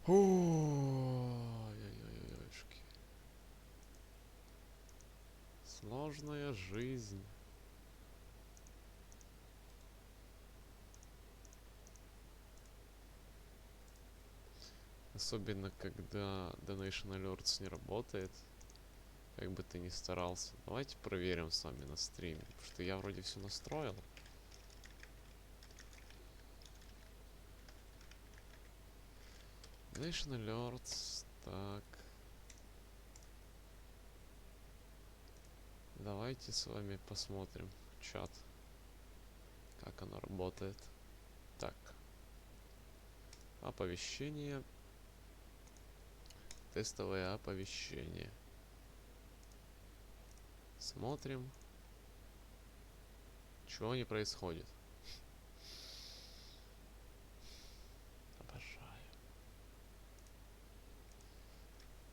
Ой-ой-ой-ой-ой. Сложная жизнь. Особенно, когда Donation Alerts не работает. Как бы ты ни старался. Давайте проверим с вами на стриме. Потому что я вроде все настроил. Donation Alerts. Так. Давайте с вами посмотрим чат. Как оно работает. Так. Оповещение. Тестовое оповещение. Смотрим. Чего не происходит. Обожаю.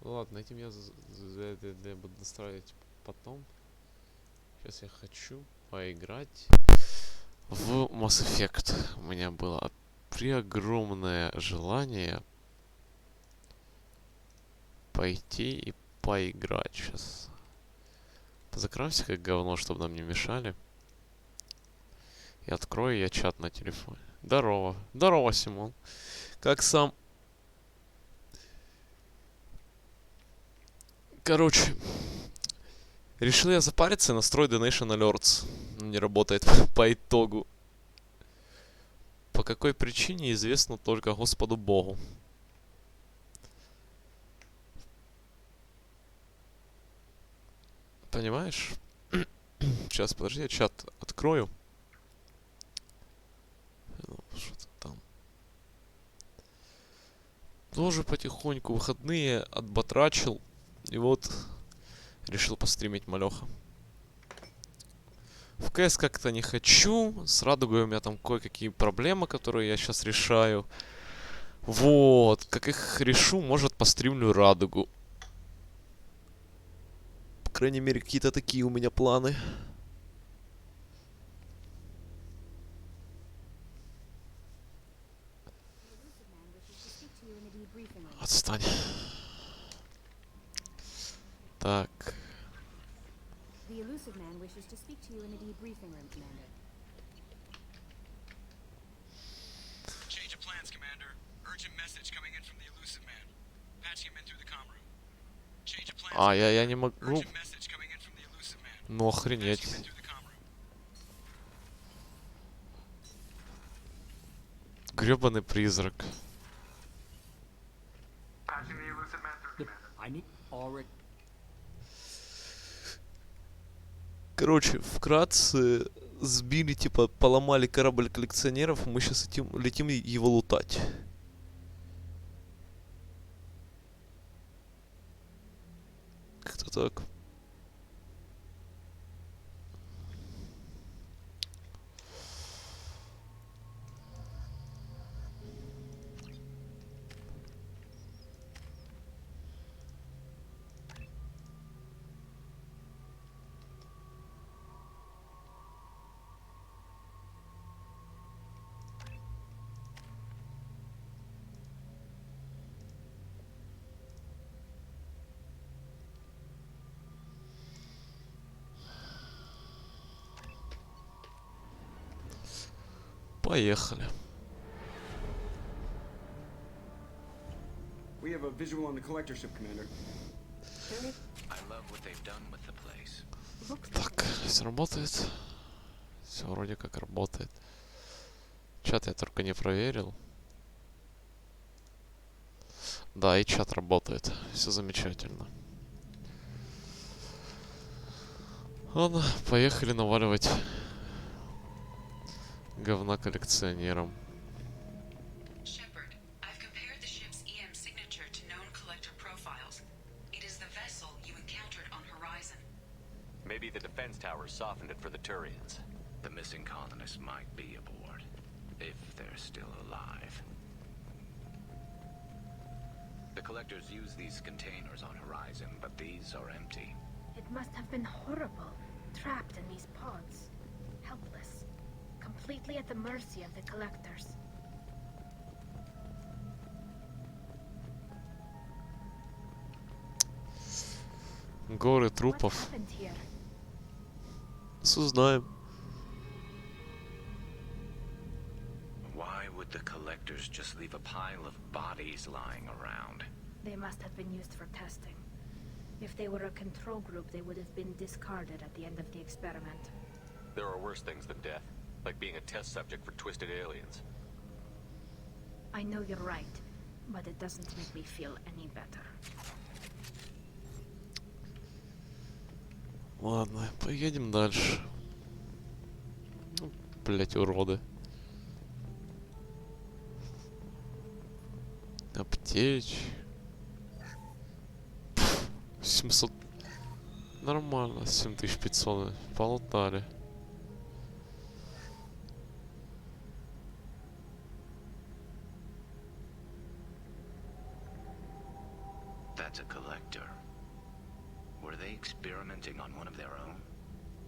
Ладно, этим я буду настраивать потом. Сейчас я хочу поиграть в Mass Effect. У меня было преогромное желание пойти и поиграть сейчас. Закроемся как говно, чтобы нам не мешали. И открою я чат на телефоне. Здорово. Здорово, Симон. Как сам? Короче, решил я запариться и настроить Donation Alerts. Не работает по итогу. По какой причине, известно только Господу Богу. Понимаешь? Сейчас, подожди, я чат открою. Что-то там. Тоже потихоньку выходные отбатрачил. И вот решил постримить малёха. В КС как-то не хочу. С радугой у меня там кое-какие проблемы, которые я сейчас решаю. Вот. Как их решу, может, постримлю радугу. По крайней мере, какие-то такие у меня планы. Отстань. Так. А, я не могу. Ну охренеть. Гребаный призрак. Короче, вкратце сбили, типа, поломали корабль коллекционеров, мы сейчас летим его лутать. Как-то так. Поехали. We have a visual on the collector ship, Commander. Так, все работает. Все вроде как работает. Чат я только не проверил. Да, и чат работает. Все замечательно. Ладно, поехали наваливать говна коллекционерам. Maybe the defense towers softened it for the Turians. The missing colonists might be aboard, if they're still alive. The collectors use these containers on Horizon, but these are empty. It must have been horrible, trapped in these pods, helpless, completely at the mercy of the collectors. Горы What трупов. happened here? Узнаем. Why would the collectors just leave a pile of bodies lying around? They must have been used for testing. If they were a control group, they would have been discarded at the end of the experiment. There are worse things than death, like being a test subject for twisted aliens. I know you're right, but it doesn't make me feel any better. Ладно, поедем дальше. Ну, блять, уроды. Аптечь. 700. Нормально, 7500. Полутали. That's a collector. Were they experimenting on one of their own?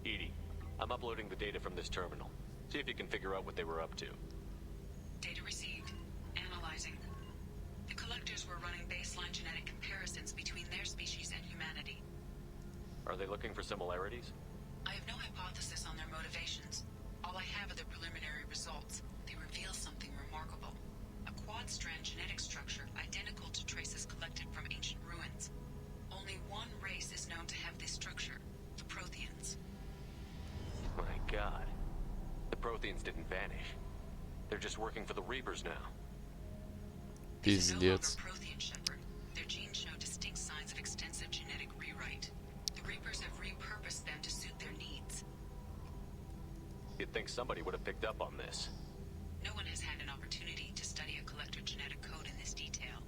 Edie, I'm uploading the data from this terminal. See if you can figure out what they were up to. Data received. Analyzing. The collectors were running baseline genetic comparisons between their species and humanity. Are they looking for similarities? I have no hypothesis on their motivations. All I have are the preliminary results. They reveal something remarkable. A quad-strand genetic structure identical to traces collected from ancient ruins. Only one race is known to have this structure, the Protheans. My god. The Protheans didn't vanish. They're just working for the Reapers now. These are no longer Пиздец. Prothean, Shepard. Their genes show distinct signs of extensive genetic rewrite. The Reapers have repurposed them to suit their needs. You'd think somebody would have picked up on this. No one has had an opportunity to study a collector genetic code in this detail.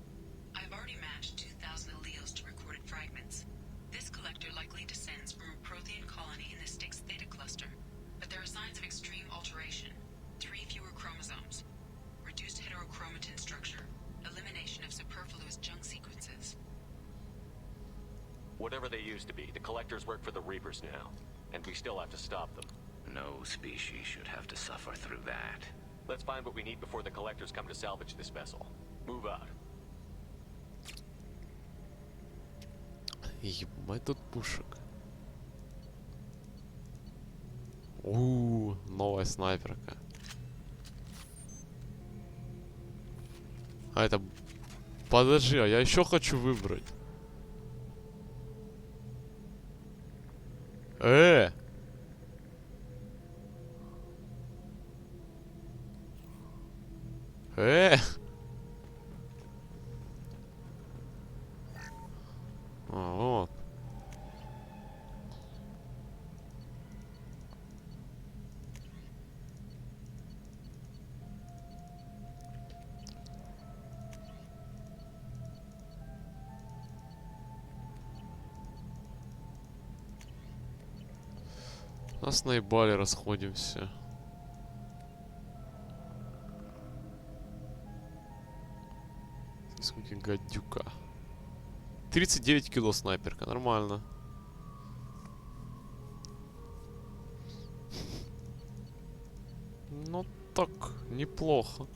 I've already matched 2,000 alleles to recorded fragments. This collector likely descends from a Prothean colony in the Styx Theta cluster, but there are signs of extreme alteration. 3 fewer chromosomes, reduced heterochromatin structure, elimination of superfluous junk sequences. Whatever they used to be, the collectors work for the Reapers now, and we still have to stop them. No species should have to suffer through that. Let's find what we need before the collectors come to salvage this vessel. Move out. Ебать тут пушек. Новая снайперка. А это... Подожди, а я еще хочу выбрать. Э! Вот. Нас наебали, расходимся. Сколько гадюка. 39 кило снайперка, нормально. Ну так, неплохо.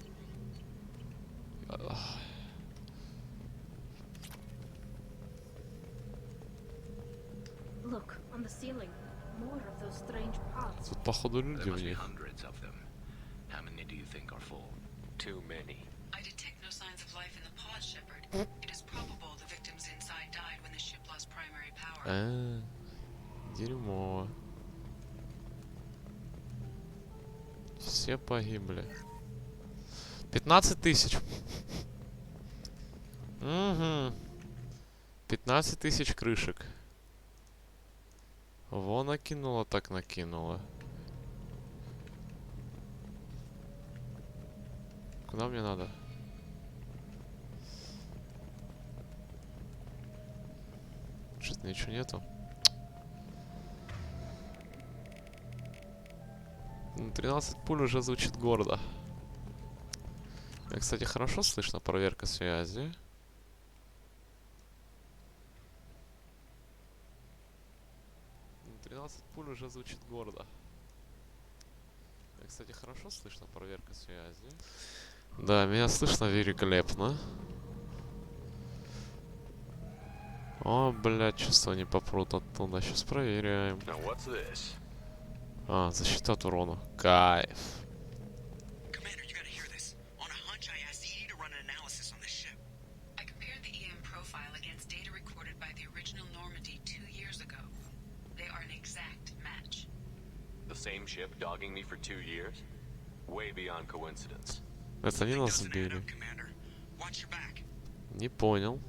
Look, on the ceiling. More of those strange pods. Тут походу люди There в must be них. hundreds of them. How many do you think are full? Too many. I detect no signs of life in the pod, Shepard. It is probable the victims inside died when the ship lost primary power. Дерьмо. Все погибли. 15 тысяч. Угу. 15 тысяч крышек. Во накинула, так накинула. Куда мне надо? Что-то ничего нету. 13 пуль уже звучит гордо. Кстати, хорошо слышно, проверка связи. Пуль уже звучит гордо. Кстати, хорошо слышно, проверка связи. Да, меня слышно великолепно. О, блядь, чувство они попрут оттуда. Сейчас проверяем. Now what's this? А, защита от урона. Кайф. Commander, you gotta hear this. On a hunch, I asked Edie to run an analysis on this ship. I compared the EM profile against data recorded by the original Normandy 2 years ago. They are an exact match. The same ship dogging me for 2 years? Way beyond coincidence. Это они Thing нас doesn't add сбили. up, Commander. Watch your back. Не понял.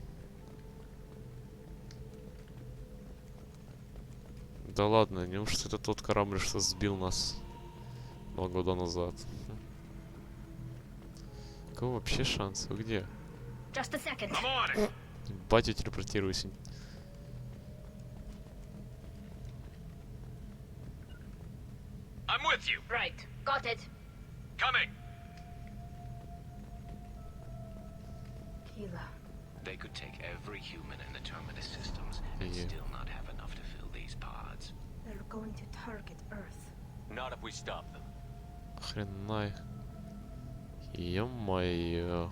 Да ладно, неужто это тот корабль, что сбил нас 2 года назад? Какой вообще шанс? Вы где? Just a second. I'm on it! Батя телепортируйся. I'm with you! Right. Got it. Coming! Keela. They could take every human in the Terminus systems and Yeah. still not have enough to fill these pods. They're going to target Earth. Not if we stop them. Хрена их. Ё-моё.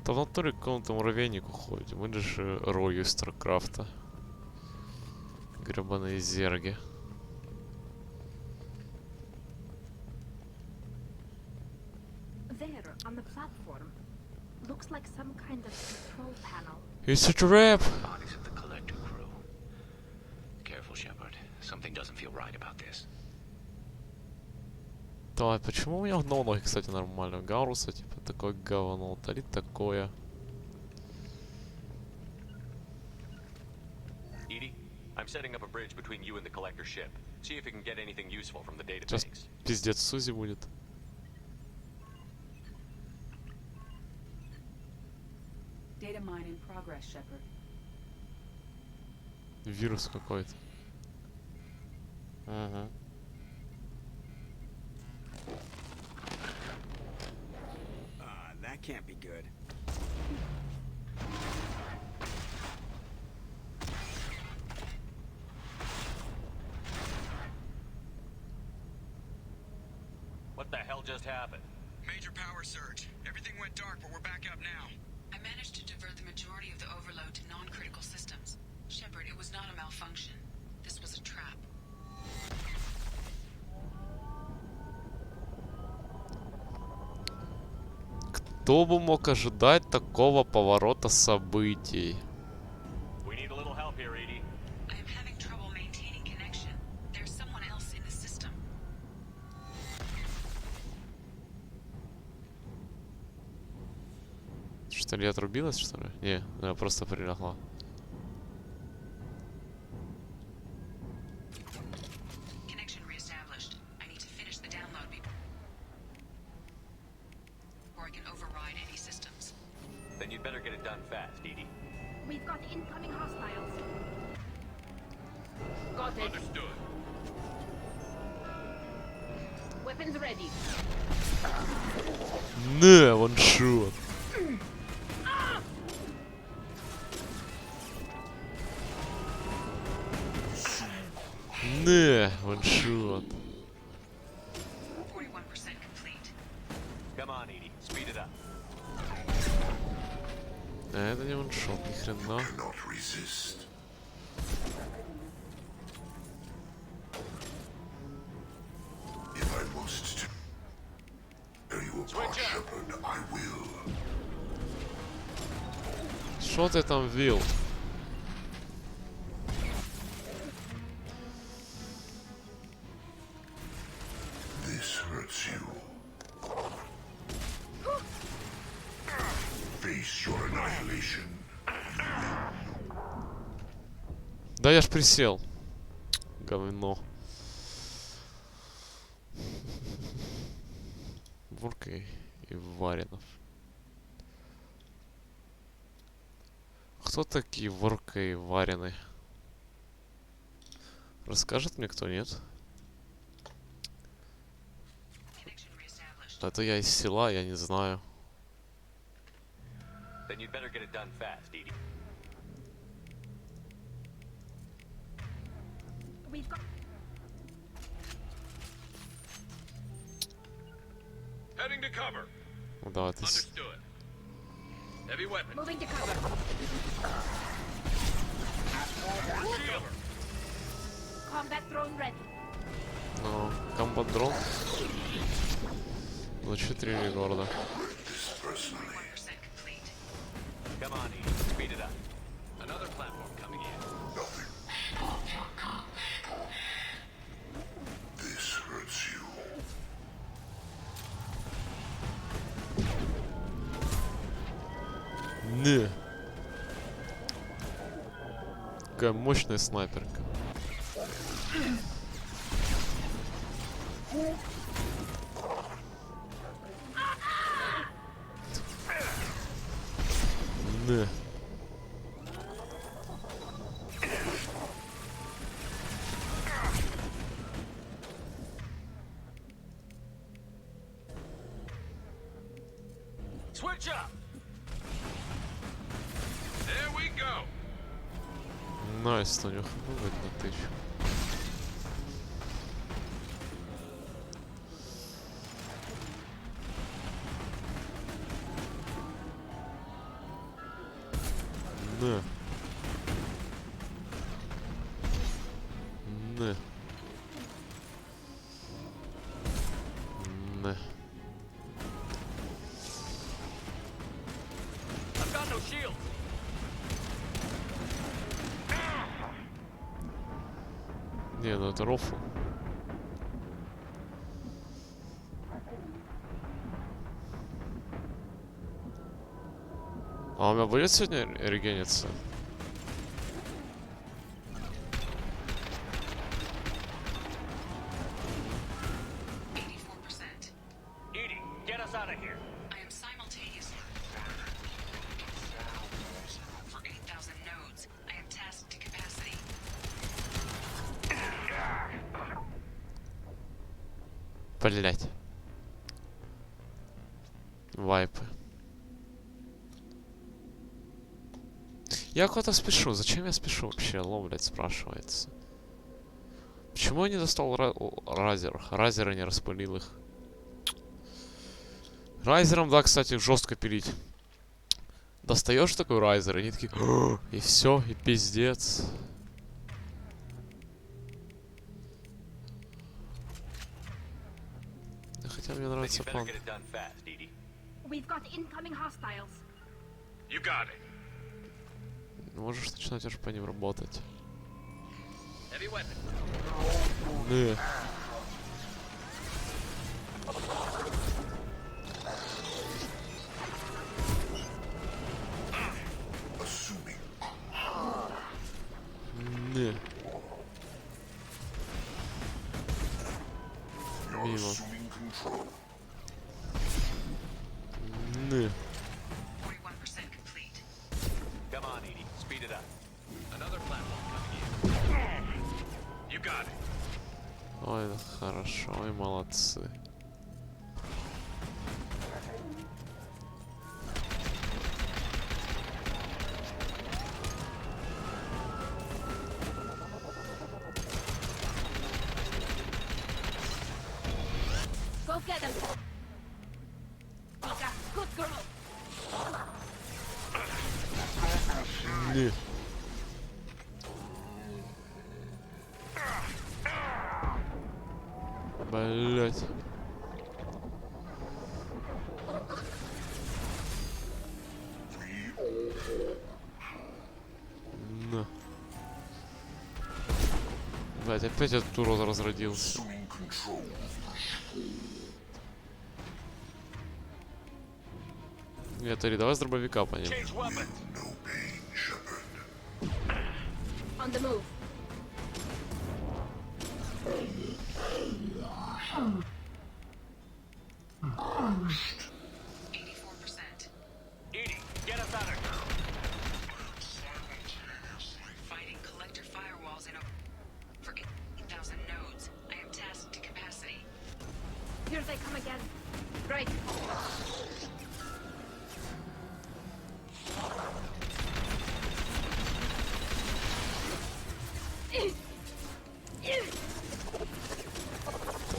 Да в натуре к какому-то муравейнику ходим. Мы же рою из Старкрафта. Гребаные зерги. There, on the platform. Looks like some kind of control panel. It's a trap! Bodies of the collector crew. Careful, Shepard. Something doesn't feel right about this. Да, почему у меня ноги, кстати, нормально? Гауруса, типа, такое говно. Талит такое. Edie, I'm setting up a bridge between you and the collector ship. See if you can get anything useful from the Сейчас database. пиздец Сузи будет. Data mine in progress, Shepard. Вирус какой-то. Угу. That can't be good. What the hell just happened? Major power surge. Everything went dark, but we're back up now. I managed to divert the majority of the overload to non-critical systems. Shepard, it was not a malfunction. This was a trap. Кто бы мог ожидать такого поворота событий? We need a little help here, Edie. I am having trouble maintaining connection. There's someone else in the system. Что ли, отрубилась, что ли? Не, она просто прилегла. Connection reestablished. I need to finish the download before I can override any systems. Then you'd better get it done fast, Edie. We've got incoming hostiles. Got it. Understood. Weapons ready. Не, ваншот. Не, ваншот. 41% complete. Come on, Edie. Speed it up. А это не ваншот, ни хрена. Cannot resist. If I must tear you apart, Shepard, I will. Что ты там вил? This hurts you. Face your annihilation. Да я ж присел. Говно. Воркой и Варинов. Кто такие Ворка и Варины? Расскажет мне кто, нет? Connection reestablished. Это я из села, я не знаю. Then you'd better get it done fast, Edie. We've got. Heading to cover. Ну давай ты... Understood. Heavy weapon. Moving to cover. Combat drone ready. Ну, комбат-дрон. Звучит really гордо. Come on, Edie. Speed it up. Another platform coming in. This hurts you. Не. Какая мощная снайперка. Не. Switch up. There we go. Найс, у него видно тысячу. Не. Не. Не. I've got no shield. Не, ну это рофл. А у меня будет сегодня регениться? Edie, get us out of here. I am simultaneously for 8,000 nodes. I am tasked to capacity. Блять. Вайпы. Я куда-то спешу. Зачем я спешу вообще? Лом, блядь, спрашивается. Почему я не достал райзер? Райзера не распылил их. Райзером, да, кстати, жестко пилить. Достаешь такой райзер, и они такие... И все, и пиздец. Да хотя мне Then нравится you better план. get it done fast, Edie. We've got incoming hostiles. You got it. Можешь начинать уже по ним работать. Heavy weapon. Не. Assuming Не. you're Мимо. assuming control. Не. 41% complete. Come on, Edie. Speed it up. Another platform coming in. You got it. Ой, да хорошо, ой, молодцы. Go get them. Mika, good girl. Не. Блять. На. Блять, опять этот урод разродился. Assuming control. Нет, Ари, давай с дробовика по ним. Change weapons. No pain, Shepard. On the move. Edie, get us out of here. Fighting collector firewalls in for 8,000 nodes. I am tasked to capacity. Here they come again. Great.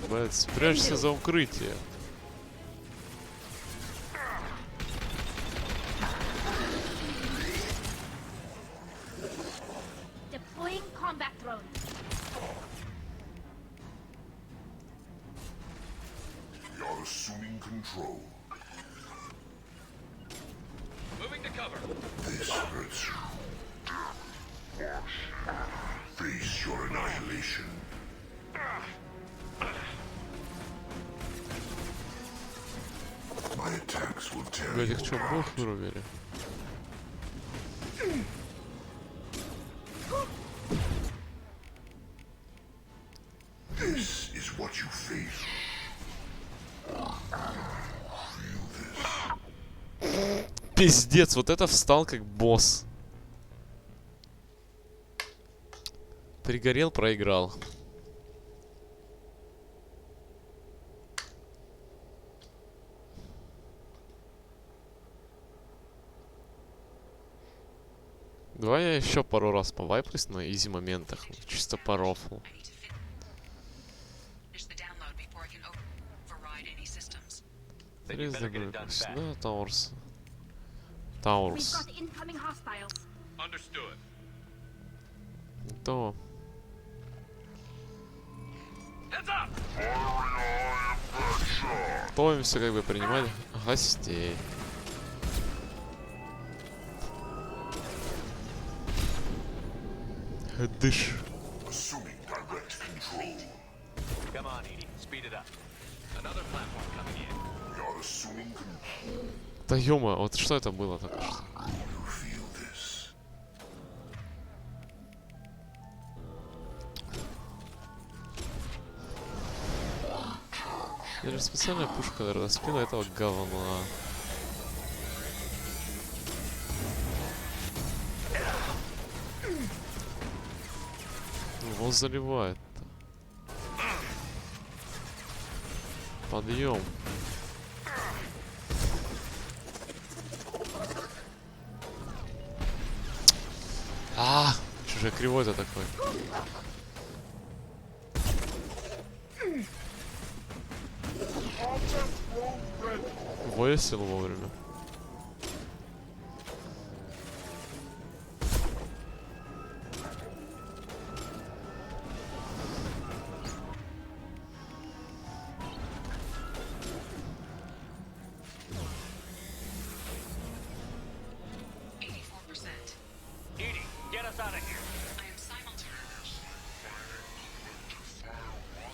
Блять, спрячься за укрытие. assuming control. Moving to cover. This hurts you. Face your annihilation. My attacks will tear Блядь, you их что, apart. бог вырубили? This is what you face. Пиздец, вот это встал как босс. Пригорел, проиграл. Давай я еще пару раз повайплюсь на изи моментах. Чисто по рофлу. I need to finish the download before I can override any systems. Then you better get it done fast. Да, Таурс. We've Таурс. got incoming hostiles. Understood. То. Heads up! Готовимся как бы принимать гостей. Дыш. Assuming direct control. Come on, Edie. Speed it up. Another platform coming in. We are assuming control. Да ё-моё, вот что это было только что? You feel this. Я же специальная пушка распила этого говна. Его заливает. Подъем. Что же кривой-то такой? Высел вовремя. Edie, get us out of here. I am simultaneously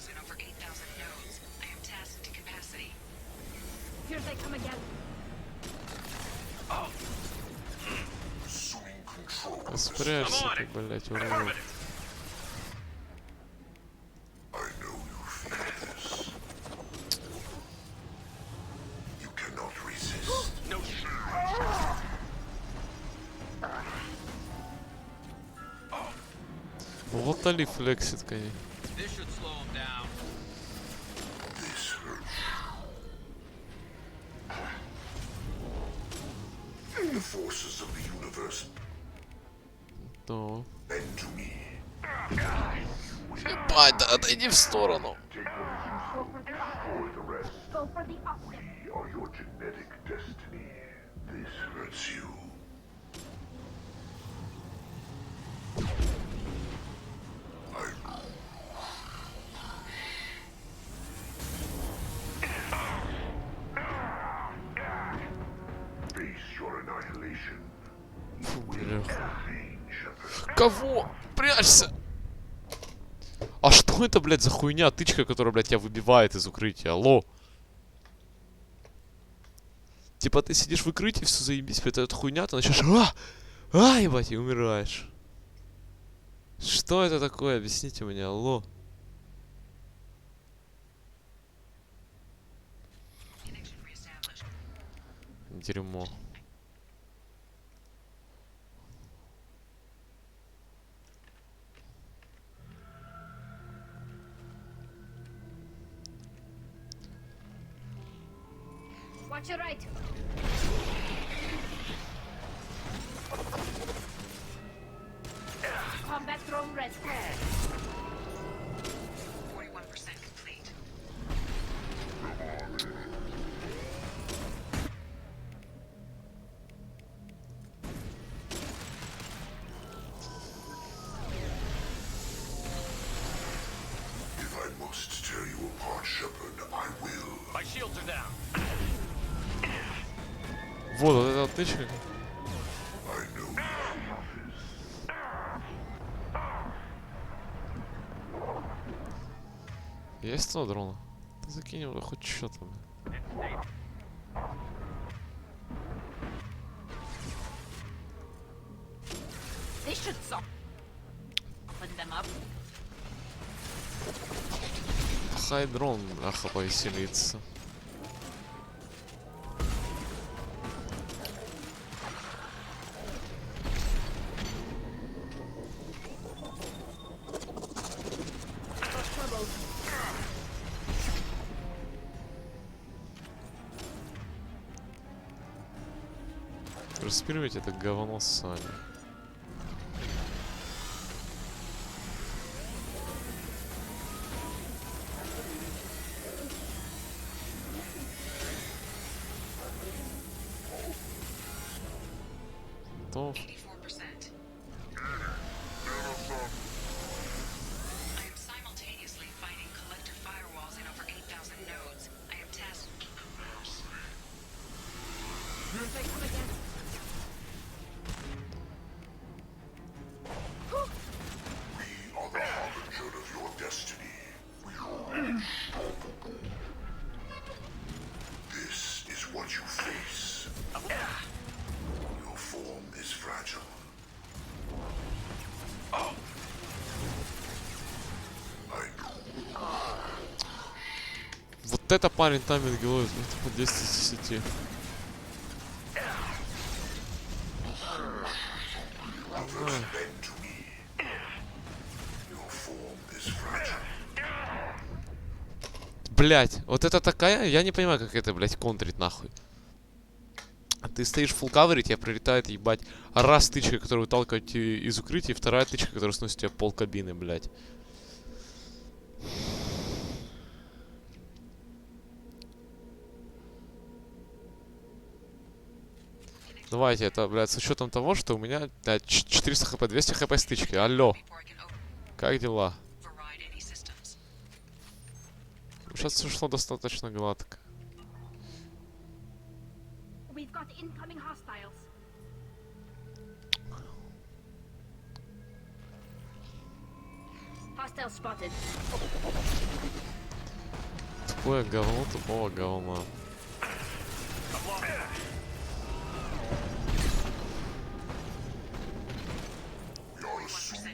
in over 8,000 nodes. I am tasked to capacity. Here they come again. Assuming control. Спрячься ты, блять, урод. I know you feel this. You cannot resist. No shit. Вот Али флексит, конечно. This should slow him down. This hurts you. The forces of the universe То. bend to me. Ебать, да отойди в сторону. Take what is useful, destroy the rest. Go for the optic. We are your genetic destiny. This hurts you. Face your annihilation. Фу, бля. Pain, Shepherd. Кого? Прячься! А что это, блядь, за хуйня? Тычка, которая, блядь, тебя выбивает из укрытия. Алло. Типа ты сидишь в укрытии, все заебись, это хуйня, ты начнешь ебать, и умираешь. Что это такое? Объясните мне, алло. Connection reestablished. Дерьмо. Watch your right. Combat drone ready. 41% complete. If I must tear you apart, Shepherd, I will. My shields are Вот эта тычка. Есть два дрона? Да закинь его хоть что-то. They should stop. Open them up. Хай дрон, аха, повеселиться. Распиливайте это говно сами. То 84%. I am simultaneously fighting collector firewalls in over 8,000 nodes. I am tasked. We are the harbinger of your destiny. We are unstoppable. This is what you face. Your form is fragile. I know. вот это парень тайминг героев, это по 10 из 10. Bend to me. Your form is fragile. Блять, вот это такая, я не понимаю, как это, блять, контрить нахуй. А ты стоишь фулл кавер, тебя прилетает, ебать, раз тычка, которую выталкивает из укрытия, и вторая тычка, которая сносит тебе пол кабины, блять. Давайте, это, блядь, с учетом того, что у меня 400 хп, 200 хп стычки. Алло, Before I can override как дела? any systems. Сейчас все шло достаточно гладко. We've got incoming hostiles. Hostile spotted. Тупое говно, тупого говна.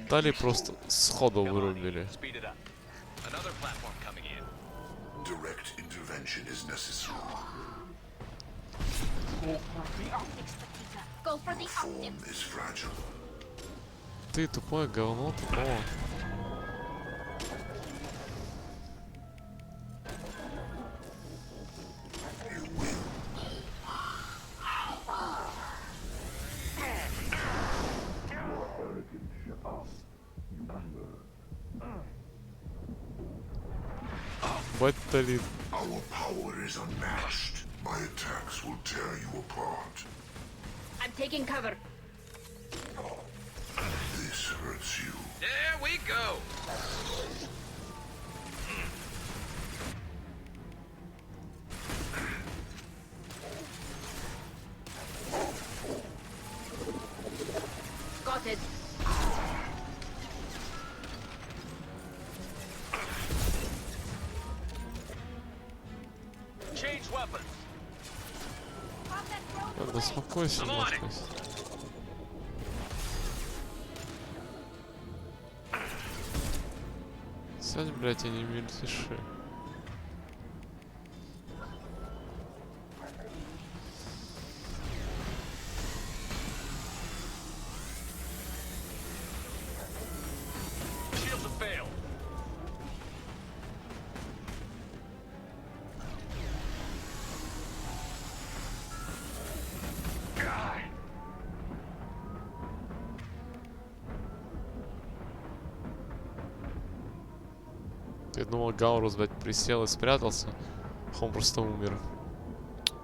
Дали просто сходу вырубили. Speed it up. Another platform coming in. Direct intervention is necessary. Go for the Form optics. is fragile. Ты тупое говно, тупого. You will. Баталит. Our power is unmatched. My attacks will tear you apart. I'm taking cover. This hurts you. There we go. Got it. Change weapons. Так, да успокойся, успокойся. Сядь, блядь, и не мельтеши. Shields have failed. Я думал, Гаурус, блядь, присел и спрятался. Он просто умер.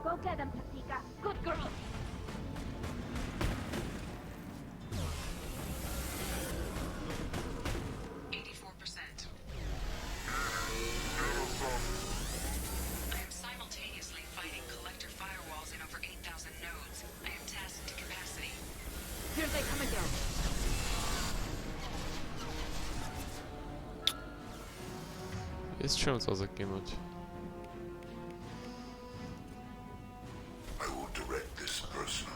Go get them, Tatika. Good girl. Есть чем-то закинуть. I will direct this personally.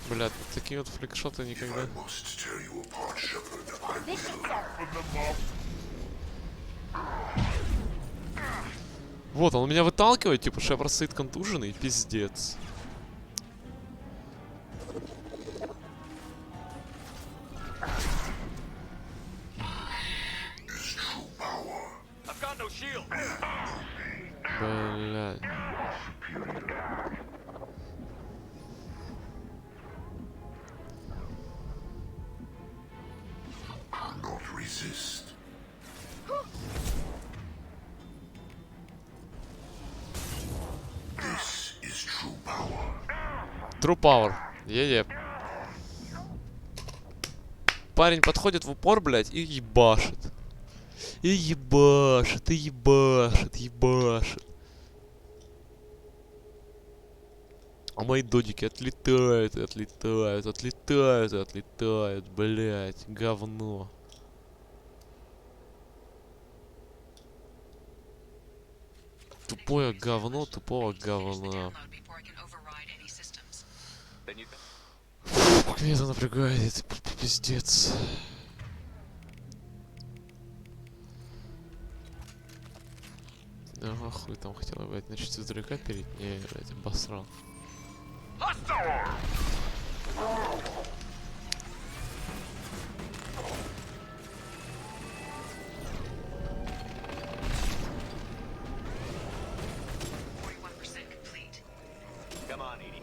Блядь, такие вот фликшоты никогда. I must tear you apart, Shepard. I This is will. Вот, он меня выталкивает, типа, Шепард стоит контуженный, пиздец. I've got no shield. Блядь. Not resist. This is true power. True power. Е-е. Парень подходит в упор, блядь, и ебашит. И ебашит, и ебашит, ебашит. А мои додики отлетают, и отлетают, отлетают, и отлетают, блядь, говно. Тупое говно, тупого говна. Then you Фу, как меня это напрягает, это пиздец. Ага, хуй там хотела, блядь, значит, издалека перед ней, блядь, обосрал. come on, Edie.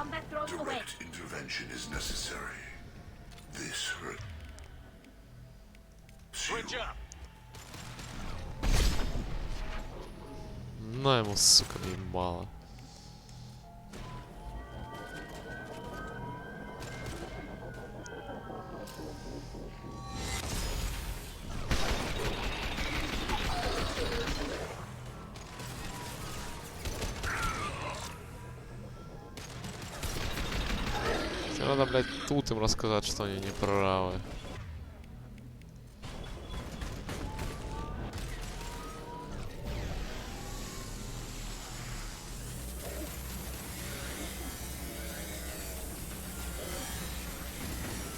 combat drones away. Direct intervention is necessary. This hurt. Switch up. На ему, сука, ебало. Тебе надо, блядь, тут им рассказать, что они не правы.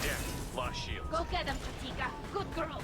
Yeah, lost shield. Go get them, Chatika. Good girl.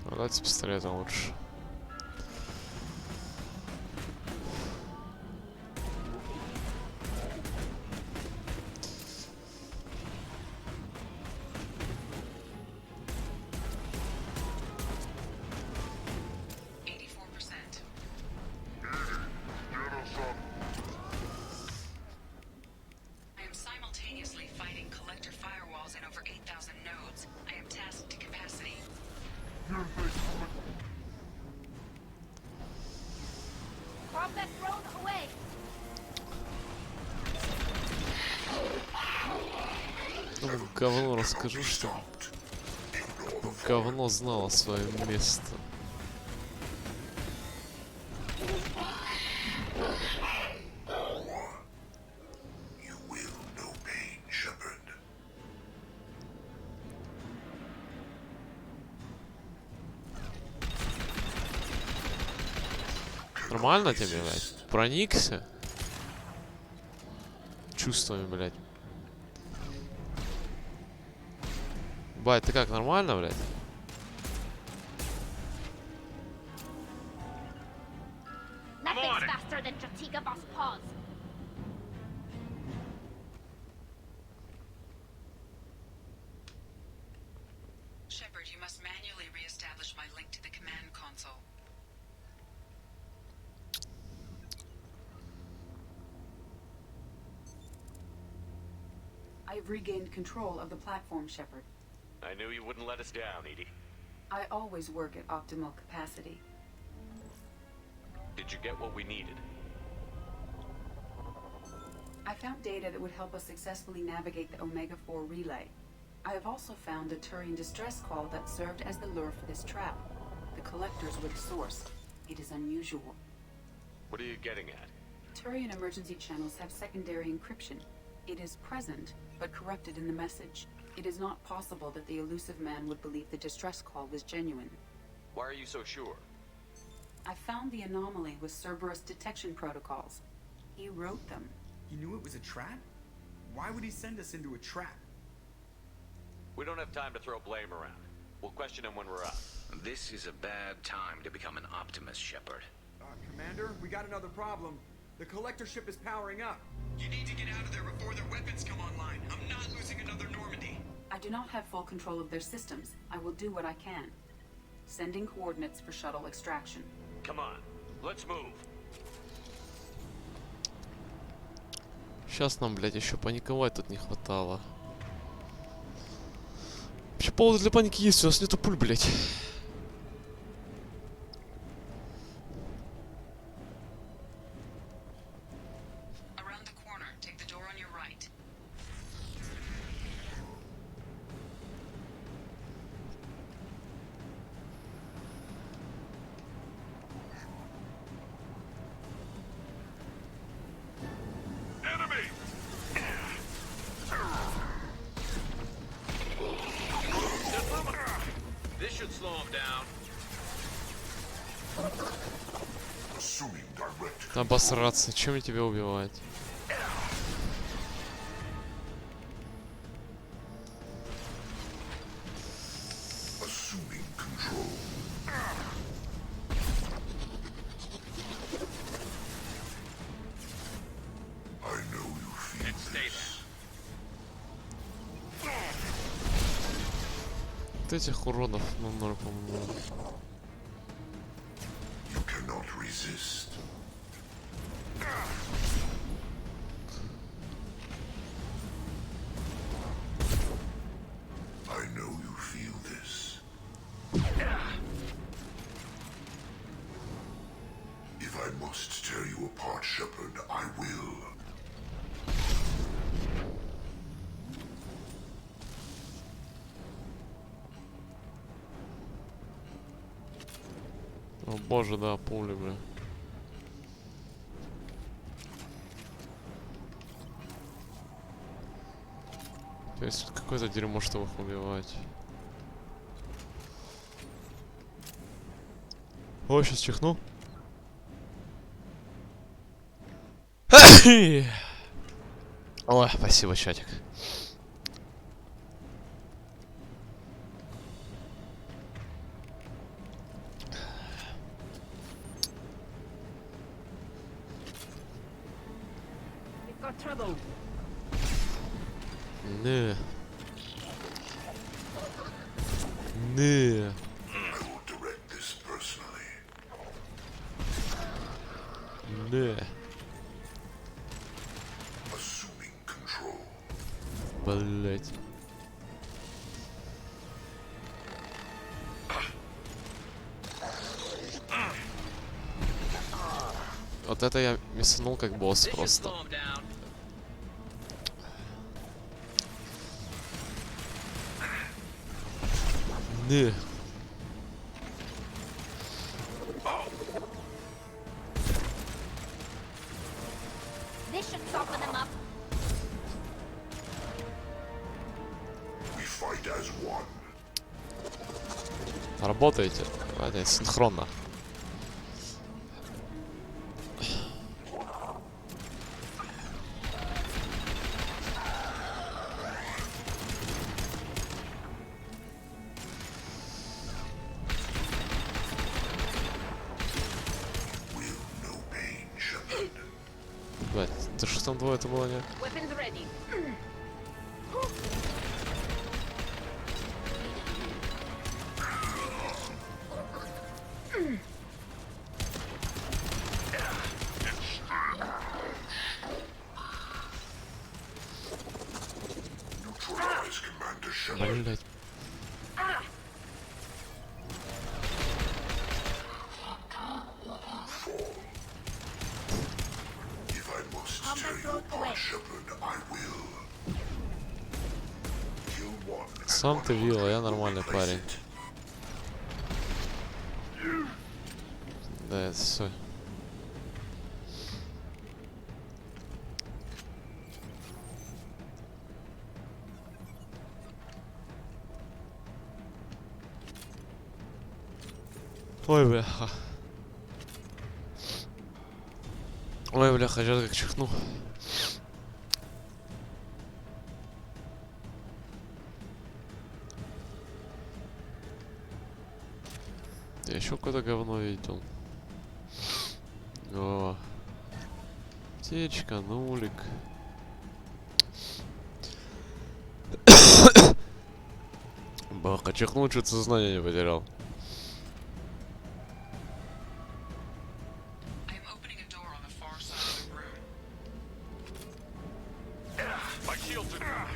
Давайте с пистолета лучше. I am simultaneously fighting collector firewalls in over 8,000 nodes. I am tasked to capacity. Combat drone away. Ну, говно расскажу, что говно знало свое место. You will know pain, Shepard. Нормально тебе, блядь? Проникся? Чувствами, блядь. Бать, ты как, нормально, блядь? Nothing's faster than Chatika. give us pause. Shepard, you must manually re-establish my link to the command console. I've regained control of the platform, Shepard. I knew you wouldn't let us down, Edie. I always work at optimal capacity. Did you get what we needed? I found data that would help us successfully navigate the Omega-4 relay. I have also found a Turian distress call that served as the lure for this trap. The collectors were the source. It is unusual. What are you getting at? Turian emergency channels have secondary encryption. It is present, but corrupted in the message. It is not possible that the elusive man would believe the distress call was genuine. Why are you so sure? I found the anomaly with Cerberus detection protocols. He wrote them. He knew it was a trap? Why would he send us into a trap? We don't have time to throw blame around. We'll question him when we're out. This is a bad time to become an optimist, Shepard. Commander, we got another problem. The collector ship is powering up. You need to get out of there before their weapons come online. I'm not losing another Normandy. I do not have full control of their systems. I will do what I can. Sending coordinates for shuttle extraction. Come on, let's move. Сейчас нам, блядь, еще паниковать тут не хватало. Вообще повод для паники есть, у нас нету пуль, блядь. Around the corner, take the door on your right. Enemy! This should slow him down. Assuming direct Обосраться, чем мне тебя убивать? assuming control. I know you feel this. Вот этих уродов на ноль, по-моему. You cannot resist. I know you feel this. If I must tear you apart, Shepard, I will. О боже, да, пули, бля. То есть какое-то дерьмо, чтобы их убивать. О, сейчас чихну. Ой, спасибо, чатик. We've got trouble. Не. Не. I will direct this personally. Не. Assuming control. Блять. Вот это я мясанул как босс просто. Не. This should soften them up. We fight as one. Работаете? Это синхронно. Will no pain, Shepard. там двое, это было не... Weapons ready. Neutralize Commander Shepard. Блять. If I must tear you apart, Shepard, I will. Kill one and Сам ты one вилла, я will нормальный replace парень. it. Да, это все. Ой, бляха. Ой, бляха, сейчас как чихну. Я еще какое-то говно видел. О. Аптечка, нулик. Баха, чихнул, что-то сознание не потерял. I am opening a door on the far side of the room. My shields are...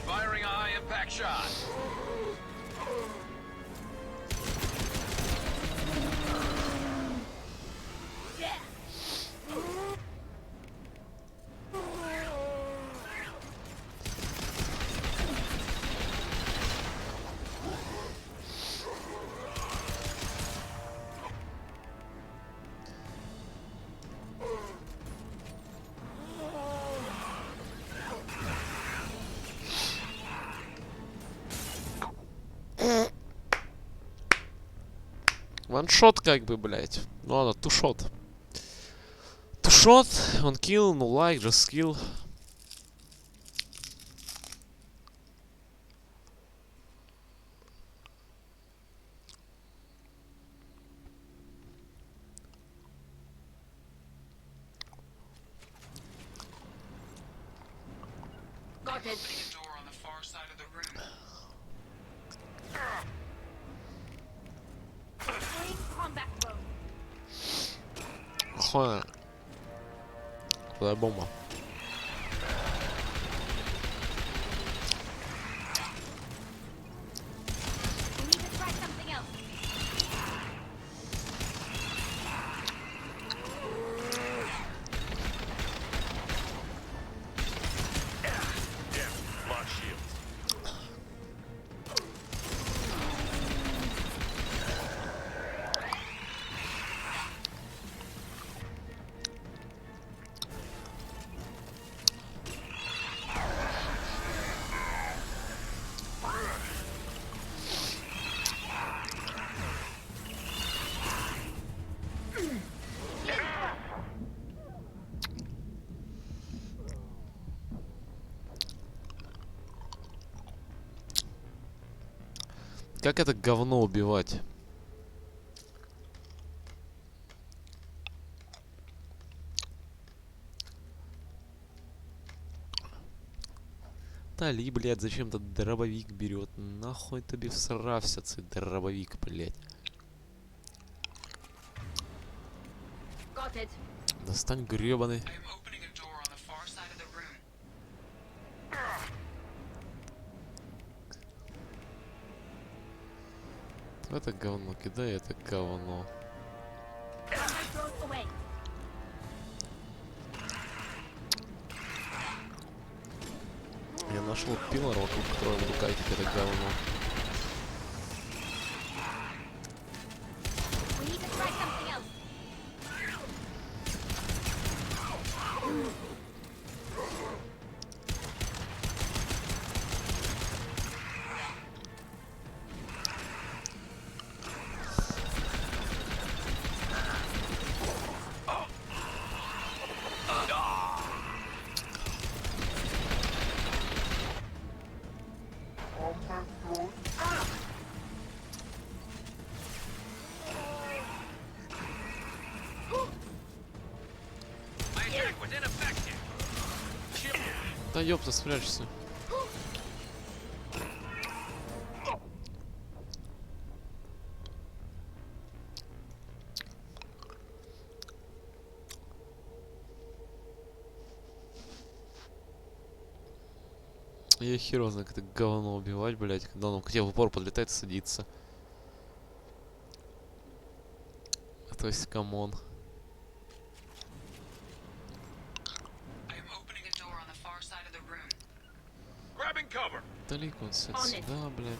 Firing a high impact shot. Ваншот как бы, блять. Ну ладно, тушот. Тушот, он килл, ну лайк, just скилл. Got it. Opening a door on the far side of the room. Bring combat mode. Охуенно. Куда бомба? We need to try something else. Lock shields. Как это говно убивать? Тали, блядь, зачем-то дробовик берет. Нахуй тебе всрався цей дробовик, блядь. Got it. Достань гребаный. I am opening a door on the far side of the room. Это говно, кидай это говно. Combat thrown away. Я нашел пилор, вокруг которого буду кайтить это говно. We need to try something else. Да ёпта, спрячься. Я хер знаю, как это говно убивать, блять, когда оно к тебе в упор подлетает и садится. То есть, камон. Далеко он сюда, блядь.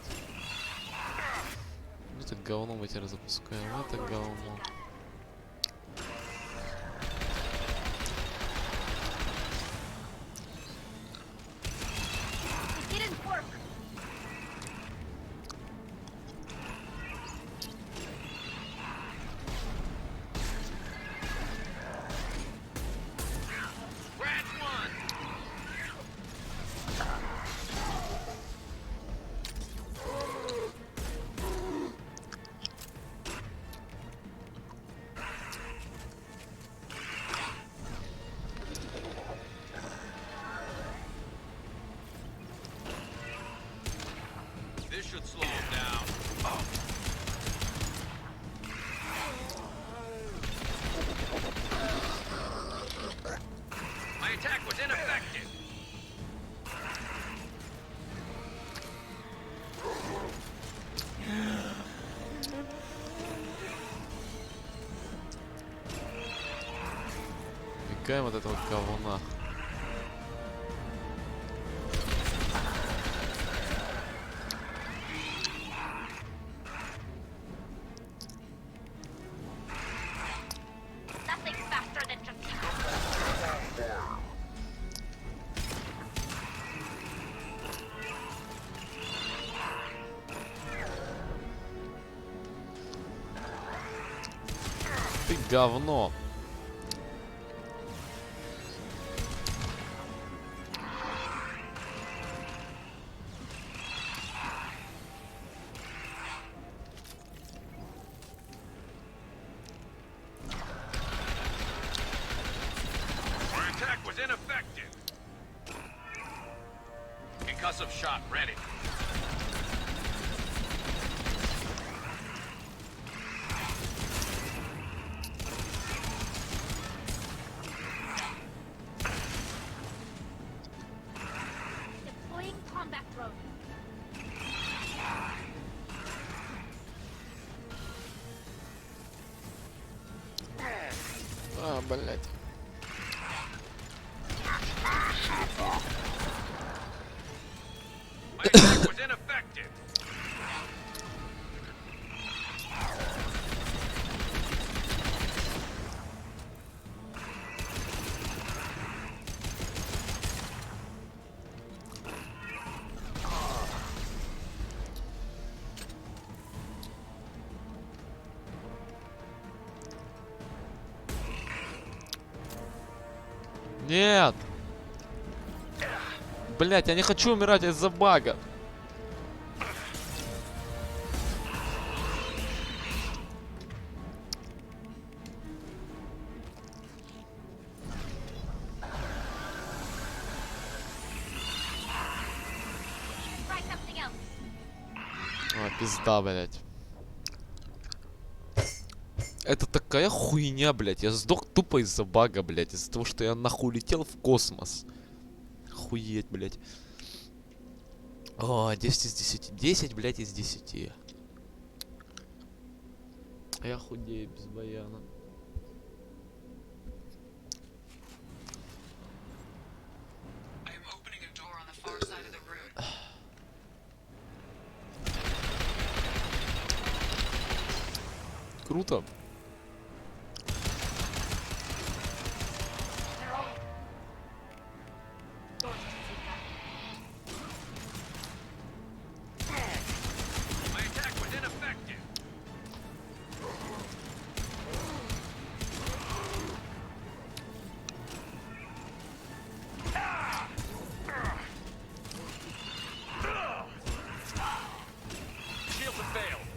Это говно мы теперь запускаем, это говно. Убегаем от этого говна. Ты говно. Shot ready. Deploying combat drone. А, блядь. My attack was ineffective. Нет! Блять, я не хочу умирать из-за бага. Try something else. А, пизда, блять. Это такая хуйня, блять. Я сдох тупо из-за бага, блять. Из-за того, что я нахуй улетел в космос. Охуеть, блять. О, 10 из 10. 10, блять, из 10. Я худею без баяна. Круто. My attack was ineffective. Shields have failed.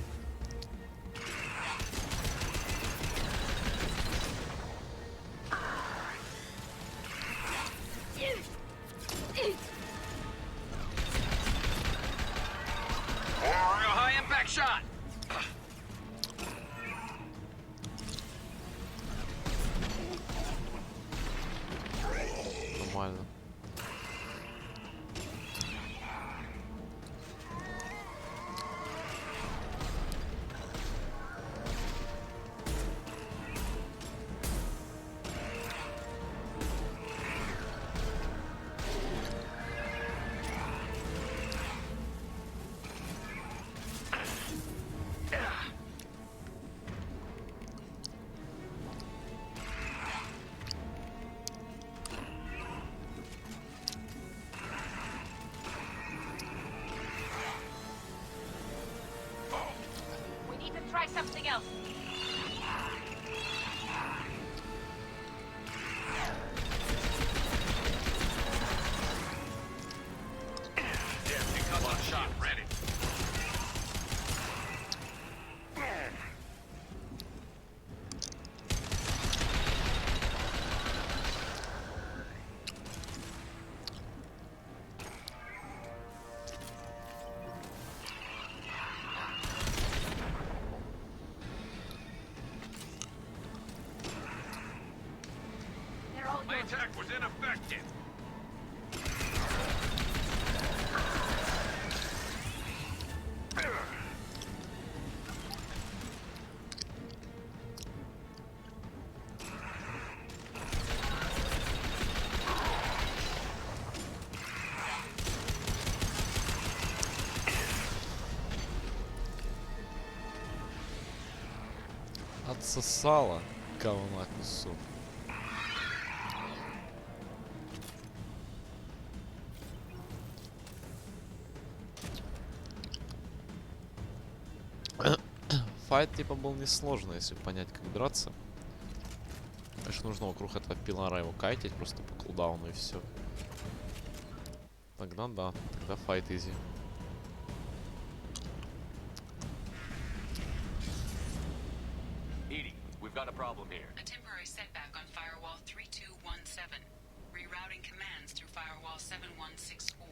нормально. We need to try something else. One shot, ready. They're all My yours. attack was ineffective. Отсосало говна кусок. Файт типа был несложный, если понять, как драться. Конечно, нужно вокруг этого пилара его кайтить просто по кулдауну и все. Тогда да, тогда файт изи. Edie, we've got a problem here. A temporary setback on firewall 3217. Rerouting commands through firewall 7164.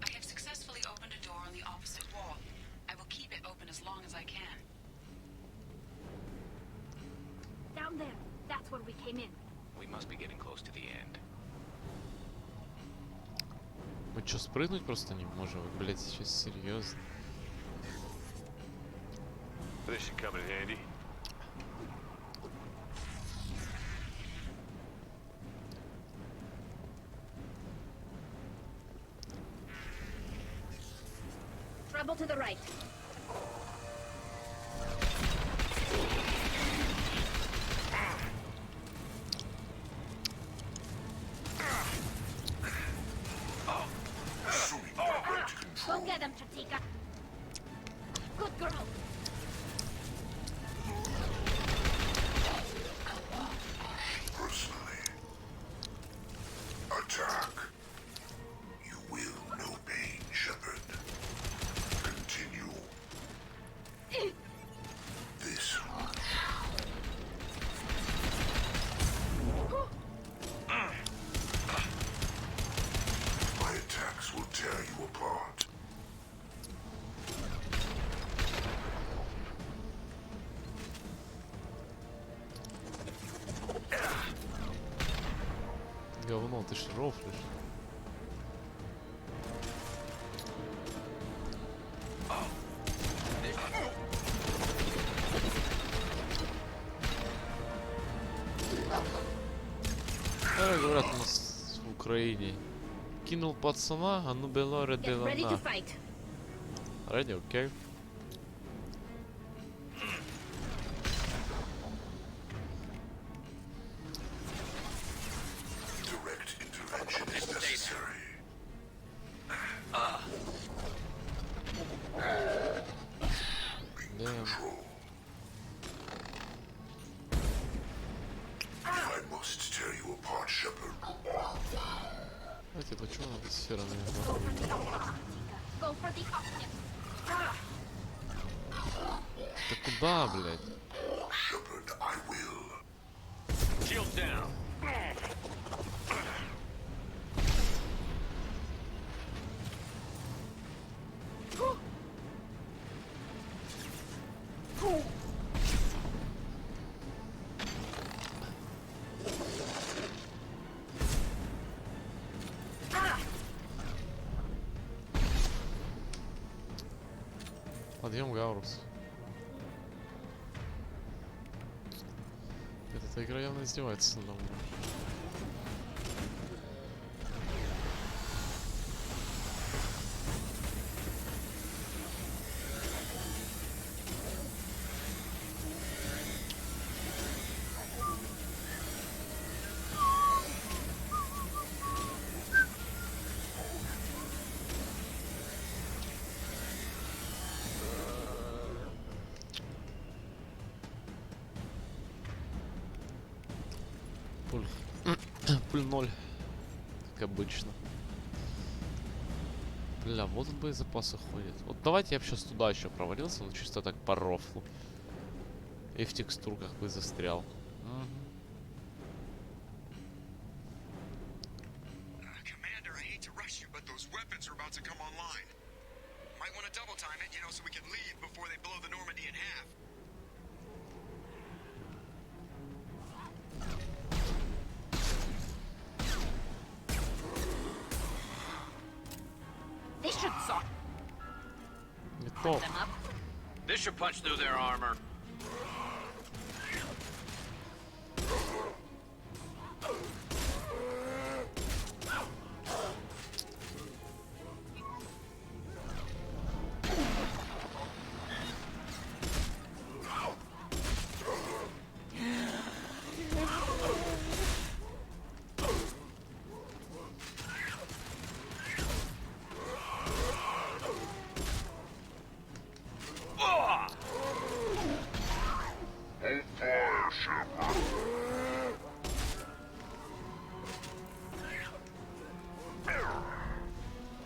I have successfully opened a door on the opposite wall. I will keep it open as long as I can. Down there. That's where we came in. We must be getting close to the end. Мы чё, спрыгнуть просто не можем? Вы, блядь, сейчас серьезно? This should come in handy. Trouble to the right. Assuming you are ready to control. Go get him, Chatika. Good girl. Personally. Attack. You will know pain, Shepard. Continue. This. My attacks will tear you apart. Говно, ты ж рофлишь. Говорят у нас в Украине. Кинул пацана, а ну было Get ready to редевана. fight. Ready, окей. Direct intervention is necessary. Damn. Control. If I must tear you apart, Shepard, Знаете, почему надо сферами? Go for the optics, Chatika. Go for the optics. Да куда, блядь? Shepard, I will. Shield down. Подъем Гаурус. Эта игра явно издевается надо мной. Пуль. Пуль 0. Как обычно. Бля, вот тут боезапасы ходят. Вот давайте я бы сейчас туда еще провалился, но чисто так по рофлу. И в текстурках бы застрял. Commander, I hate to rush you, but those weapons are about to come online. Might want to double time it, you know, so we can leave before they blow the Normandy in half. This should sort Не то. them up. This should punch through their armor.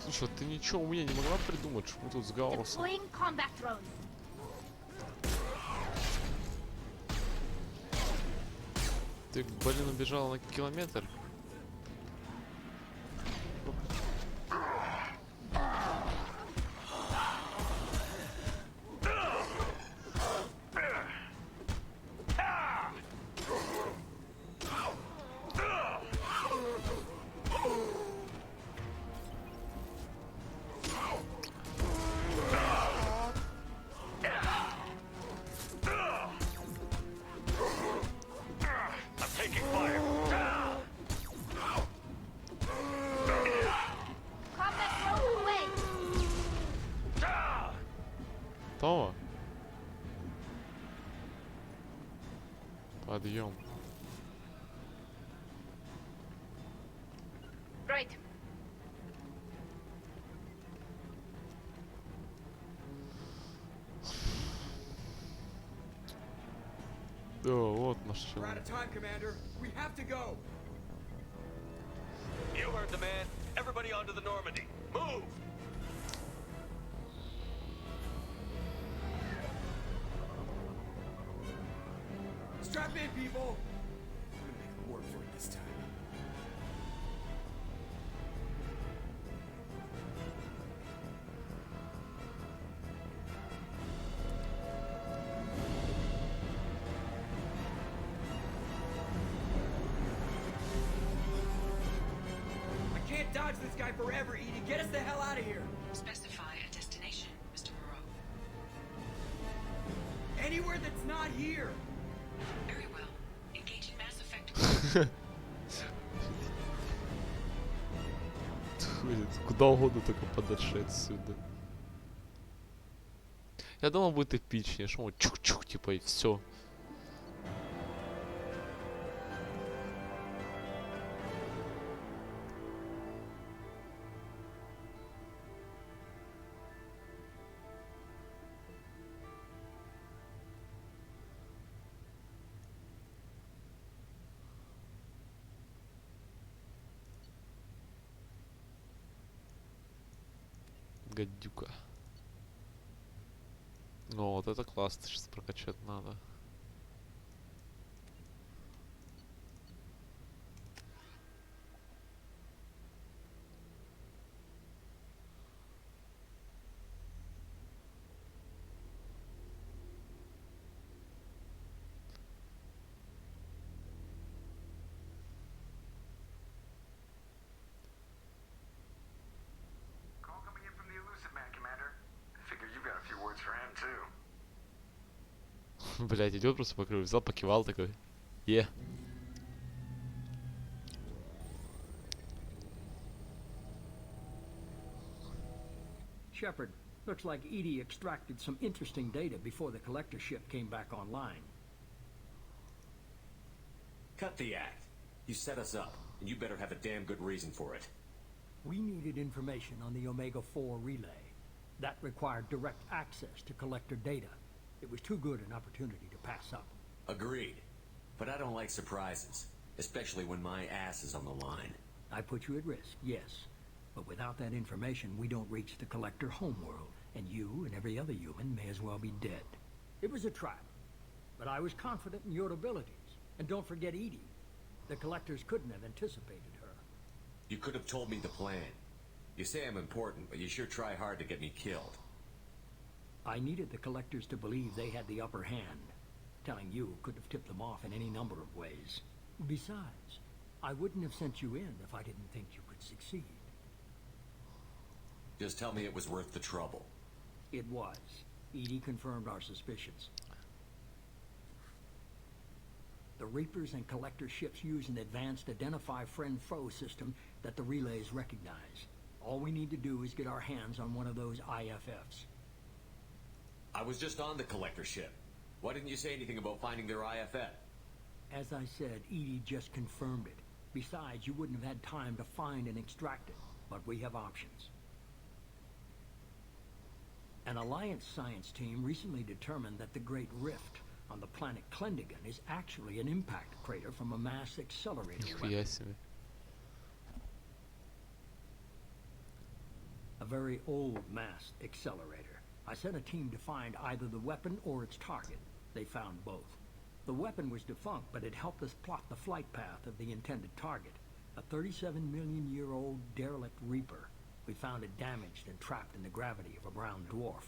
Слушай, ты ничего у меня не могла придумать, что мы тут с Гаурусом? Deploying combat drones. Ты, блин, убежала на километр? Combat drone away. Готово? Подъем. Great. Да, вот We're машина. out of time, Commander. We have to go. You heard the man. Everybody onto the Normandy. Move! Strap in, people. I'm gonna make them work for it this time. I can't dodge this guy forever, Edie. Get us the hell out of here. Specify a destination, Mr. Moreau. Anywhere that's not here. Very well. Engaging mass effect. Куда угодно, только подальше отсюда. Я думал, будет эпичнее, что вот чук-чук, типа, и все. Гадюка. Ну вот это классно, сейчас прокачать надо. Call coming in from the elusive man, Commander. Figure you got a few words for him, too. Блять, идет просто по кругу, взял, покивал такой. Е. Shepard, looks like Edie extracted some interesting data before the collector ship came back online. Cut the act. You set us up, and you better have a damn good reason for it. We needed information on the Omega-4 relay. That required direct access to collector data. It was too good an opportunity to pass up. Agreed. But I don't like surprises, especially when my ass is on the line. I put you at risk, yes. But without that information, we don't reach the collector homeworld, and you and every other human may as well be dead. It was a trap, but I was confident in your abilities. And don't forget Edie. The collectors couldn't have anticipated her. You could have told me the plan. You say I'm important, but you sure try hard to get me killed. I needed the collectors to believe they had the upper hand. Telling you could have tipped them off in any number of ways. Besides, I wouldn't have sent you in if I didn't think you could succeed. Just tell me it was worth the trouble. It was. Edie confirmed our suspicions. The Reapers and Collector ships use an advanced identify friend-foe system that the relays recognize. All we need to do is get our hands on one of those IFFs. I was just on the collector ship. Why didn't you say anything about finding their IFF? As I said, Edie just confirmed it. Besides, you wouldn't have had time to find and extract it. But we have options. An Alliance science team recently determined that the Great Rift on the planet Klendigan is actually an impact crater from a mass accelerator Нихуя weapon. себе. A very old mass accelerator. I sent a team to find either the weapon or its target. They found both. The weapon was defunct, but it helped us plot the flight path of the intended target. A 37-million-year-old derelict Reaper. We found it damaged and trapped in the gravity of a brown dwarf.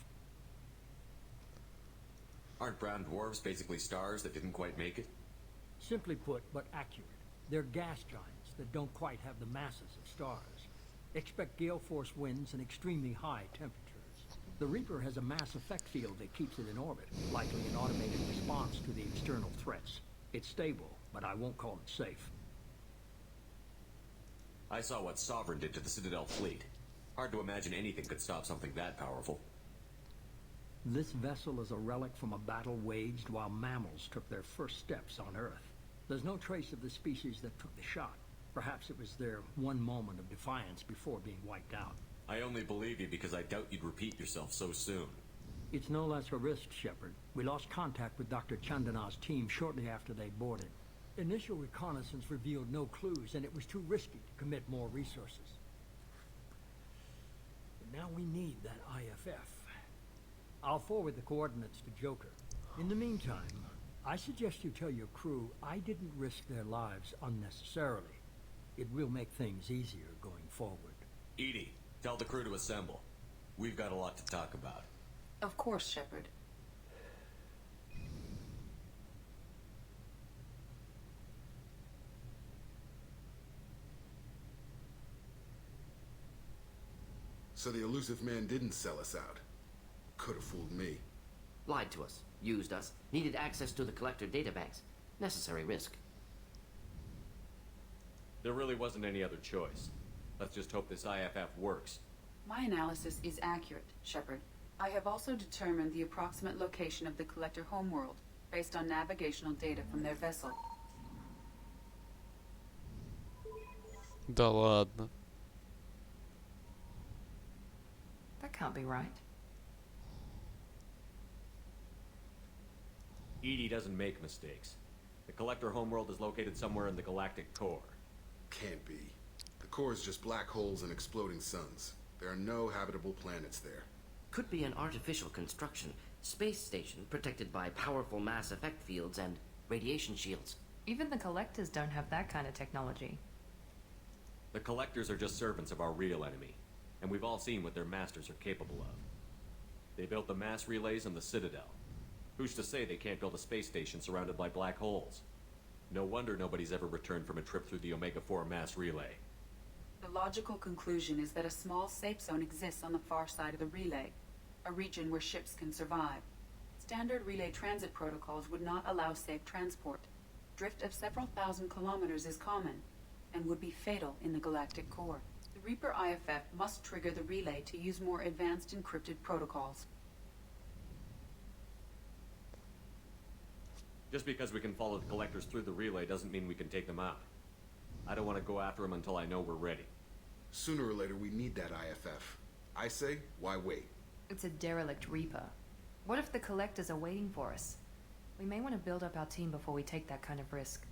Aren't brown dwarfs basically stars that didn't quite make it? Simply put, but accurate. They're gas giants that don't quite have the masses of stars. Expect gale force winds and extremely high temperatures. The Reaper has a mass effect field that keeps it in orbit, likely an automated response to the external threats. It's stable, but I won't call it safe. I saw what Sovereign did to the Citadel fleet. Hard to imagine anything could stop something that powerful. This vessel is a relic from a battle waged while mammals took their first steps on Earth. There's no trace of the species that took the shot. Perhaps it was their one moment of defiance before being wiped out. I only believe you because I doubt you'd repeat yourself so soon. It's no less a risk, Shepard. We lost contact with Dr. Chandana's team shortly after they boarded. Initial reconnaissance revealed no clues, and it was too risky to commit more resources. But now we need that IFF. I'll forward the coordinates to Joker. In the meantime, I suggest you tell your crew I didn't risk their lives unnecessarily. It will make things easier going forward. Edie, tell the crew to assemble. We've got a lot to talk about. Of course, Shepard. So the elusive man didn't sell us out. Could have fooled me. Lied to us, used us, needed access to the collector databanks. Necessary risk. There really wasn't any other choice. Let's just hope this IFF works. My analysis is accurate, Shepard. I have also determined the approximate location of the collector homeworld, based on navigational data from their vessel. Да ладно. That can't be right. Edie doesn't make mistakes. The collector homeworld is located somewhere in the galactic core. Can't be. The core is just black holes and exploding suns. There are no habitable planets there. Could be an artificial construction, space station protected by powerful mass effect fields and radiation shields. Even the collectors don't have that kind of technology. The collectors are just servants of our real enemy, and we've all seen what their masters are capable of. They built the mass relays and the Citadel. Who's to say they can't build a space station surrounded by black holes? No wonder nobody's ever returned from a trip through the Omega-4 mass relay. The logical conclusion is that a small safe zone exists on the far side of the relay, a region where ships can survive. Standard relay transit protocols would not allow safe transport. Drift of several thousand kilometers is common, and would be fatal in the galactic core. The Reaper IFF must trigger the relay to use more advanced encrypted protocols. Just because we can follow the collectors through the relay doesn't mean we can take them out. I don't want to go after them until I know we're ready. Sooner or later, we need that IFF. I say, why wait? It's a derelict Reaper. What if the collectors are waiting for us? We may want to build up our team before we take that kind of risk.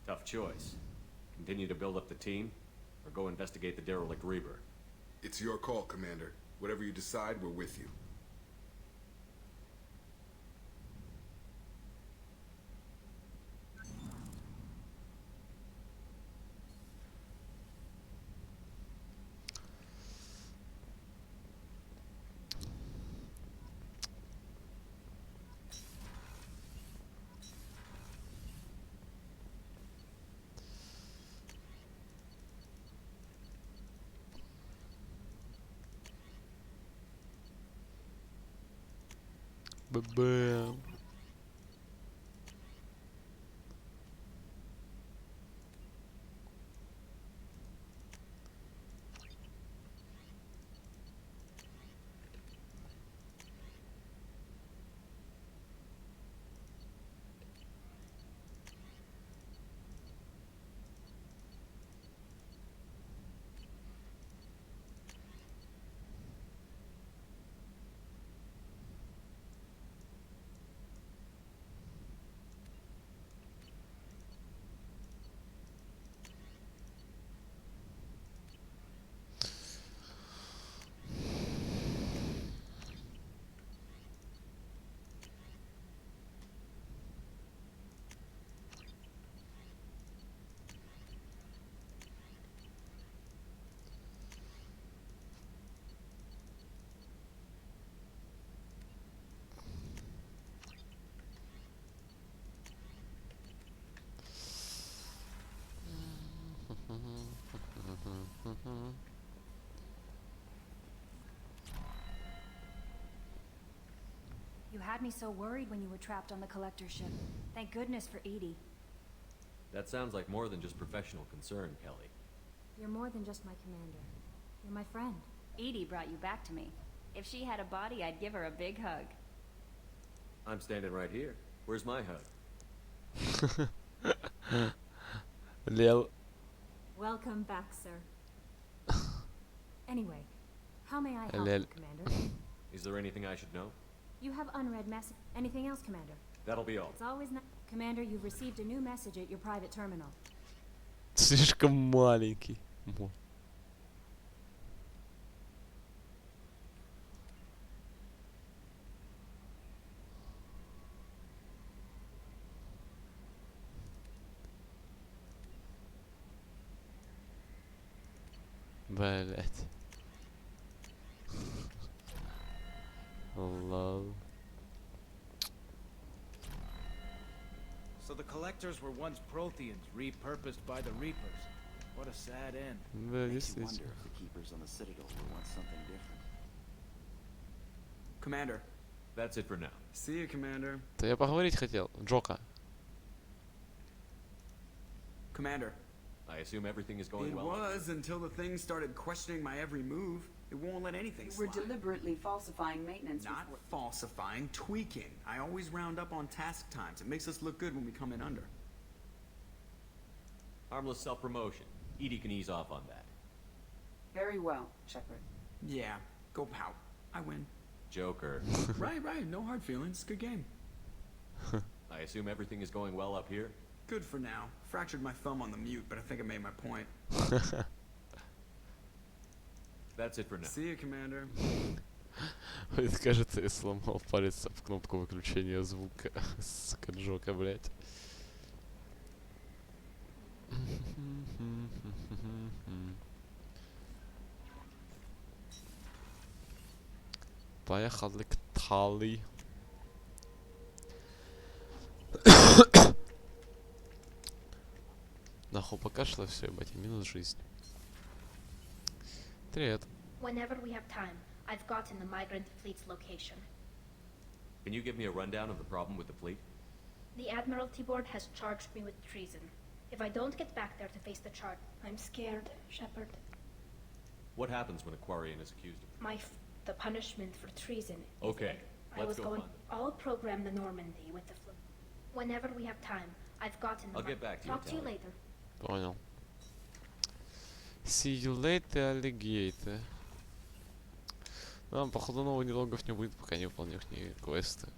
Tough choice. Continue to build up the team, or go investigate the derelict Reaper. It's your call, Commander. Whatever you decide, we're with you. Бэбэм. You had me so worried when you were trapped on the collector ship. Thank goodness for Edie. That sounds like more than just professional concern, Kelly. You're more than just my commander. You're my friend. Edie brought you back to me. If she had a body, I'd give her a big hug. I'm standing right here. Where's my hug? Lel. Welcome back, sir. Anyway, how may I help Lel. you, Commander? Is there anything I should know? You have unread message. Anything else, Commander? That'll be all. It's always not. Commander, you've received a new message at your private terminal. Слишком маленький. Блять. Lol. So the collectors were once Protheans, repurposed by the Reapers. What a sad end. Makes you wonder if the keepers on the Citadel were once something different. Commander. That's it for now. See you, Commander. Да я поговорить хотел. Джока. Commander. I assume everything is going It well. was until the thing started questioning my every move. It won't let anything We're slide. deliberately falsifying maintenance Not reports. falsifying, tweaking. I always round up on task times. It makes us look good when we come in under. Harmless self-promotion. Edie can ease off on that. Very well, Shepard. Yeah, go pout. I win. Joker. Right. No hard feelings. Good game. I assume everything is going well up here? Good for now. Fractured my thumb on the mute, but I think I made my point. That's it for now. See you, Commander. Кажется, я сломал палец об кнопку выключения звука. Сука, Джока, блять. Поехали к Тали. Нахуй покашлял, все, ебать, и минус жизнь. Привет. Whenever we have time, I've gotten the migrant fleet's location. Can you give me a rundown of the problem with the fleet? The Admiralty Board has charged me with treason. If I don't get back there to face the charge, I'm scared, Shepard. What happens when a Quarian is accused of? The punishment for treason. Okay, I let's was go going. find them. I'll program the Normandy with the flu. Whenever we have time, I've gotten. I'll get back to you, Talk to you Tally. later. Понял. See you later, alligator. Да, походу новых диалогов не будет, пока не выполню их квесты.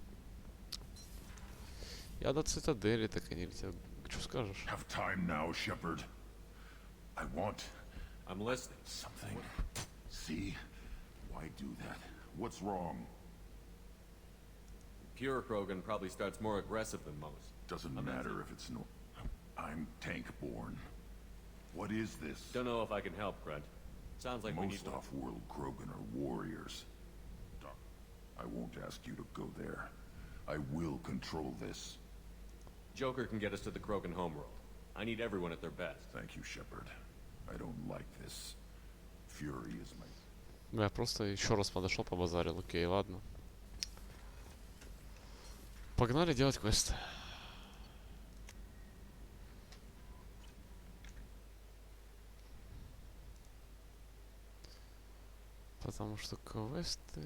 Я до цитадели так и не летел. Что скажешь? Have time now, Shepard. I want I'm listening. something. See? Why do that? What's wrong? Pure Krogan probably starts more aggressive than most. Doesn't matter if it's no. I'm tank-born. What is this? Don't know if I can help, Grunt. Sounds like we need Most off-world Krogan are warriors. I won't ask you to go there. I will control this. Joker can get us to the Krogan homeworld. I need everyone at their best. Thank you, Shepard. I don't like this. Fury is my... Ну, я просто еще раз подошел, побазарил. Окей, ладно. Погнали делать квест. Потому что квесты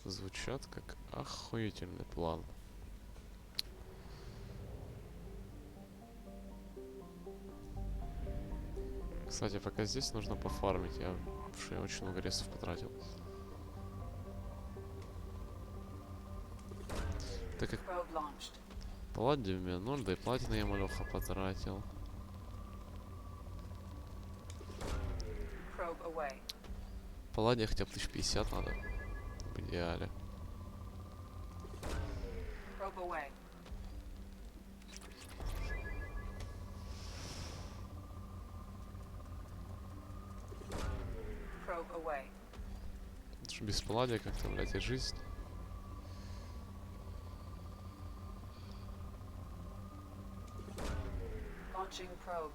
звучат как охуительный план. Кстати, пока здесь нужно пофармить. Я очень много ресов потратил. Так как палладий у меня 0, да и платины я малёха потратил. Палладия хотя бы 1050 надо. В идеале. Это ж без палладия как-то, блядь, и жизнь. Launching probe.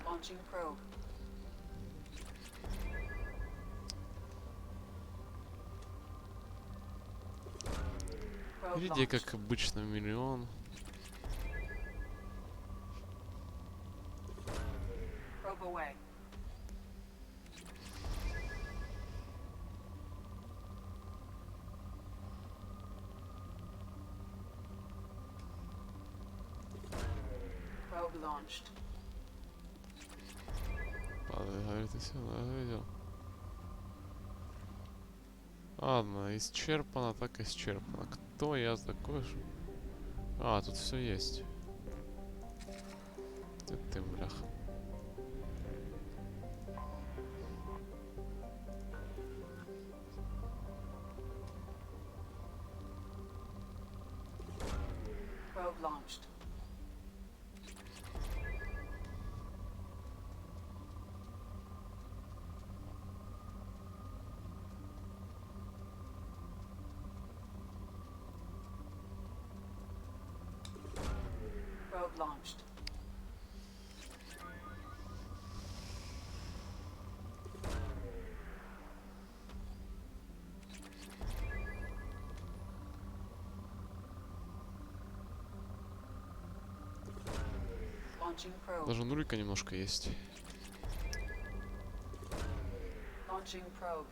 Launching probe. Probe Людей, launched. как обычно, миллион. Probe away. Probe launched. Падай, говорит, и все, видел. Ладно, исчерпано, так исчерпано. Кто я такой же? А, тут все есть. Ты, бляха. Probe launched. Probe launched. Launching probe. Даже нулика немножко есть. Launching probe.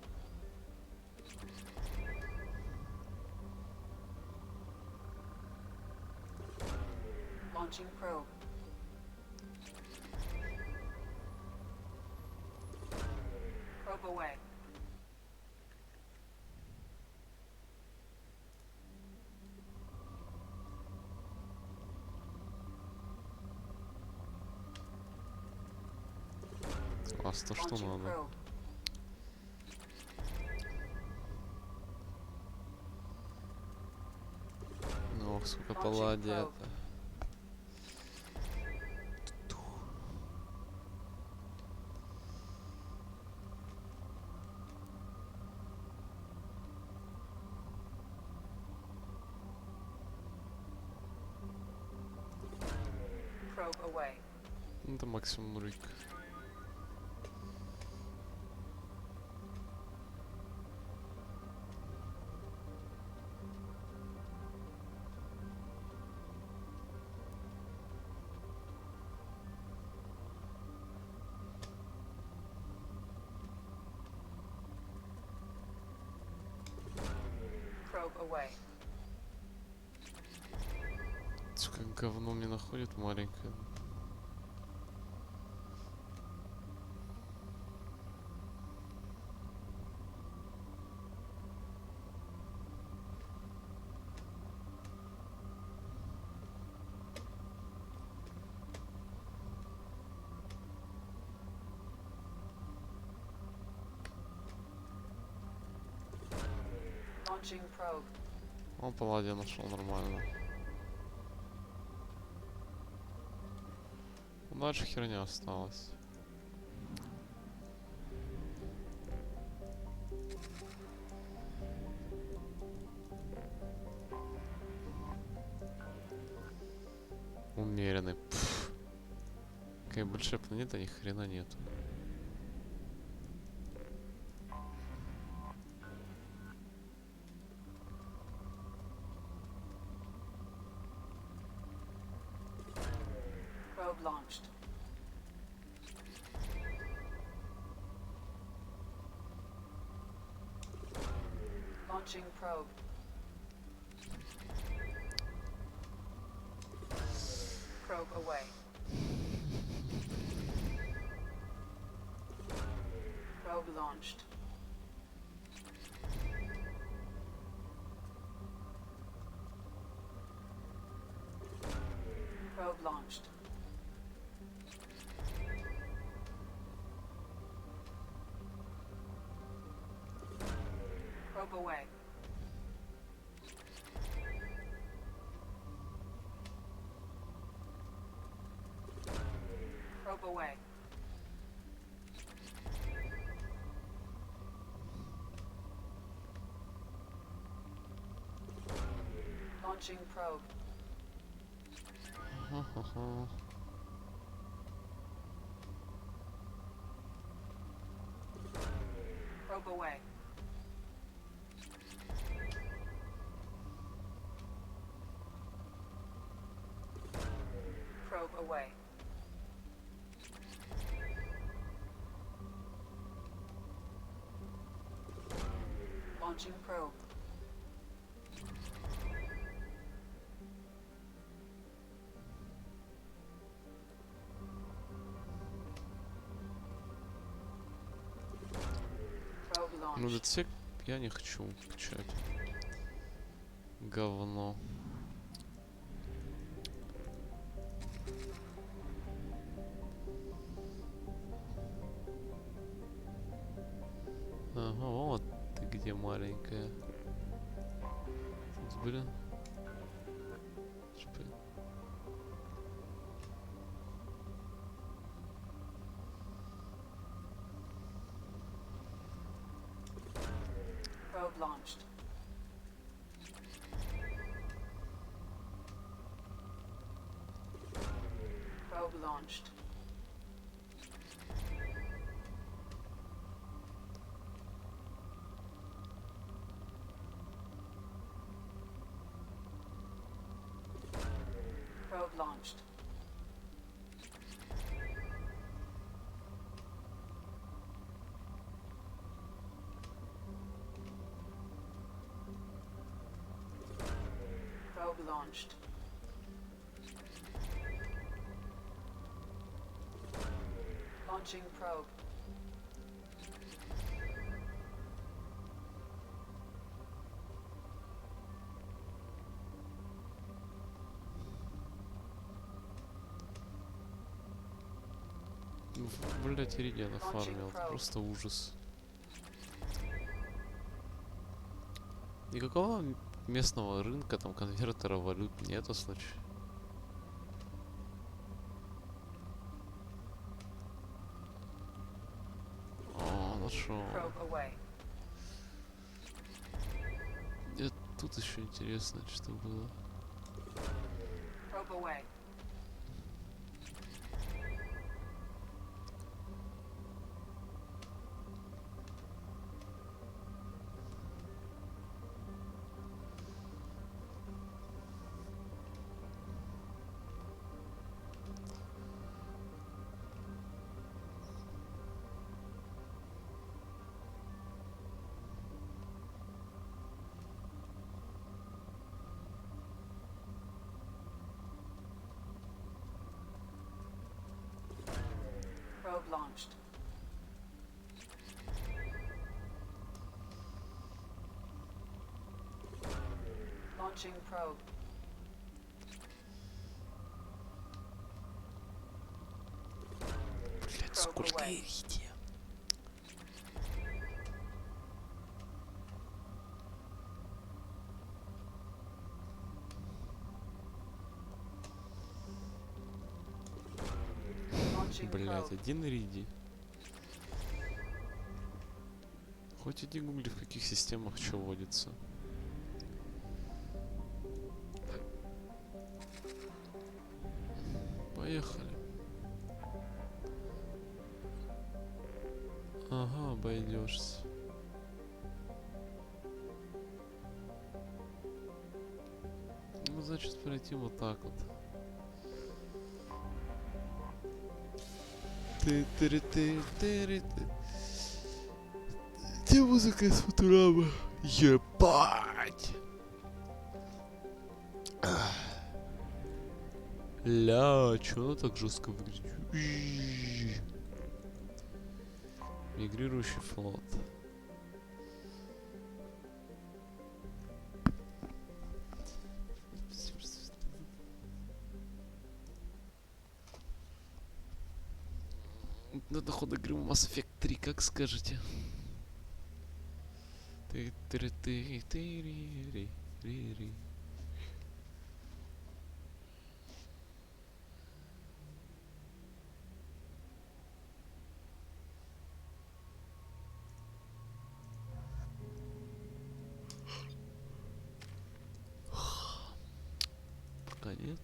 Launching probe. Probe away. Класс, то что Launching надо. probe. Ну, сколько Launching палладия probe. это. Probe away. Это максимум нулик. Probe away. Сука, говно мне находит маленькое. Launching probe. Он паладия нашел нормально. Дальше херня осталась. Умеренный. Пф. Какая большая планета, ни хрена нету. Probe launched. Launching probe. Probe away. Probe launched. Probe launched. Probe away. Probe away. Launching probe. Probe away. Probe away. Launching probe. Probe Ну, launched. датсек я не хочу качать. Говно. Ага, вот ты где, маленькая. Тут, блин. Шпы. Probe launched. Probe launched. Probe launched. Probe launched. Launching probe. Блять, Иридия нафармил. Это просто ужас. Никакого местного рынка, там, конвертера валют нету, случай. О, нашел. И тут еще интересно, что было. Probe launched. Launching probe. Блять, сколько ириди. Блять, один ириди. Хоть иди гугли, в каких системах что водится. Поехали. Ага, обойдешься. Ну, значит, полетим вот так вот. Где музыка из Футурамы? Ебать! Ля, чё она так жестко выглядит? Мигрирующий флот. Надо ход игры в Mass Effect 3, как скажете. Пока нет.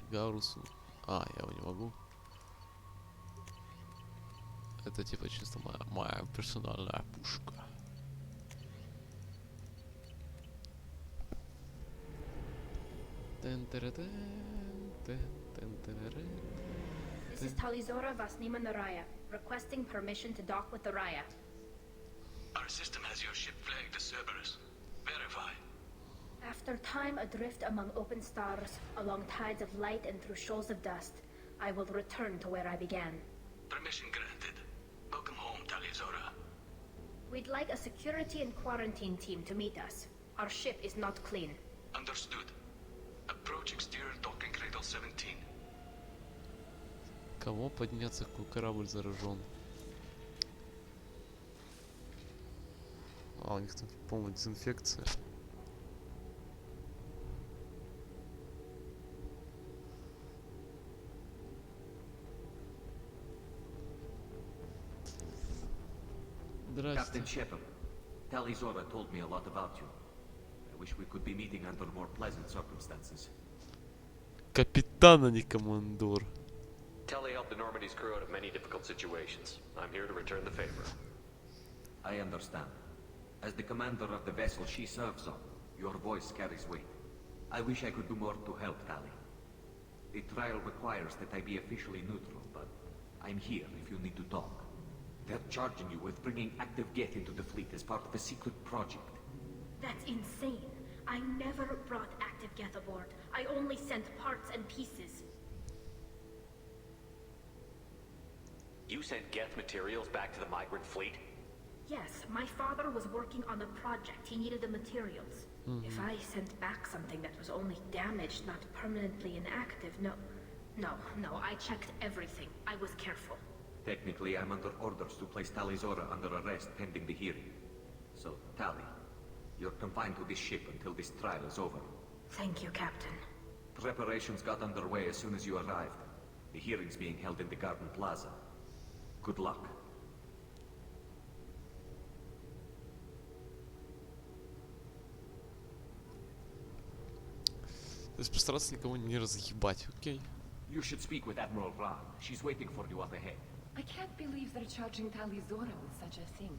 Гарусу. А, я его не могу. Это типа чисто моя персональная пушка. This is Talizora Vasniman Raya, requesting permission to dock with the Raya. Our system has your ship flagged as Cerberus. Verify. After time adrift among open stars, along tides of light and through shoals of dust, I will return to where I began. Permission granted. Welcome home, Talizora. We'd like a security and quarantine team to meet us. Our ship is not clean. Understood. Approach exterior docking cradle 17. Кого подняться, какой корабль заражен? А, у них там полная дезинфекция. Captain Shepard, Talizora told me a lot about you. I wish we could be meeting under more pleasant circumstances. Капитан, а не командор. Telly helped the Normandy's crew out of many difficult situations. I'm here to return the favor. I understand. As the commander of the vessel she serves on, your voice carries weight. I wish I could do more to help, Tally. The trial requires that I be officially neutral, but I'm here if you need to talk. They're charging you with bringing active Geth into the fleet as part of a secret project. That's insane. I never brought active Geth aboard. I only sent parts and pieces. You sent Geth materials back to the migrant fleet? Yes, my father was working on a project. He needed the materials. If I sent back something that was only damaged, not permanently inactive, no, I checked everything. I was careful. Technically, I'm under orders to place Talizora under arrest pending the hearing. So, Tally, you're confined to this ship until this trial is over. Thank you, Captain. Preparations got underway as soon as you arrived. The hearing's being held in the Garden Plaza. Good luck. То есть постараться никого не разъебать, окей? You should speak with Admiral Ran. She's waiting for you up ahead. I can't believe they're charging Talizora with such a thing.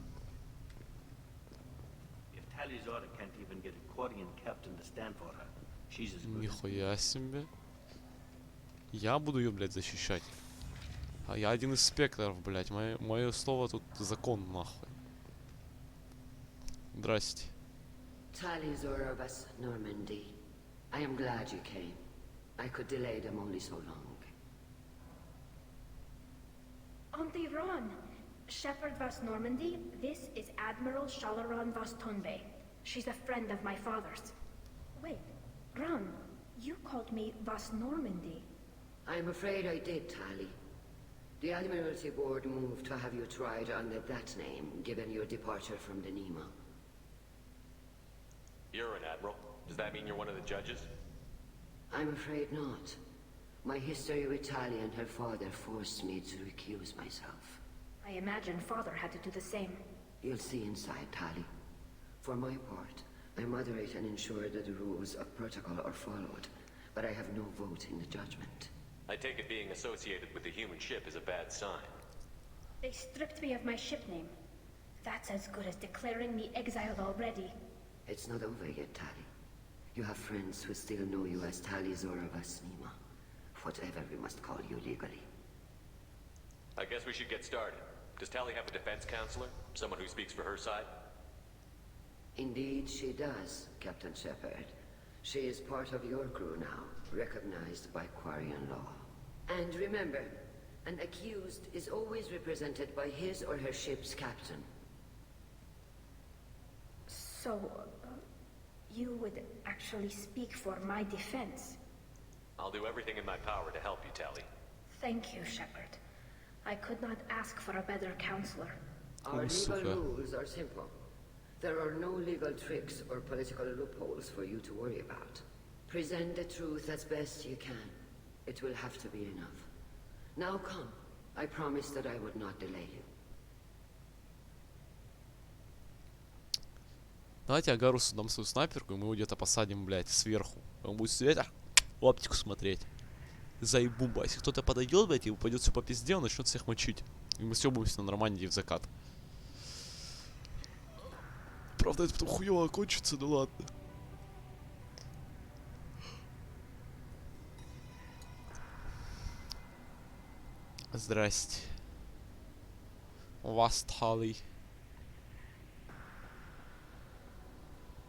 If Talizora can't even get a Quarian captain to stand for her, she's as good as... Нихуя себе. Я буду ее, блядь, защищать. А я один из спектров, блядь. Мое слово тут закон, нахуй. Здрасте. Tally's of us, Normandy. I am glad you came. I could delay them only so long. Auntie Ron, Shepherd Vas Normandy, this is Admiral Shalaran Vas Tonbe. She's a friend of my father's. Wait, Ron, you called me Vas Normandy. I'm afraid I did, Tally. The Admiralty Board moved to have you tried under that name, given your departure from the Nima. You're an admiral. Does that mean you're one of the judges? I'm afraid not. My history with Tally and her father forced me to recuse myself. I imagine father had to do the same. You'll see inside, Tally. For my part, I moderate and ensure that the rules of protocol are followed, but I have no vote in the judgment. I take it being associated with the human ship is a bad sign. They stripped me of my ship name. That's as good as declaring me exiled already. It's not over yet, Tally. You have friends who still know you as Tally Zora Vasnima. Whatever we must call you legally. I guess we should get started. Does Tally have a defense counselor? Someone who speaks for her side? Indeed, she does, Captain Shepard. She is part of your crew now, recognized by Quarian law. And remember, an accused is always represented by his or her ship's captain. So, you would actually speak for my defense? I'll do everything in my power to help you, Tally. Thank you, Shepard. I could not ask for a better counselor. Our legal rules are simple. There are no legal tricks or political loopholes for you to worry about. Present the truth as best you can. It will have to be enough. Now come. I promised that I would not delay you. Давайте я Гарусу дам свою снайперку, и мы его где-то посадим, блядь, сверху. Он будет сидеть, оптику смотреть. Заебу, ба. Если кто-то подойдет, блядь, и упадет все по пизде, он начнет всех мочить. И мы съебываемся на Нормандии в закат. Правда, это потом хуёво окончится, ну ладно. Здрасте. У вас Тали.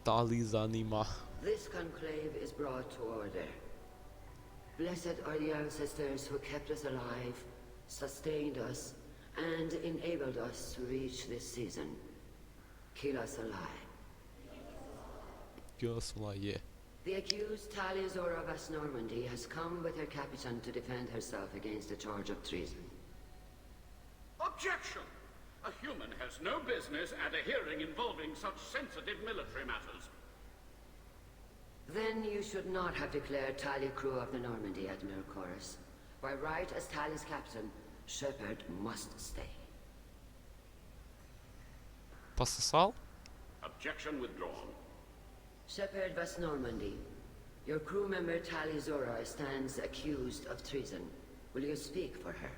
Тали занима. This conclave is brought to order. Blessed are the ancestors who kept us alive, sustained us, and enabled us to reach this season. Kill us alive. Kill us alive, yeah. The accused Tali Zora Vas Normandy has come with her captain to defend herself against a charge of treason. Objection! A human has no business at a hearing involving such sensitive military matters. Then you should not have declared Tali crew of the Normandy, Admiral Chorus. By right as Tali's captain, Shepard must stay. Пососал? Objection withdrawn. Shepard Vas Normandy, your crew member Tali Zora stands accused of treason. Will you speak for her?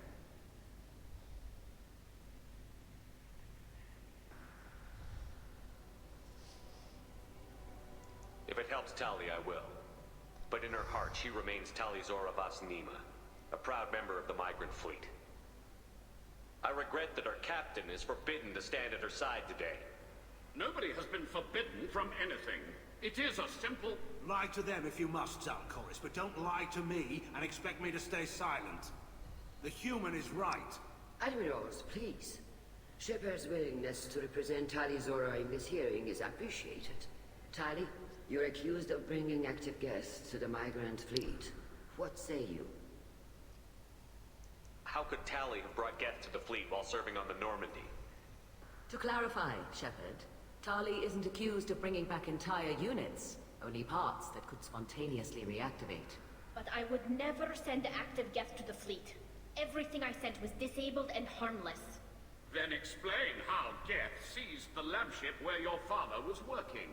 If it helps Tally, I will. But in her heart, she remains Tali Zora Vas Nima, a proud member of the migrant fleet. I regret that our captain is forbidden to stand at her side today. Nobody has been forbidden from anything. It is a simple... Lie to them if you must, Zalcoris, but don't lie to me and expect me to stay silent. The human is right. Admirals, please. Shepard's willingness to represent Tali Zora in this hearing is appreciated. Tali, you're accused of bringing active guests to the migrant fleet. What say you? How could Tally have brought guests to the fleet while serving on the Normandy? To clarify, Shepard, Tali isn't accused of bringing back entire units, only parts that could spontaneously reactivate. But I would never send active guests to the fleet. Everything I sent was disabled and harmless. Then explain how Geth seized the lab ship where your father was working.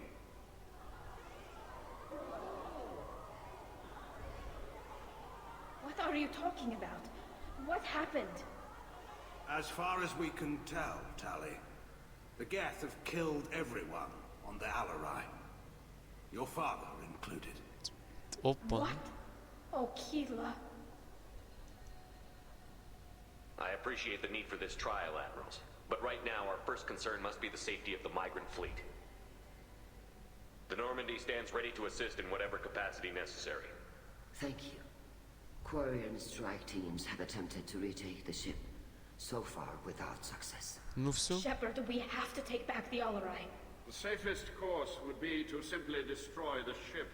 What are you talking about? What happened? As far as we can tell, Tali, the Geth have killed everyone on the Alarai. Your father included. Опа. What? Oh, Keela. appreciate the need for this trial, Admirals. But right now, our first concern must be the safety of the migrant fleet. The Normandy stands ready to assist in whatever capacity necessary. Thank you. Quarry and strike teams have attempted to retake the ship, so far without success. Ну все. Shepard, we have to take back the Alarai. The safest course would be to simply destroy the ship.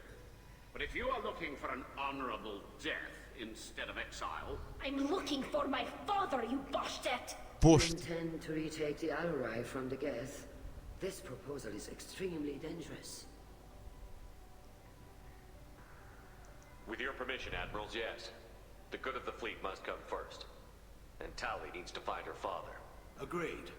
But if you are looking for an honorable death instead of exile... I'm looking for my father, you Boshtet! You intend to retake the Alarai from the Geth? This proposal is extremely dangerous. With your permission, Admirals, yes. The good of the fleet must come first. And Tali needs to find her father. Agreed.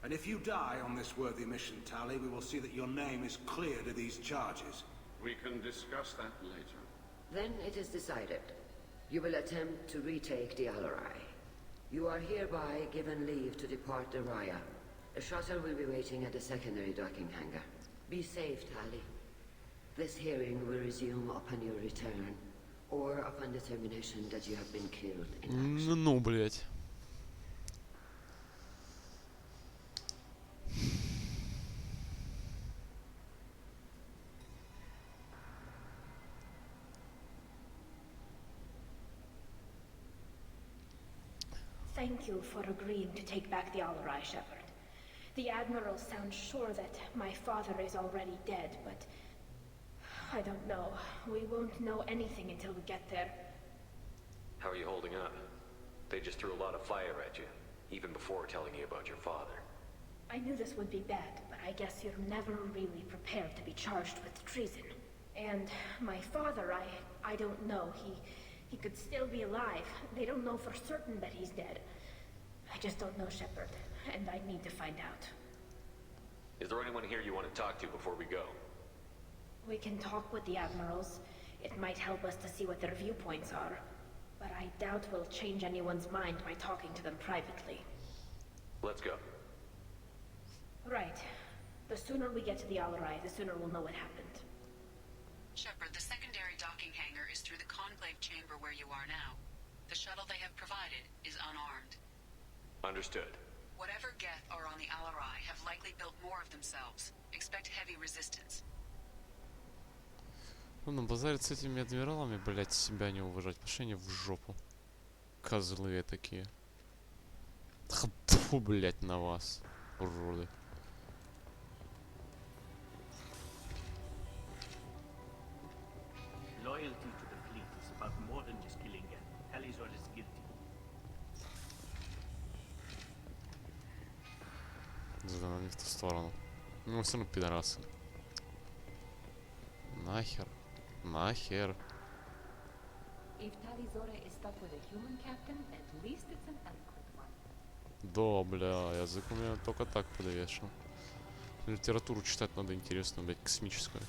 And if you die on this worthy mission, Tali, we will see that your name is cleared of these charges. We can discuss that later. Then it is decided. You will attempt to retake the Alarai. You are hereby given leave to depart the Raya. A shuttle will be waiting at the secondary docking hangar. Be safe, Tali. This hearing will resume upon your return, or upon determination that you have been killed in action. Ну, блять. Thank you for agreeing to take back the Alarai, Shepard. The Admiral sounds sure that my father is already dead, but... I don't know. We won't know anything until we get there. How are you holding up? They just threw a lot of fire at you, even before telling you about your father. I knew this would be bad, but I guess you're never really prepared to be charged with treason. And my father, I don't know. He could still be alive. They don't know for certain that he's dead. I just don't know, Shepard, and I need to find out. Is there anyone here you want to talk to before we go? We can talk with the Admirals. It might help us to see what their viewpoints are. But I doubt we'll change anyone's mind by talking to them privately. Let's go. Right. The sooner we get to the Alarai, the sooner we'll know what happened. Shepard, the secondary docking hangar is through the conclave chamber where you are now. The shuttle they have provided is unarmed. Understood. Whatever Geth are on the Alarai have likely built more of themselves. Expect heavy resistance. Ну, базарить с этими адмиралами, блять, себя не уважать. Пошли они в жопу. Козлы такие. Тьфу, блять, на вас, уроды. Loyalty to the fleet is about more than just killing Geth. Talizor is guilty. Да, не в ту сторону. Ну, все равно пидорасы. Нахер. Нахер. If Talizora is stuck with a human captain, at least it's an eloquent one. Да, бля, язык у меня только так подвешен. Литературу читать надо интересную, блядь, космическую.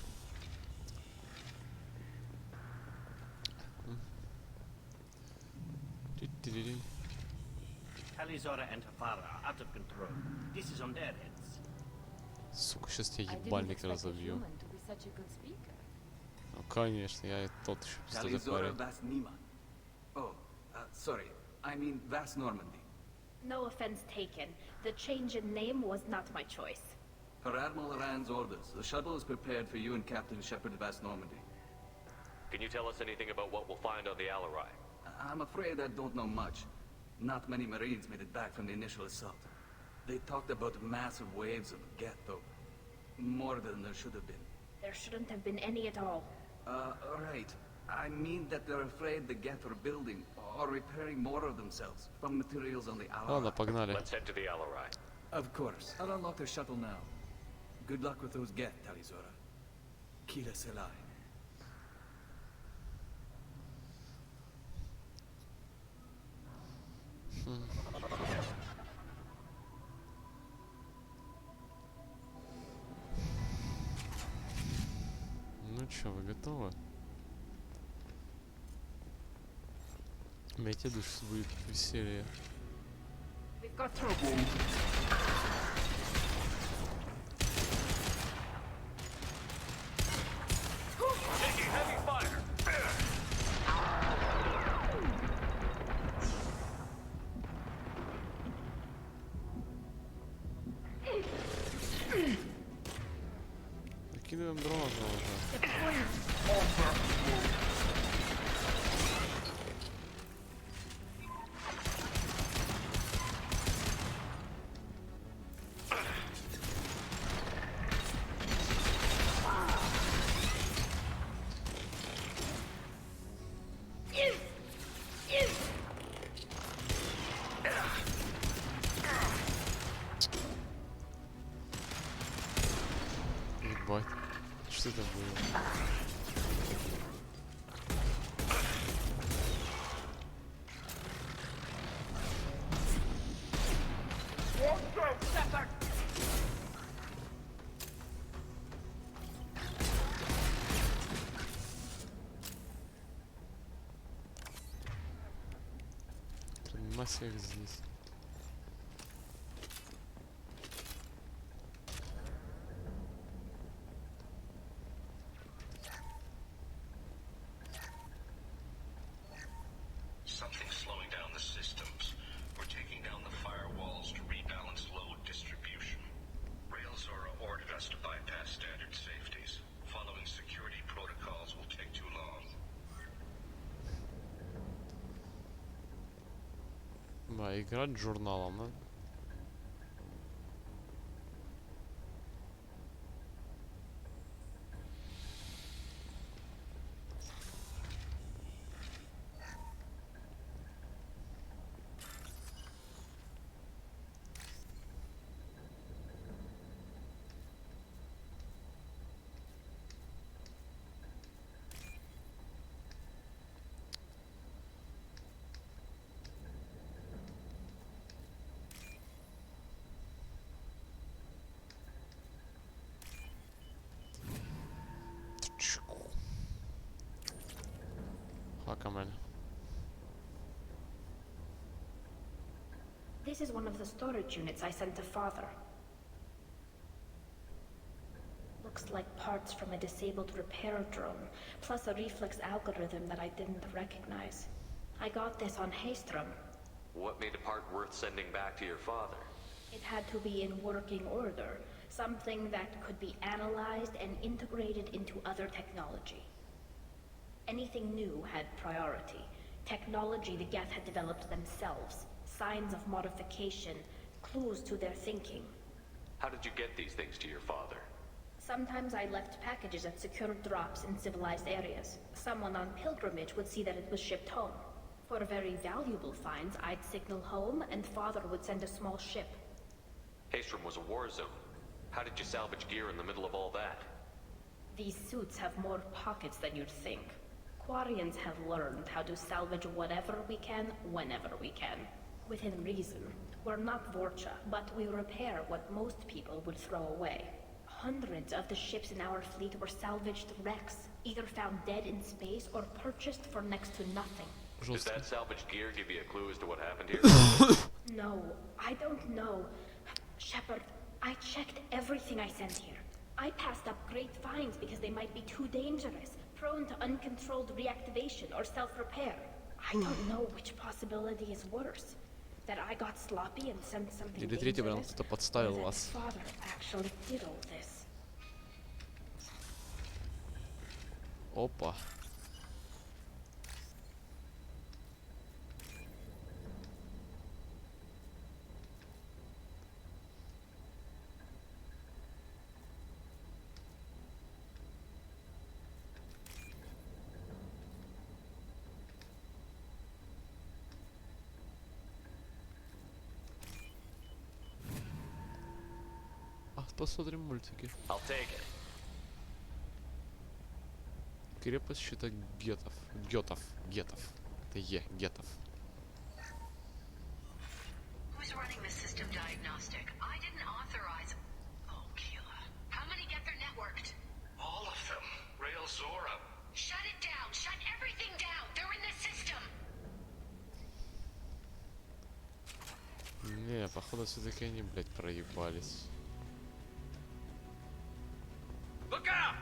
Talizora and Pora are out of control. This is on their heads. Сука, сейчас я ебальник разобью. Ну, конечно, я тот еще пиздец парень. Oh, sorry. I mean Vast Normandy. No offense taken. The change in name was not my choice. Per Admiral Rand's orders, the shuttle is prepared for you and Captain Shepard of Vast Normandy. Can you tell us anything about what we'll find on the Alarai? I'm afraid I don't know much. Not many Marines made it back from the initial assault. They talked about massive waves of Geth, though. More than there should have been. There shouldn't have been any at all. Right. I mean that they're afraid the Geth are building or repairing more of themselves from materials on the Alarai. Ладно, погнали. Let's head to the Alarai. Of course. I'll unlock their shuttle now. Good luck with those Geth, Talizora. Kila Selai. Ну чё, вы готовы? Имейте душ, будет веселье. We've got trouble. Taking heavy fire! Активируем дрона уже. Ебать. Что это было? Реанимация их здесь. Something's slowing down the systems. We're taking down the firewalls to rebalance load distribution. Railzora ordered us to bypass standard safeties. Following security protocols will take too long. Да, играть с журналом, да? Хакамен. This is one of the storage units I sent to Father. Looks like parts from a disabled repair drone, plus a reflex algorithm that I didn't recognize. I got this on Haystrom. What made a part worth sending back to your father? It had to be in working order, something that could be analyzed and integrated into other technology. Anything new had priority. Technology the Geth had developed themselves, signs of modification, clues to their thinking. How did you get these things to your father? Sometimes I left packages at secure drops in civilized areas. Someone on pilgrimage would see that it was shipped home. For very valuable finds, I'd signal home, and Father would send a small ship. Haystrom was a war zone. How did you salvage gear in the middle of all that? These suits have more pockets than you'd think. Quarians have learned how to salvage whatever we can, whenever we can. Within reason. We're not Vorcha, but we repair what most people would throw away. Hundreds of the ships in our fleet were salvaged wrecks, either found dead in space or purchased for next to nothing. Does that salvaged gear give you a clue as to what happened here? No, I don't know. Shepard, I checked everything I sent here. I passed up great finds because they might be too dangerous, prone to uncontrolled reactivation or self-repair. I don't know which possibility is worse. That I got sloppy and sent something Или третий вариант, dangerous, кто-то подставил or that вас. Father actually did all this. Опа. Посмотрим мультики. I'll take it. Крепость щита гетов. Гетов. Это гетов. Who's running the system diagnostic? I didn't authorize. Oh, Keela. How many get their networked? All of them. Railzora. Shut it down. Shut everything down. They're in the system. Не, походу все-таки они, блядь, проебались. Look out!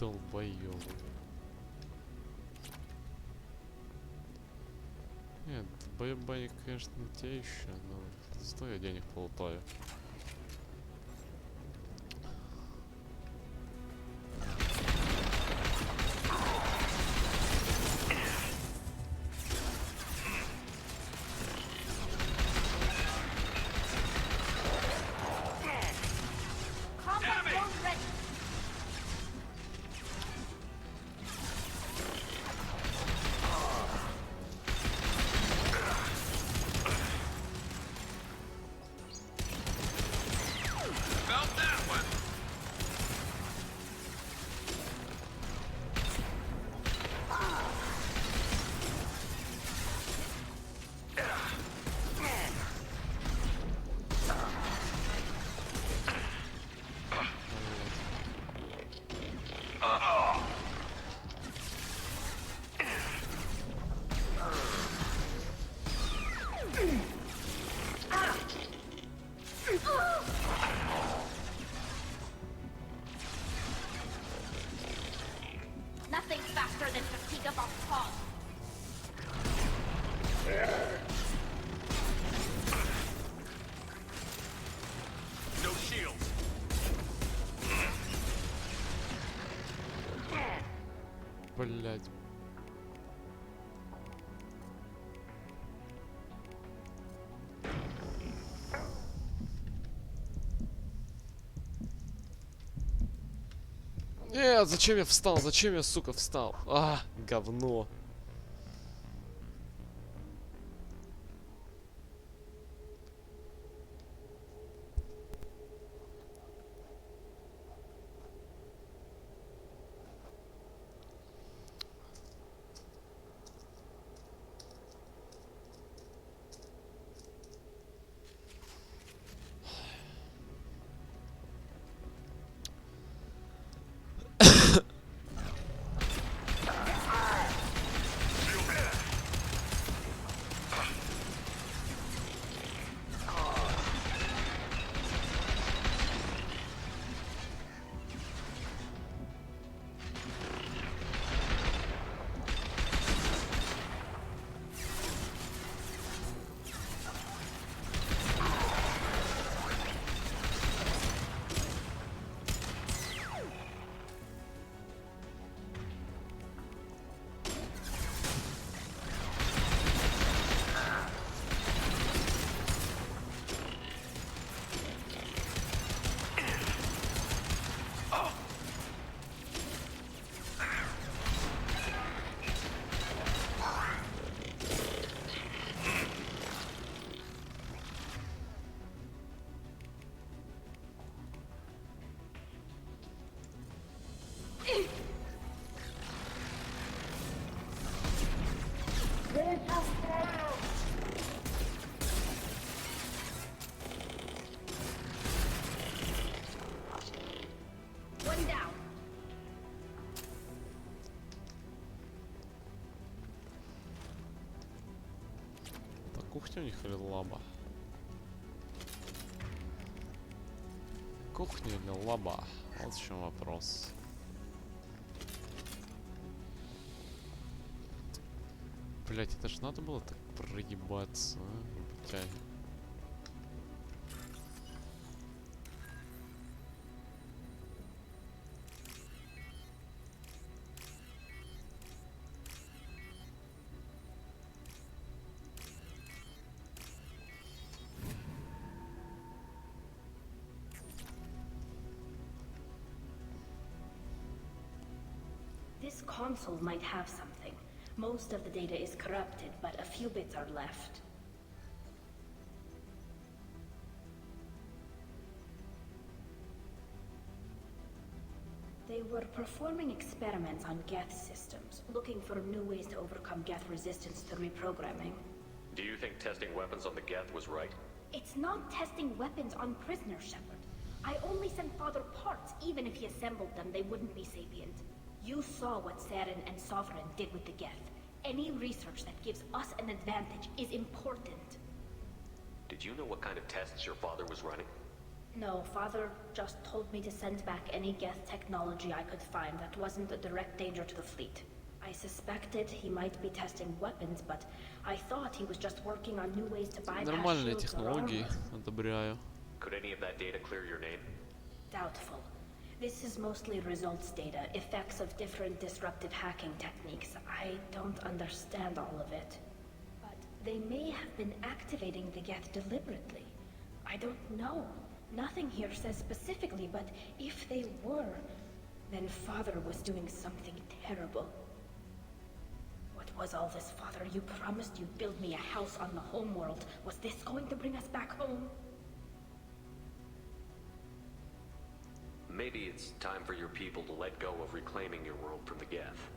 Долбоёбы. Нет, долбоёбы, конечно, те еще, но зато я денег полутаю. Nothing faster than fatigue of our cause. No shields. Блять. Нет, зачем я встал? Зачем я, сука, встал? А, говно. One down. Так, кухня у них или лаба? Кухня или лаба? Вот в чем вопрос. Блять, это ж надо было так проебаться, а? Бутяги. This console might have something. Most of the data is corrupted, but a few bits are left. They were performing experiments on Geth systems, looking for new ways to overcome Geth resistance to reprogramming. Do you think testing weapons on the Geth was right? It's not testing weapons on prisoners, Shepard. I only sent Father parts. Even if he assembled them, they wouldn't be sapient. You saw what Saren and Sovereign did with the Geth. Any research that gives us an advantage is important. Did you know what kind of tests your father was running? No, Father just told me to send back any Geth technology I could find that wasn't a direct danger to the fleet. I suspected he might be testing weapons, but I thought he was just working on new ways to bypass Нормальные shields or технологии, armor. одобряю. Could any of that data clear your name? Doubtful. This is mostly results data, effects of different disruptive hacking techniques. I don't understand all of it. But they may have been activating the Geth deliberately. I don't know. Nothing here says specifically, but if they were, then Father was doing something terrible. What was all this, Father? You promised you'd build me a house on the homeworld. Was this going to bring us back home? Maybe it's time for your people to let go of reclaiming your world from the Geth.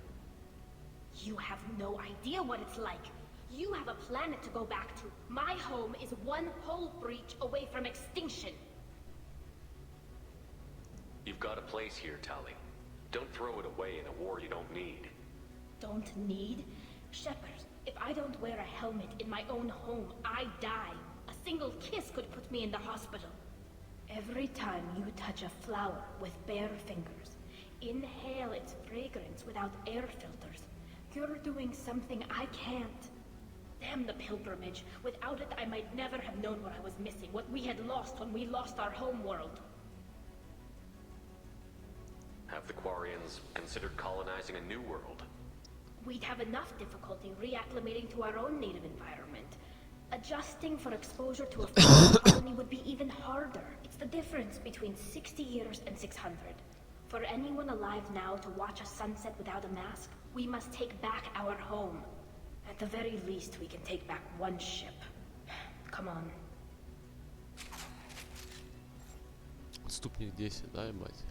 You have no idea what it's like. You have a planet to go back to. My home is one hull breach away from extinction. You've got a place here, Tali. Don't throw it away in a war you don't need. Don't need? Shepard, if I don't wear a helmet in my own home, I die. A single kiss could put me in the hospital. Every time you touch a flower with bare fingers, inhale its fragrance without air filters, you're doing something I can't. Damn the pilgrimage. Without it, I might never have known what I was missing, what we had lost when we lost our home world. Have the Quarians considered colonizing a new world? We'd have enough difficulty reacclimating to our own native environment. Adjusting for exposure to a foreign colony would be even harder. It's the difference between 60 years and 600. For anyone alive now to watch a sunset without a mask, we must take back our home. At the very least, we can take back one ship. Come on. Отступник 10, да, ебать?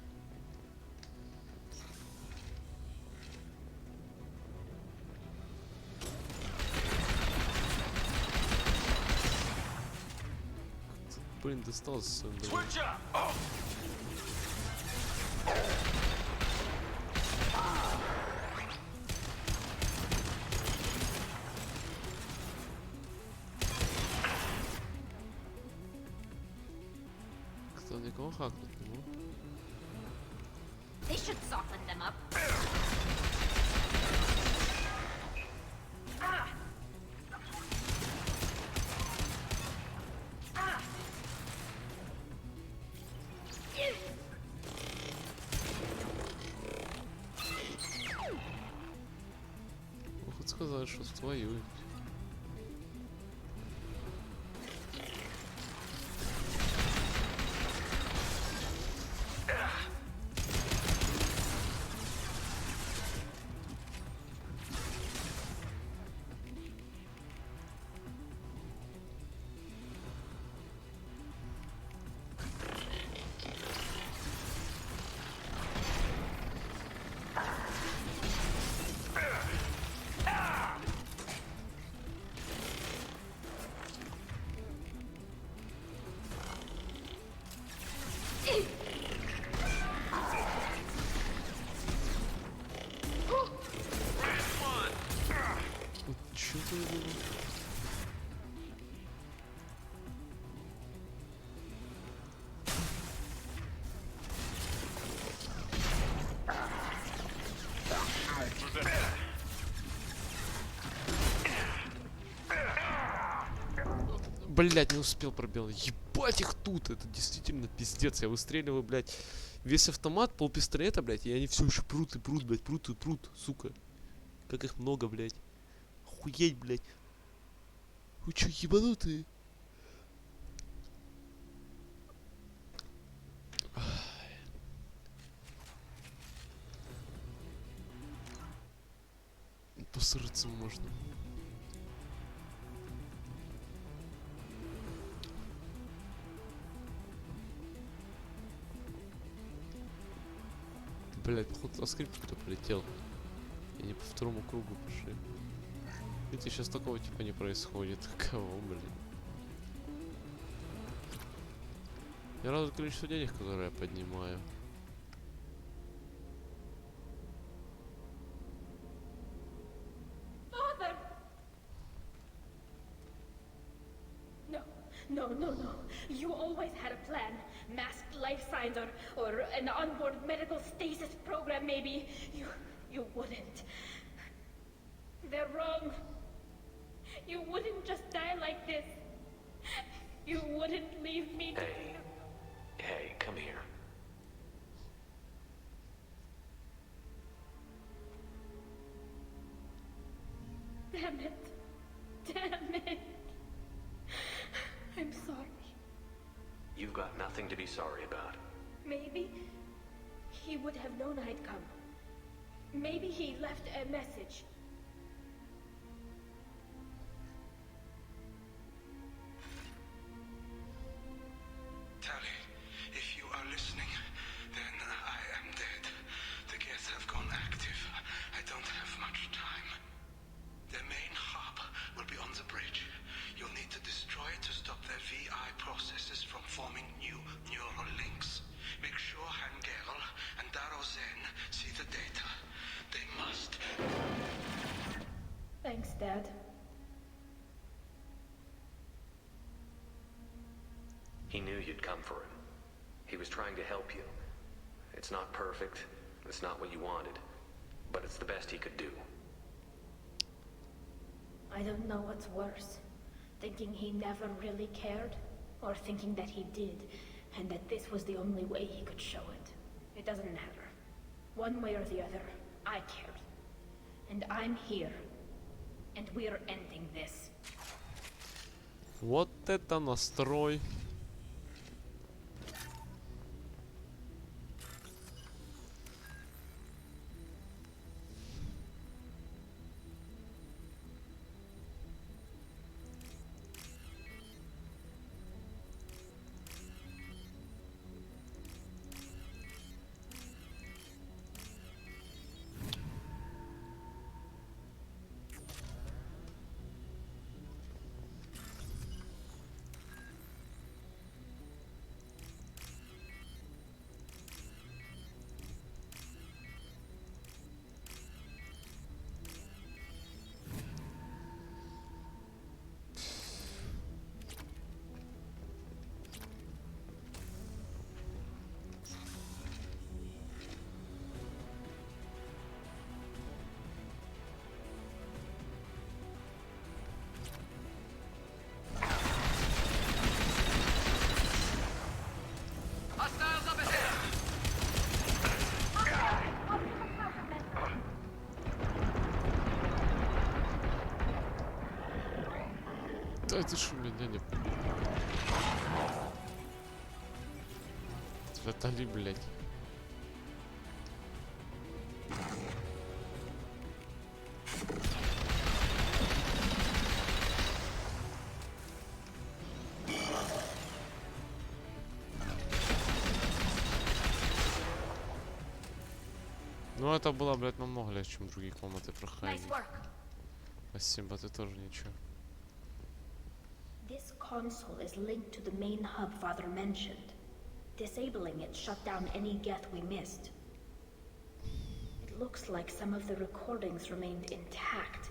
Блин, достался. Кто никого хакнуть не мог? They should soften them up. Хоть сказать, что воюют. Чё ты делаешь? Блять, не успел пробел. Ебать их тут, это действительно пиздец. Я выстреливаю, блять, весь автомат, полпистолета, блять, и они все еще прут и прут, блять, прут и прут, сука. Как их много, блять. Охуеть, блять. Вы чё, ебанутые? Посраться можно. Блять, походу на скрипке кто полетел. И не по второму кругу пошли. Видите, сейчас такого типа не происходит. Кого, блин? Я радует количество денег, которые я поднимаю. Father! No, No, no, no. You always had a plan. Masked life signs or an onboard medical stasis program, maybe. You wouldn't. They're wrong. You wouldn't just die like this. You wouldn't leave me to... Hey, come here. Damn it. Damn it. I'm sorry. You've got nothing to be sorry about. Maybe he would have known I'd come. Maybe he left a message. Tally, if you are listening, then I am dead. The Geth have gone active. I don't have much time. Their main hub will be on the bridge. You'll need to destroy it to stop their VI processes from forming new neural links. Make sure Hangerl and Darozen see the data. They must. Thanks, Dad. He knew you'd come for him. He was trying to help you. It's not perfect. It's not what you wanted. But it's the best he could do. I don't know what's worse. Thinking he never really cared, or thinking that he did, and that this was the only way he could show it. It doesn't matter. One way or the other, I cared. And I'm here. And we're ending this. Вот это настрой. Да это ж у меня не... Натали, блядь. Ну это было, блядь, намного легче, чем другие комнаты проходить. Спасибо, ты тоже ничего. This console is linked to the main hub Father mentioned. Disabling it shut down any Geth we missed. It looks like some of the recordings remained intact.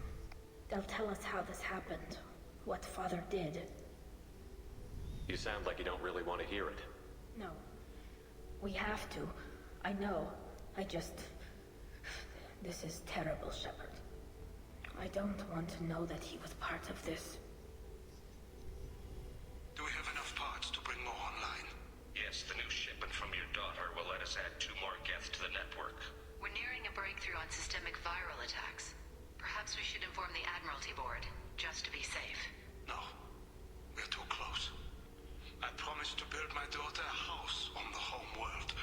They'll tell us how this happened, what Father did. You sound like you don't really want to hear it. No. We have to. I know. I just... This is terrible, Shepard. I don't want to know that he was part of this. Do we have enough parts to bring more online? Yes, the new shipment from your daughter will let us add 2 more Geth to the network. We're nearing a breakthrough on systemic viral attacks. Perhaps we should inform the Admiralty Board, just to be safe. No. We're too close. I promised to build my daughter a house on the home world.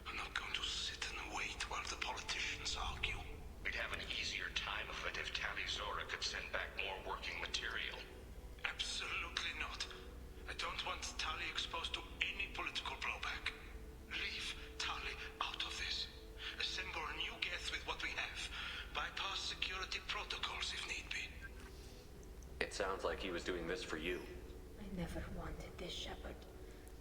I'm not going to sit and wait while the politicians argue. We'd have an easier time of it if Tali Zora could send back more working material. Absolutely not. I don't want Tali exposed to any political blowback. Leave Tali out of this. Assemble a new Geth with what we have. Bypass security protocols if need be. It sounds like he was doing this for you. I never wanted this, Shepard.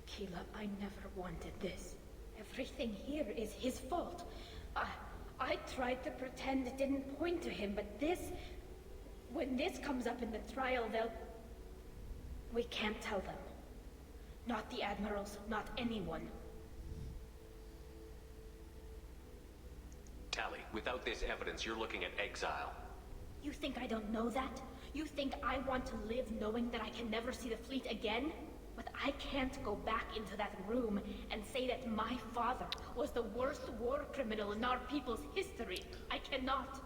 Keela, I never wanted this. Everything here is his fault. I tried to pretend it didn't point to him, but this... When this comes up in the trial, they'll... We can't tell them. Not the admirals, not anyone. Tally, without this evidence, you're looking at exile. You think I don't know that? You think I want to live knowing that I can never see the fleet again? But I can't go back into that room and say that my father was the worst war criminal in our people's history. I cannot.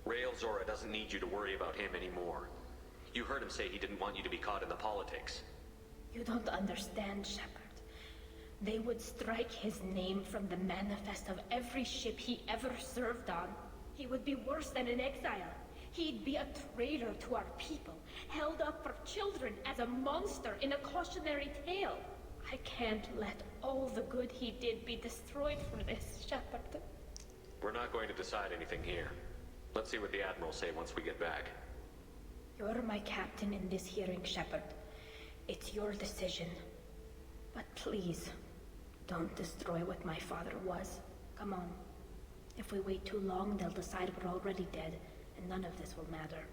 Rail Zora doesn't need you to worry about him anymore. You heard him say he didn't want you to be caught in the politics. You don't understand, Shepard. They would strike his name from the manifest of every ship he ever served on. He would be worse than an exile. He'd be a traitor to our people, held up for children as a monster in a cautionary tale. I can't let all the good he did be destroyed for this, Shepard. We're not going to decide anything here. Let's see what the Admirals say once we get back. You're my captain in this hearing, Shepard. It's your decision. But please, don't destroy what my father was. Come on. If we wait too long, they'll decide we're already dead, and none of this will matter.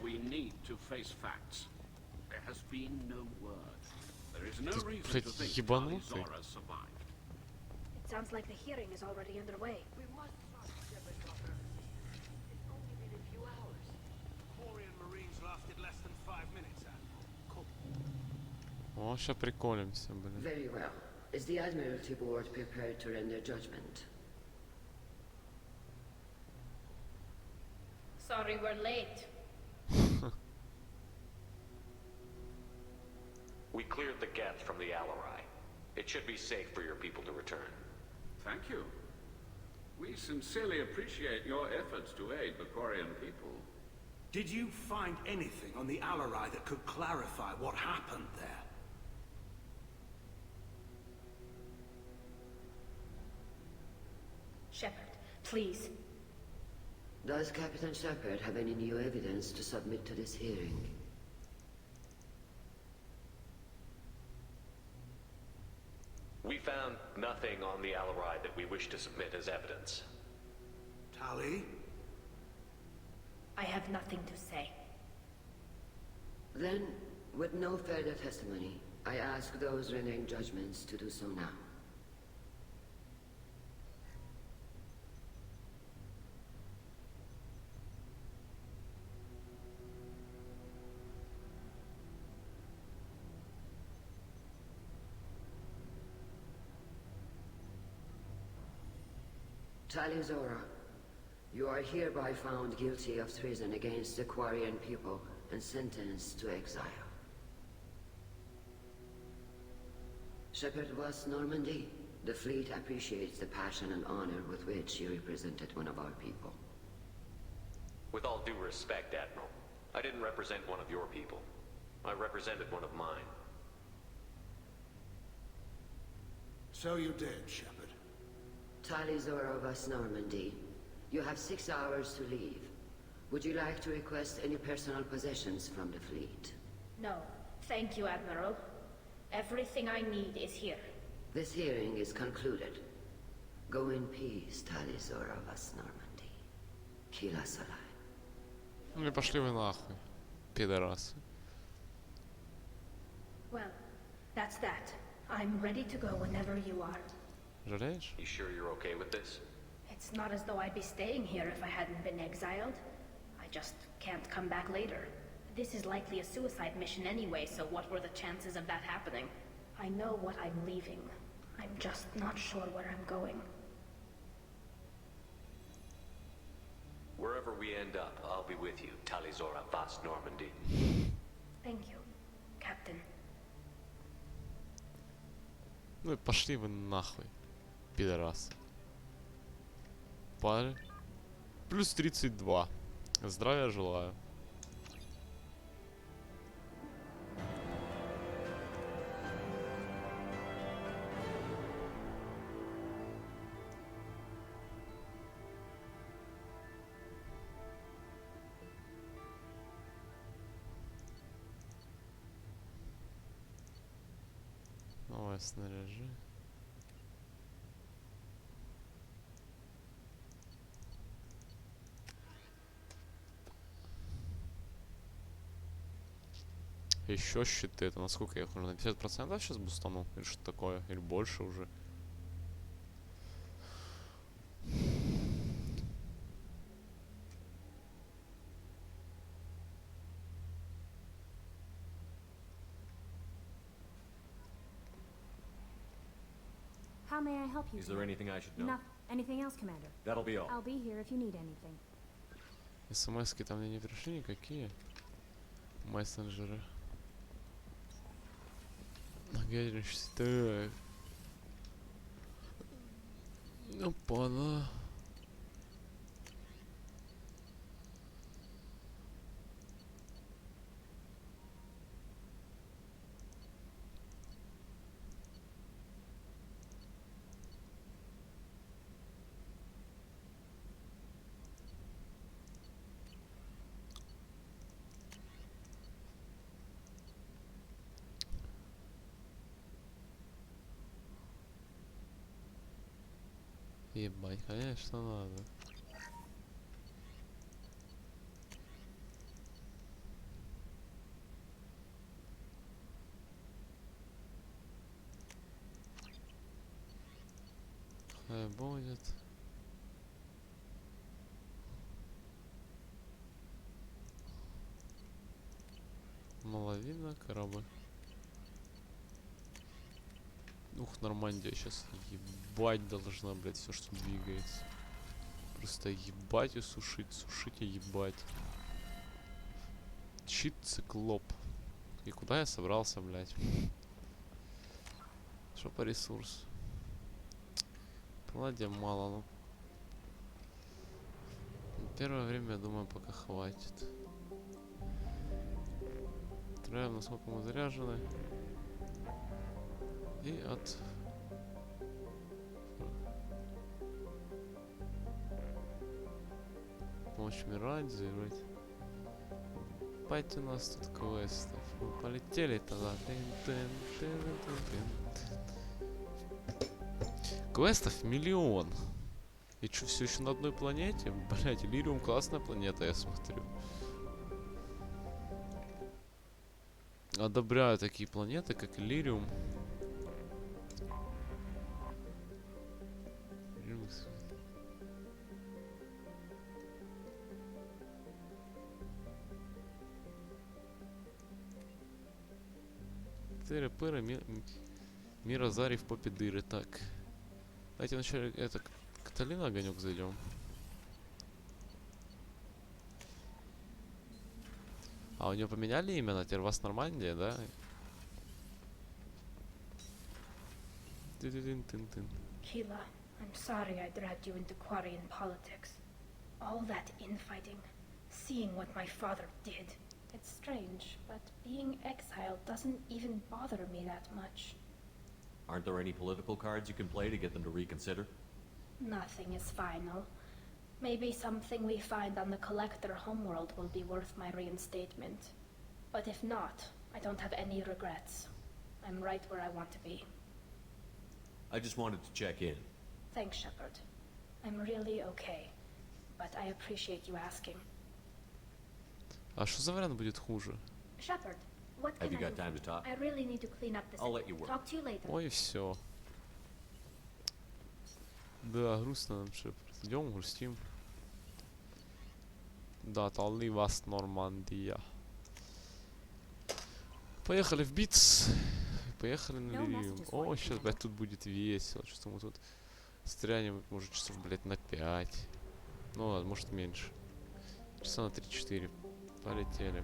We need to face facts. There has been no word. There is no reason to Блядь, think ебанутый. Zora survived. It sounds like the hearing is already underway. We must trust Shepard, Doctor. It's only been a few hours. Quarian Marines lasted less than 5 minutes, Cool. О, ща приколимся, блин. Very well. Is the Admiralty Board prepared to render judgment? Sorry we're late. We cleared the Geth from the Alarai. It should be safe for your people to return. Thank you. We sincerely appreciate your efforts to aid the Quarian people. Did you find anything on the Alarai that could clarify what happened there? Shepard, please. Does Captain Shepard have any new evidence to submit to this hearing? We found nothing on the Alarai that we wish to submit as evidence. Tally? I have nothing to say. Then, with no further testimony, I ask those rendering judgments to do so now. Tally Zora, you are hereby found guilty of treason against the Quarian people and sentenced to exile. Shepard was Normandy. The fleet appreciates the passion and honor with which you represented one of our people. With all due respect, Admiral, I didn't represent one of your people. I represented one of mine. So you did, Shepard. Tally Zora of West Normandy, you have 6 hours to leave. Would you like to request any personal possessions from the fleet? No, thank you, Admiral. Everything I need is here. This hearing is concluded. Go in peace, Tally Zora of West Normandy. Kila Salai. Ну и пошли вы нахуй, пидорасы. Well, that's that. I'm ready to go whenever you are. Жалеешь? You sure you're okay with this? It's not as though I'd be staying here if I hadn't been exiled. I just can't come back later. This is likely a suicide mission anyway, so what were the chances of that happening? I know what I'm leaving. I'm just not sure where I'm going. Wherever we end up, I'll be with you, Talizora Vast Normandy. Thank you, Captain. Ну и пошли вы нахуй, пидорасы. Пары. Плюс 32. Здравия желаю. Снимаю снаряжение. Еще щиты. Это насколько я их уже на 50% сейчас бустану? Или что такое? Или больше уже? How may I help you? Is there anything I should know? No. Anything else, Commander? That'll be all. I'll be here if you need anything. СМС-ки там мне не пришли никакие. Мессенджеры. Так. Опа-на. Ебать, конечно надо. Хай будет. Маловина, корабль. Ух, Нормандия сейчас ебать должна, блядь, все, что двигается. Просто ебать и сушить, сушить и ебать. Щит циклоп. И куда я собрался, блядь? Что по ресурсу? Палладия мало, ну. Первое время, я думаю, пока хватит. Траем, насколько мы заряжены. И от... Помощь мирать. Пойти у нас тут квестов. Мы полетели тогда. Квестов миллион. И что, все еще на одной планете? Блять, Лириум классная планета, я смотрю. Одобряю такие планеты, как Лириум. Тыры-пыры, мира зари в попе дыры. Так. Давайте вначале это Каталина огонек зайдем. А у нее поменяли имя на Тервас Нормандия, да? Keela, I'm sorry I dragged you into Quarian politics. All that infighting, seeing what my father did. It's strange, but being exiled doesn't even bother me that much. Aren't there any political cards you can play to get them to reconsider? Nothing is final. Maybe something we find on the Collector homeworld will be worth my reinstatement. But if not, I don't have any regrets. I'm right where I want to be. I just wanted to check in. Thanks, Shepard. I'm really okay. But I appreciate you asking. А что за вариант будет хуже? Shepard, what Have can you I got do? time to talk? I really need to clean up this. I'll let you work. Talk to you later. Ой, все. Да, грустно нам, Шепард. Идем, грустим. Да, Талли вас Нормандия. Поехали в Битс. Поехали на Лириум. О, сейчас, блядь, тут будет весело. Что мы тут стрянем, может, часов, блядь, на 5. Ну ладно, может, меньше. Часа на 3-4. Полетели.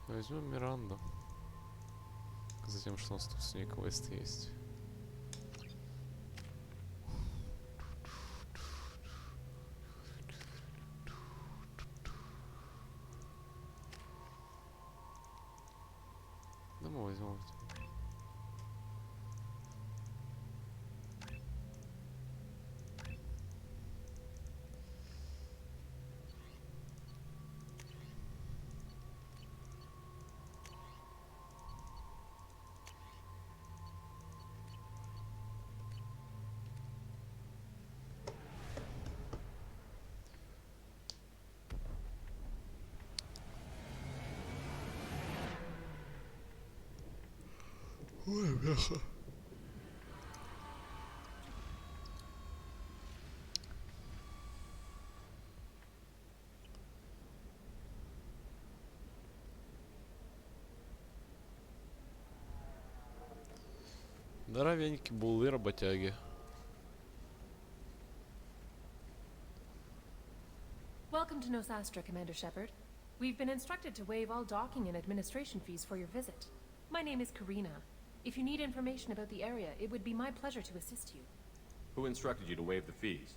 Возьмем Миранду. Затем, что у нас тут с ней квест есть. Да мы возьмем эти. Ой, бляха. Здоровенькие булы, работяги. Welcome to Nosastra, Commander Shepard. We've been instructed to waive all docking and administration fees for your visit. My name is Karina. If you need information about the area, it would be my pleasure to assist you. Who instructed you to waive the fees?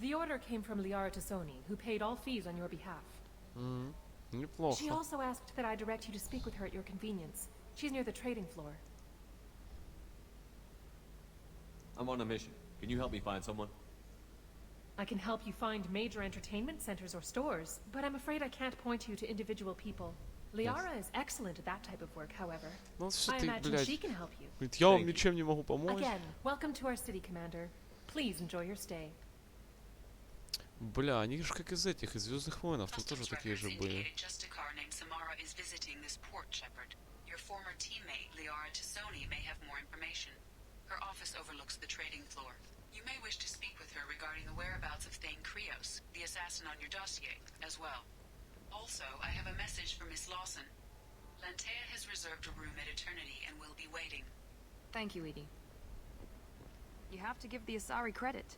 The order came from Liara Tassoni, who paid all fees on your behalf. Неплохо. She also asked that I direct you to speak with her at your convenience. She's near the trading floor. I'm on a mission. Can you help me find someone? I can help you find major entertainment centers or stores, but I'm afraid I can't point you to individual people. Liara is excellent at that type of work, however. I imagine she can help you. Говорит, я вам ничем не могу помочь. Again, welcome to our city, Commander. Please enjoy your stay. Бля, они же как из этих, из Звездных войнов, тут тоже такие же были. Just a car named Samara is visiting this port, Shepard. Your former teammate, Liara Tassoni, may have more information. Her office overlooks the trading floor. You may wish to speak with her regarding the whereabouts of Thane Krios, the assassin on your dossier, as well. Also, I have a message for Miss Lawson. Lantea has reserved a room at Eternity and will be waiting. Thank you, Edie. You have to give the Asari credit.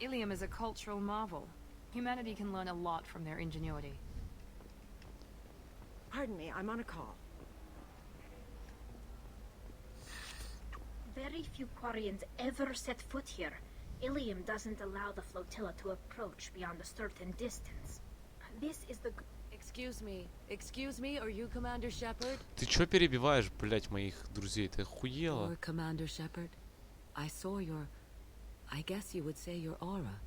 Ilium is a cultural marvel. Humanity can learn a lot from their ingenuity. Pardon me, I'm on a call. Very few Quarians ever set foot here. Ilium doesn't allow the flotilla to approach beyond a certain distance. This is the... Excuse me, are you Commander Shepard? Ты чё перебиваешь, блять, моих друзей? Ты охуела? Or Commander Shepard? I saw your... I guess you would say your aura.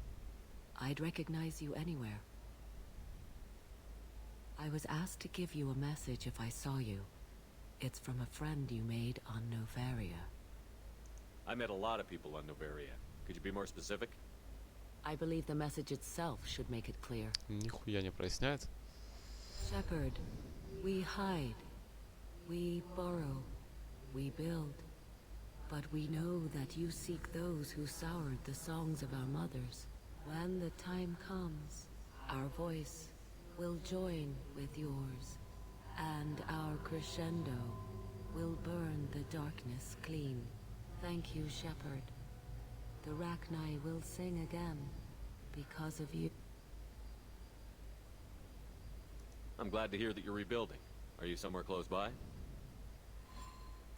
I'd recognize you anywhere. I was asked to give you a message if I saw you. It's from a friend you made on Novaria. I met a lot of people on Novaria. Could you be more specific? I believe the message itself should make it clear. Нихуя не проясняет. Shepard, we hide. We borrow. We build. But we know that you seek those who soured the songs of our mothers. When the time comes, our voice will join with yours, and our crescendo will burn the darkness clean. Thank you, Shepard. The Rachni will sing again because of you. I'm glad to hear that you're rebuilding. Are you somewhere close by?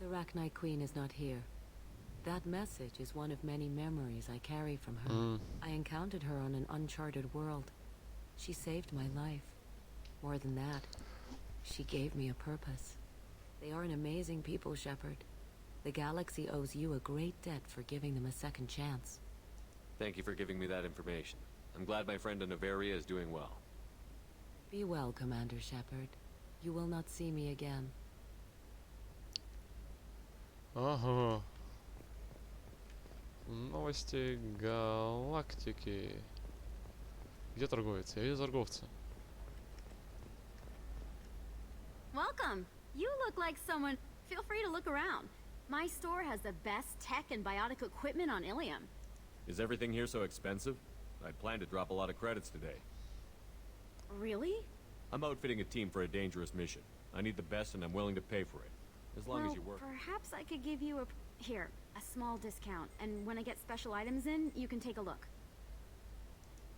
The Rachni Queen is not here. That message is one of many memories I carry from her. I encountered her on an uncharted world. She saved my life. More than that, she gave me a purpose. They are an amazing people, Shepard. The galaxy owes you a great debt for giving them a second chance. Thank you for giving me that information. I'm glad my friend in Novaria is doing well. Be well, Commander Shepard. You will not see me again. Ага. Новости галактики. Где торговец? Я вижу торговца. Welcome. You look like someone. Feel free to look around. My store has the best tech and biotic equipment on Ilium. Is everything here so expensive? I'd planned to drop a lot of credits today. Really? I'm outfitting a team for a dangerous mission. I need the best and I'm willing to pay for it. As long as you work. Perhaps I could give you a small discount, and when I get special items in, you can take a look.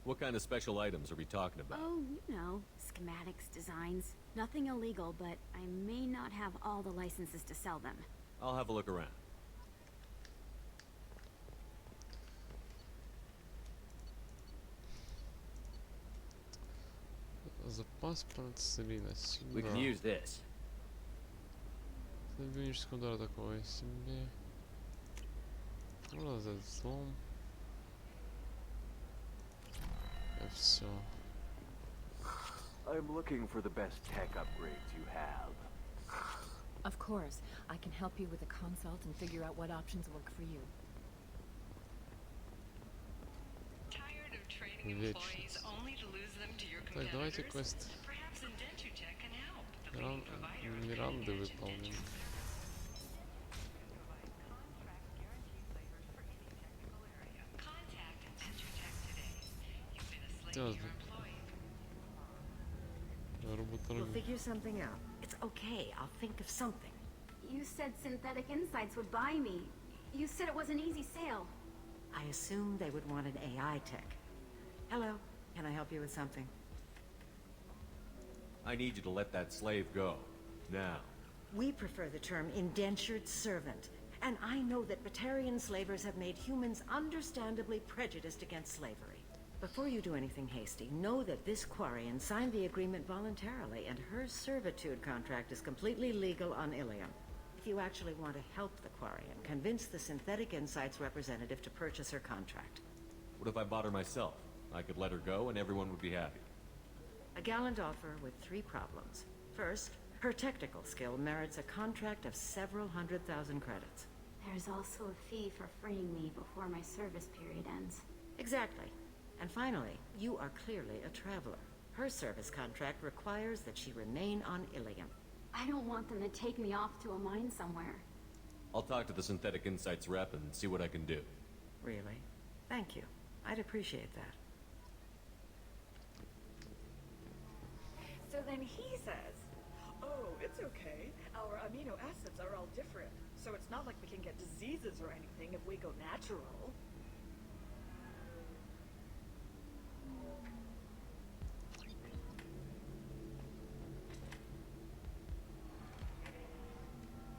What kind of special items are we talking about? Oh, you know, schematics, designs. Nothing illegal, but I may not have all the licenses to sell them. I'll have a look around. Запас пенициллина сюда. We can use this. Бионический удар такой себе. Можно взять взлом. И все. I'm looking for the best tech upgrades you have. Of course. I can help you with a consult and figure out what options work for you. Tired of training employees only to lose them to your Так, давайте competitors? квест Perhaps Indentutech can help. The leading provider of Миранды выполним. Contact Indentutech today. You've been a slave Yes, to your employee. We'll figure something out. It's okay. I'll think of something. You said Synthetic Insights would buy me. You said it was an easy sale. I assumed they would want an AI tech. Hello. Can I help you with something? I need you to let that slave go. Now. We prefer the term indentured servant. And I know that Batarian slavers have made humans understandably prejudiced against slavery. Before you do anything hasty, know that this Quarian signed the agreement voluntarily, and her servitude contract is completely legal on Ilium. If you actually want to help the Quarian, convince the Synthetic Insights representative to purchase her contract. What if I bought her myself? I could let her go and everyone would be happy. A gallant offer with 3 problems. First, her technical skill merits a contract of several 100,000 credits. There's also a fee for freeing me before my service period ends. Exactly. And finally, you are clearly a traveler. Her service contract requires that she remain on Ilium. I don't want them to take me off to a mine somewhere. I'll talk to the Synthetic Insights rep and see what I can do. Really? Thank you. I'd appreciate that. So then he says, oh, it's okay. Our amino acids are all different. So it's not like we can get diseases or anything if we go natural.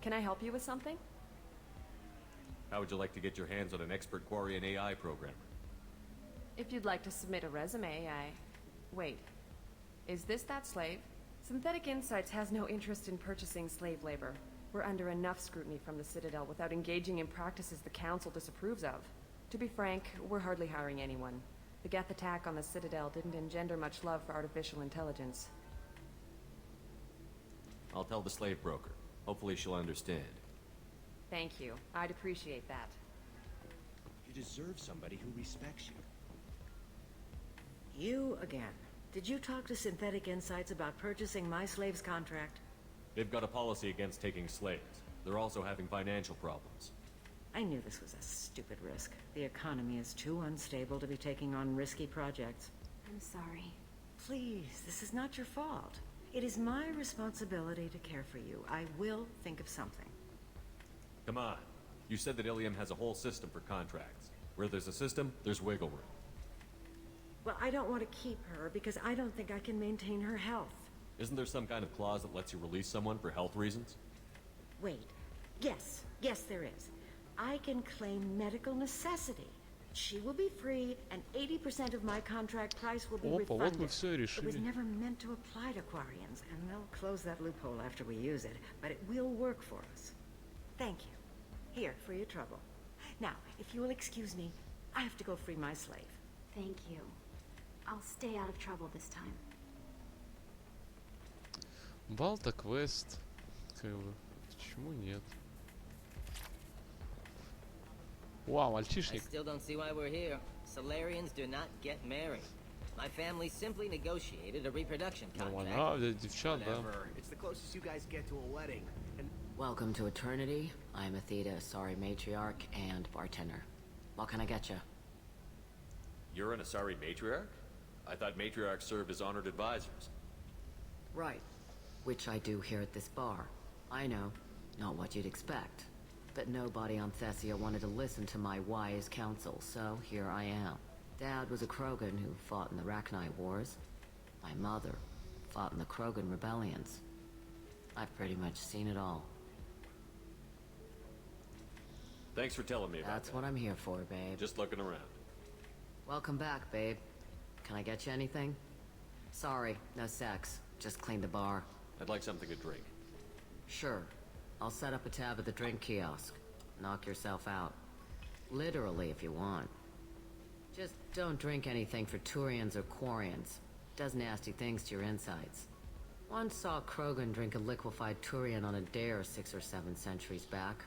Can I help you with something? How would you like to get your hands on an expert Quarian AI programmer? If you'd like to submit a resume, Wait. Is this that slave? Synthetic Insights has no interest in purchasing slave labor. We're under enough scrutiny from the Citadel without engaging in practices the Council disapproves of. To be frank, we're hardly hiring anyone. The Geth attack on the Citadel didn't engender much love for artificial intelligence. I'll tell the slave broker. Hopefully she'll understand. Thank you. I'd appreciate that. You deserve somebody who respects you. You again. Did you talk to Synthetic Insights about purchasing my slave's contract? They've got a policy against taking slaves. They're also having financial problems. I knew this was a stupid risk. The economy is too unstable to be taking on risky projects. I'm sorry. Please, this is not your fault. It is my responsibility to care for you. I will think of something. Come on. You said that Ilium has a whole system for contracts. Where there's a system, there's wiggle room. Well, I don't want to keep her because I don't think I can maintain her health. Isn't there some kind of clause that lets you release someone for health reasons? Wait. Yes, there is. I can claim medical necessity. She will be free, and 80% of my contract price will be refunded. It was never meant to apply to Quarians, and they'll close that loophole after we use it, but it will work for us. Thank you. Here, for your trouble. Now, if you will excuse me, I have to go free my slave. Thank you. I'll stay out of trouble this time. Балта квест. Почему нет? Вау, I мальчишник. still don't see why we're here. Solarians do not get married. My family simply negotiated a reproduction contract. Нормально, девчат, да. Whatever. It's the closest you guys get to a wedding. And Welcome to Eternity. I'm Athena, Asari matriarch and bartender. What can I get you? You're an Asari matriarch? I thought matriarchs serve as honored advisors. Right. Which I do here at this bar. I know, not what you'd expect. But nobody on Thessia wanted to listen to my wise counsel, so here I am. Dad was a Krogan who fought in the Rachni Wars. My mother fought in the Krogan rebellions. I've pretty much seen it all. Thanks for telling me about that. That's what I'm here for, babe. Just looking around. Welcome back, babe. Can I get you anything? Sorry, no sex. Just clean the bar. I'd like something to drink. Sure. I'll set up a tab at the drink kiosk. Knock yourself out. Literally, if you want. Just don't drink anything for Turians or Quarians. Does nasty things to your insides. Once saw Krogan drink a liquefied Turian on a dare 6 or 7 centuries back.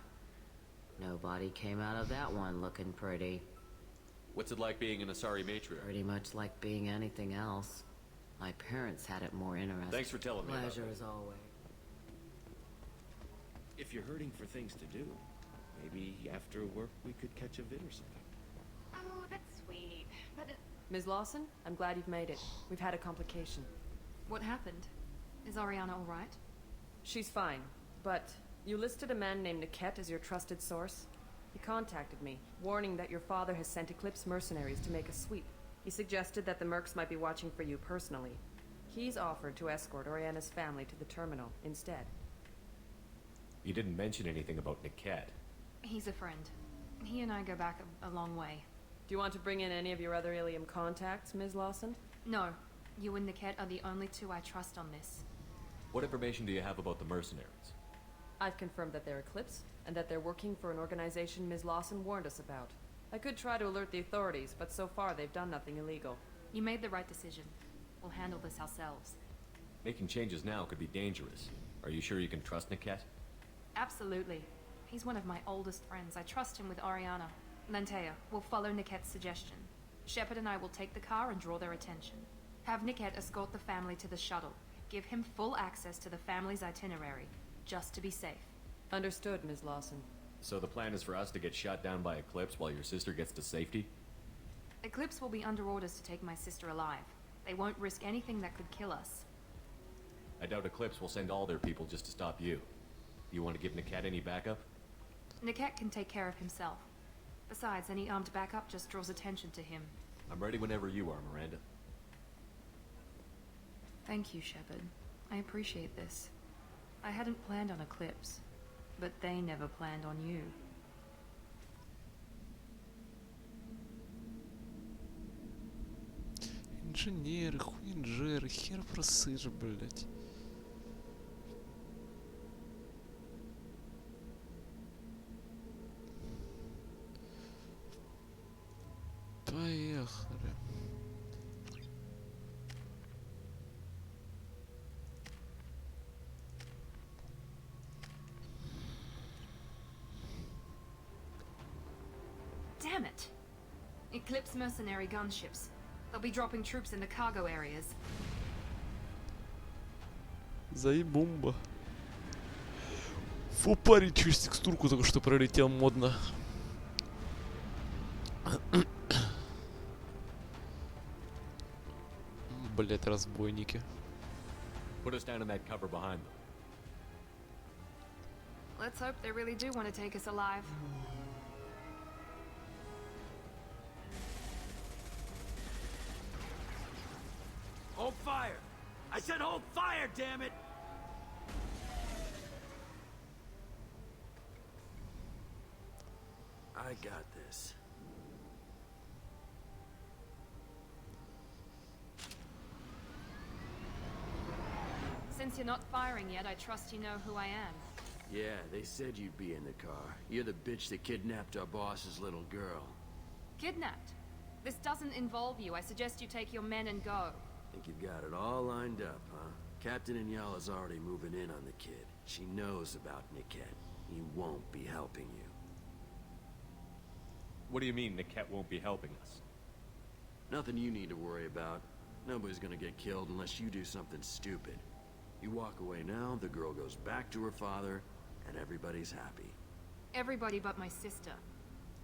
Nobody came out of that one looking pretty. What's it like being an Asari matriarch? Pretty much like being anything else. My parents had it more interesting. Thanks for telling me about Pleasure that. as always. If you're hurting for things to do, maybe after work we could catch a vid or something. Oh, that's sweet. But Ms. Lawson, I'm glad you've made it. We've had a complication. what happened? Is Ariana all right? She's fine, but you listed a man named Niket as your trusted source. He contacted me, warning that your father has sent Eclipse mercenaries to make a sweep. He suggested that the Mercs might be watching for you personally. He's offered to escort Oriana's family to the terminal instead. You didn't mention anything about Niket. He's a friend. He and I go back a long way. Do you want to bring in any of your other Ilium contacts, Ms. Lawson? No. You and Niket are the only two I trust on this. What information do you have about the mercenaries? I've confirmed that they're Eclipse, and that they're working for an organization Ms. Lawson warned us about. I could try to alert the authorities, but so far they've done nothing illegal. You made the right decision. We'll handle this ourselves. Making changes now could be dangerous. Are you sure you can trust Niket? Absolutely. He's one of my oldest friends. I trust him with Ariana. Lantea, we'll follow Niket's suggestion. Shepard and I will take the car and draw their attention. Have Niket escort the family to the shuttle. Give him full access to the family's itinerary, just to be safe. Understood, Ms. Lawson. So the plan is for us to get shot down by Eclipse while your sister gets to safety? Eclipse will be under orders to take my sister alive. They won't risk anything that could kill us. I doubt Eclipse will send all their people just to stop you. You want to give Niket any backup? Niket can take care of himself. Besides, any armed backup just draws attention to him. I'm ready whenever you are, Miranda. Thank you, Shepard. I appreciate this. I hadn't planned on Eclipse, but they never planned on you. Инженеры, хуинжеры, хер просышь, блять. Поехали. Damn it! Eclipse mercenary gunships. They'll be dropping troops in the cargo areas. Заебумба. Фу, парень через текстурку только что пролетел модно. Блять, разбойники. Put us down in that cover behind them. Let's hope they really do want to take us alive. Hold fire! I said hold fire, damn it! I got this. Since you're not firing yet, I trust you know who I am. Yeah, they said you'd be in the car. You're the bitch that kidnapped our boss's little girl. Kidnapped? This doesn't involve you. I suggest you take your men and go. Think you've got it all lined up, huh? Captain Inyala's already moving in on the kid. She knows about Niket. He won't be helping you. What do you mean Niket won't be helping us? Nothing you need to worry about. Nobody's gonna get killed unless you do something stupid. You walk away now, the girl goes back to her father, and everybody's happy. Everybody but my sister.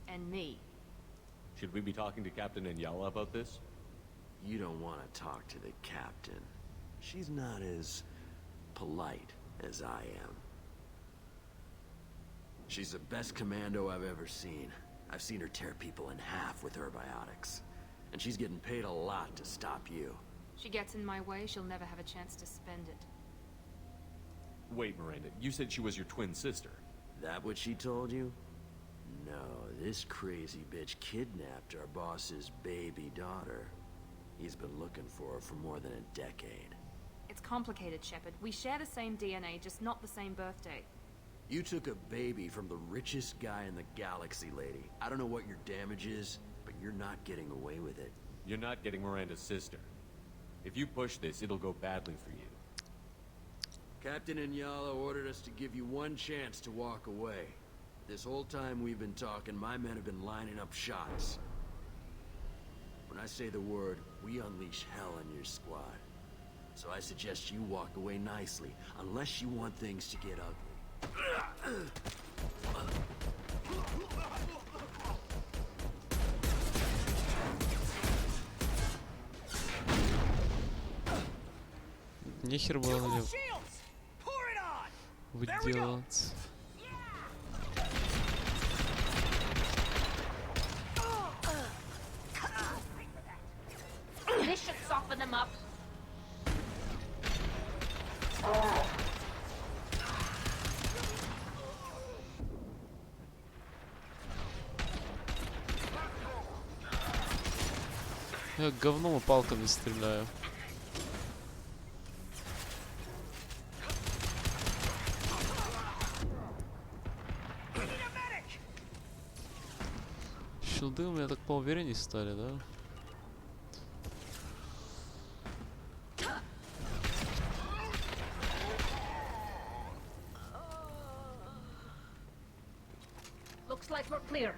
And me. Should we be talking to Captain Inyala about this? You don't want to talk to the captain. She's not as polite as I am. She's the best commando I've ever seen. I've seen her tear people in half with her biotics. And she's getting paid a lot to stop you. She gets in my way, she'll never have a chance to spend it. Wait, Miranda, you said she was your twin sister. That what she told you? No, this crazy bitch kidnapped our boss's baby daughter. He's been looking for her for more than a decade. It's complicated, Shepard. We share the same DNA, just not the same birthday. You took a baby from the richest guy in the galaxy, lady. I don't know what your damage is, but you're not getting away with it. You're not getting Miranda's sister. If you push this, it'll go badly for you. Captain Inyala ordered us to give you one chance to walk away. This whole time we've been talking, my men have been lining up shots. When I say the word, we unleash hell on your squad. So I suggest you walk away nicely, unless you want things to get ugly. Нехер было на него выделаться. This should soften them up. Я говном и палками стреляю. Шилды у меня так поуверенней стали, да? Looks like we're clear.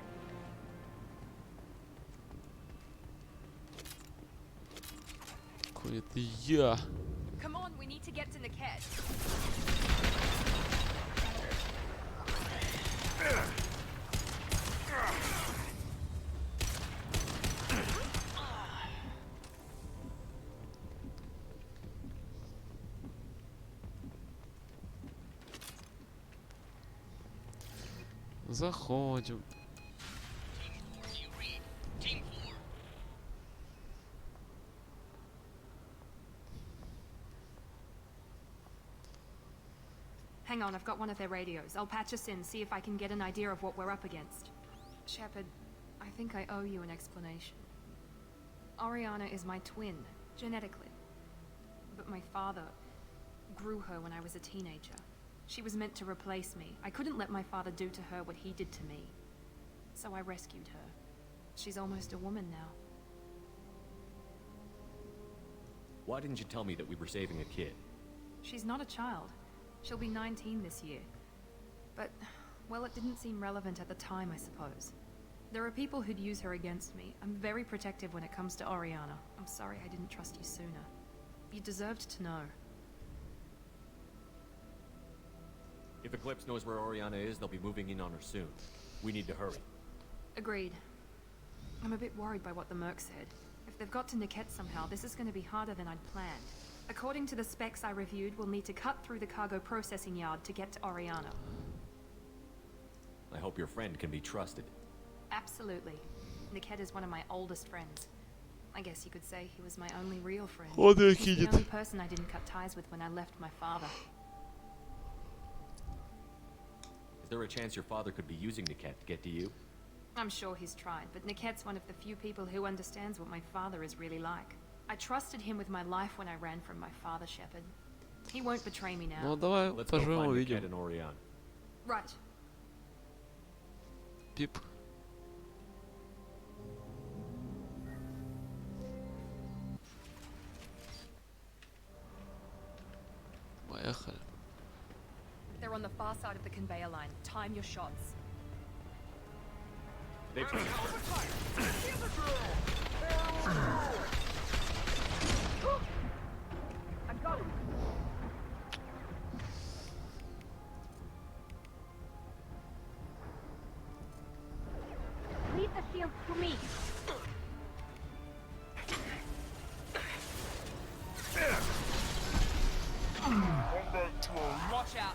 Какой это я? Come on, we need to get to Niket. Заходим. Hang on, I've got one of their radios. I'll patch us in, see if I can get an idea of what we're up against. Shepard, I think I owe you an explanation. Oriana is my twin, genetically. But my father grew her when I was a teenager. She was meant to replace me. I couldn't let my father do to her what he did to me. So I rescued her. She's almost a woman now. Why didn't you tell me that we were saving a kid? She's not a child. She'll be 19 this year. But, well, it didn't seem relevant at the time, I suppose. There are people who'd use her against me. I'm very protective when it comes to Oriana. I'm sorry I didn't trust you sooner. You deserved to know. If Eclipse knows where Oriana is, they'll be moving in on her soon. We need to hurry. Agreed. I'm a bit worried by what the Merc said. If they've got to Niket somehow, this is going to be harder than I'd planned. According to the specs I reviewed, we'll need to cut through the cargo processing yard to get to Oriana. I hope your friend can be trusted. Absolutely. Niket is one of my oldest friends. I guess you could say he was my only real friend. Вот и He's the едет. only person I didn't cut ties with when I left my father. Is there a chance your father could be using Niket to get to you? I'm sure he's tried, but Niket's one of the few people who understands what my father is really like. I trusted him with my life when I ran from my father, Shepard. He won't betray me now. Ну давай Let's go поживем, find увидим. Niket and Oriana. Right. Пип. Поехали. They're on the far side of the conveyor line. Time your shots. They've I've got him. Leave the shield to me. Watch out.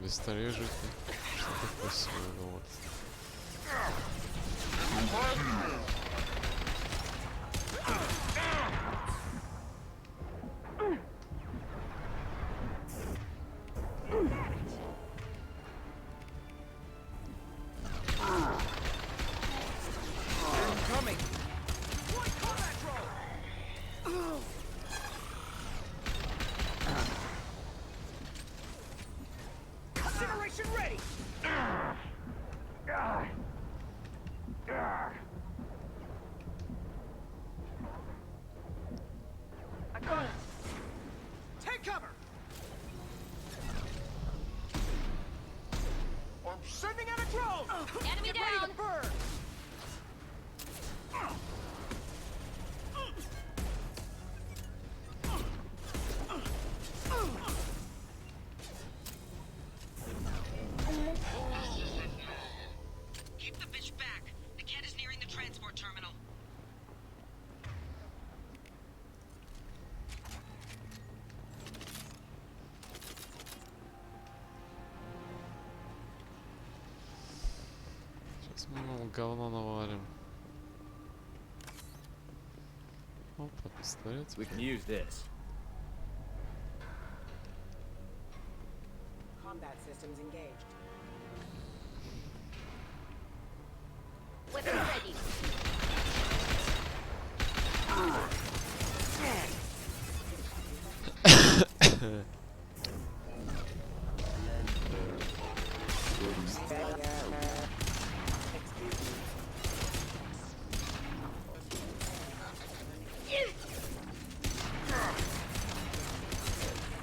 Бесторежите. Что-то красивое, ну вот. Enemy down! Keep the bitch back. The cat is nearing the transport terminal. Сейчас мы много говна наварим. Опа, пистолет. We can use this. Combat systems engaged. Weapon ready.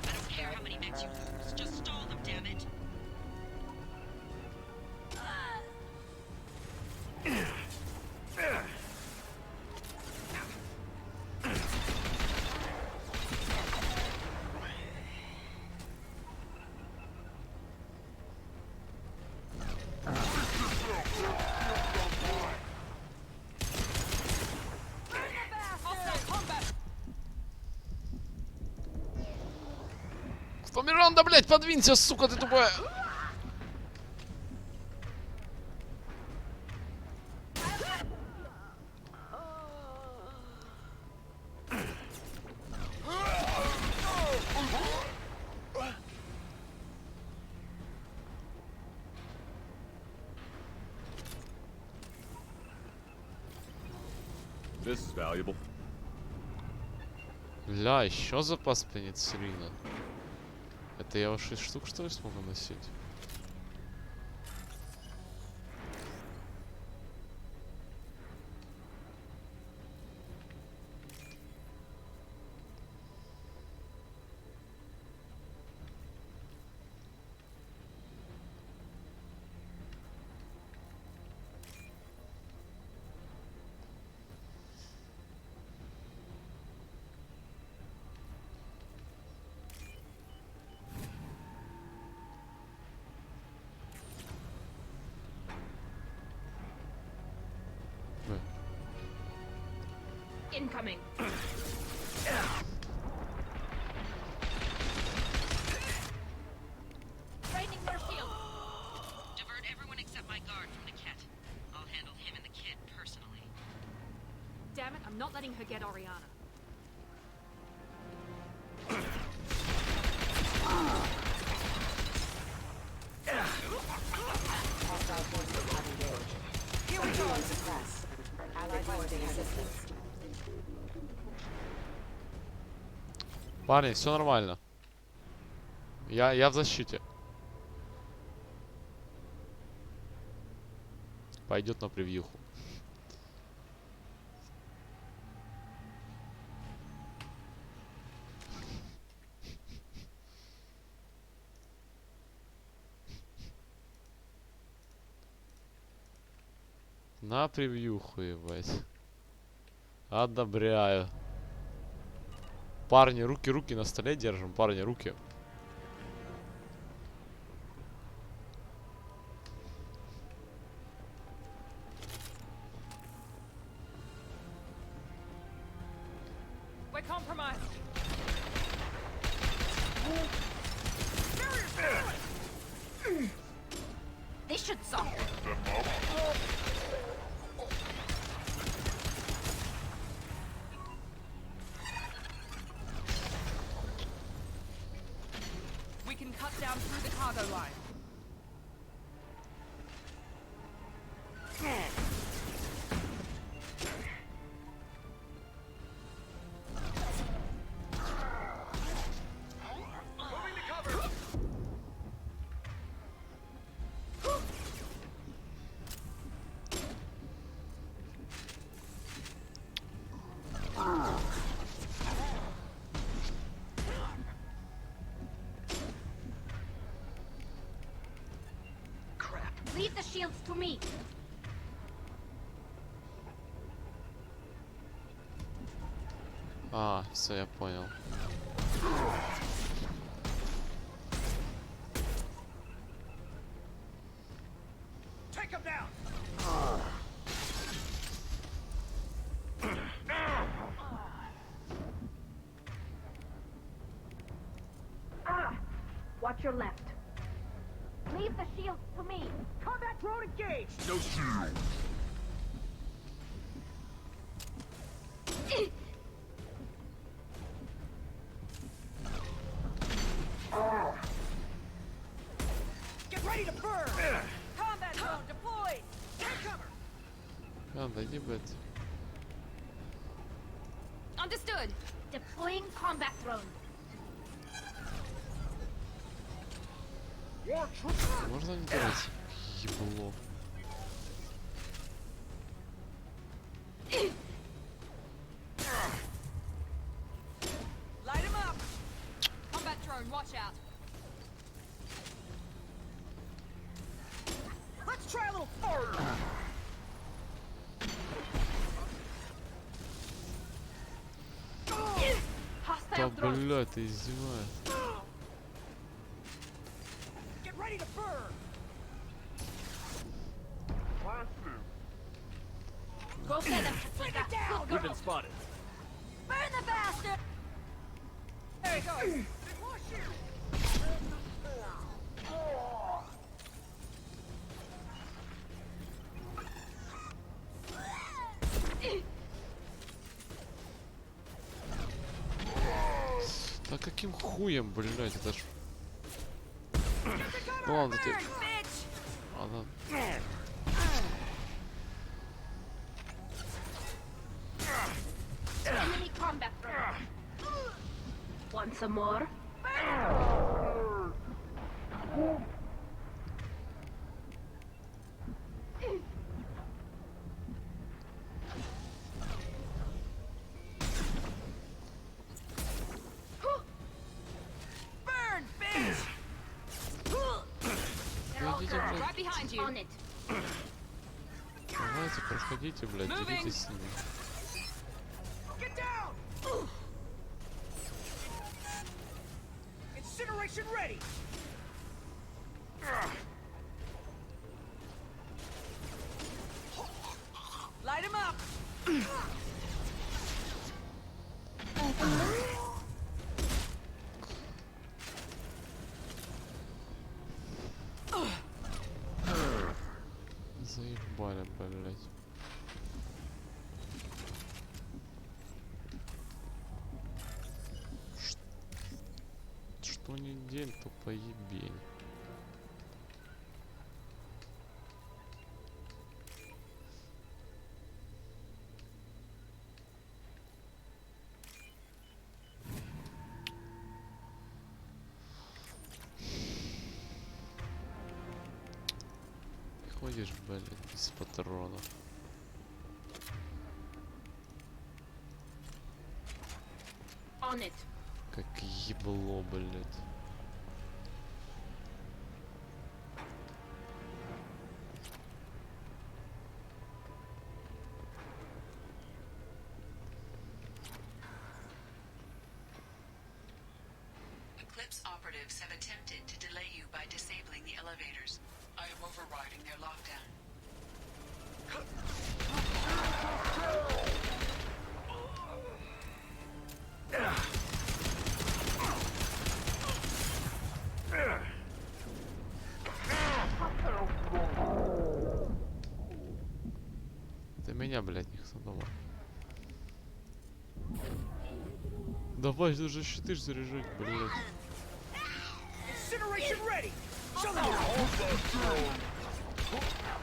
I don't care how many mechs you use. Just stall them, damn it. Кто Миранда, блядь, подвинься, сука, ты тупая. This is valuable. Ля, еще запас пенициллина. Это я уж 6 штук, что ли, смогу носить? Incoming. Lightning your shield. Divert everyone except my guard from the cat. I'll handle him and the kid personally. Damn it, I'm not letting her get Oriana. Hostile forces have engaged. Here we go on success. Allied forcing assistance. Парни, все нормально. Я в защите. Пойдет на превьюху. На превьюху, ебать. Одобряю. Парни, руки на столе держим. Парни, руки. We're compromised. This should solve it. We can cut down through the cargo line. Leave the shields to me. А, все, я понял. Take him down. Watch your left. Leave the shields to me. Combat drone engaged. No shield. Get ready to burn. Combat drone deployed. Take cover. Отойди, блядь. Understood. Deploying combat drone. Можно не делать ебло? Light him up. Combat drone, watch out. Let's try a little farther. Да, блядь, ты издеваешься. Get ready to burn. Go get them. Bring it down. Good Been spotted. Burn the bastard. There he goes. Да каким хуем, блядь, это ж... Ну ладно, ты... Ладно. Enemy combat drone. Want some more? Burn, bitch. Right behind you. On it. Давайте, проходите, блядь, делитесь с ними. Get down. Incineration ready. Light him up. Заебали, блядь. Что не день, то поебень. Ходишь, блядь, без патронов. On it. Как ебло, блядь. Eclipse operatives have attempted to delay you by disabling the elevators. I am overriding their lockdown. меня, блядь, никто дома. Давай уже щиты ж заряжать, блядь.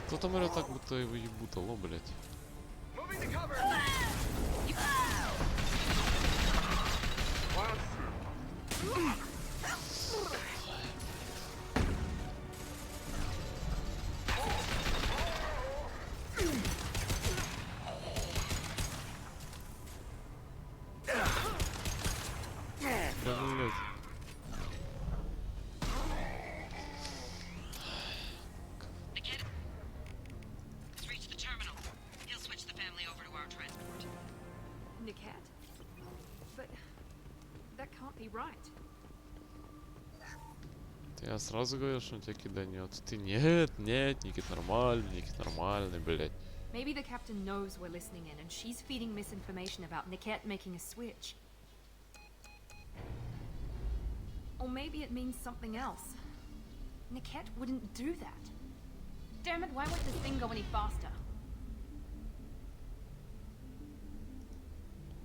Кто там так будто его ебутало, блядь. Я сразу говорил, что он тебя киданет. Ты нет, Никит нормальный, блядь. Maybe the captain knows we're listening in and she's feeding misinformation about Niket making a switch. Or maybe it means something else. Niket wouldn't do that. Damn it, why won't this thing go any faster?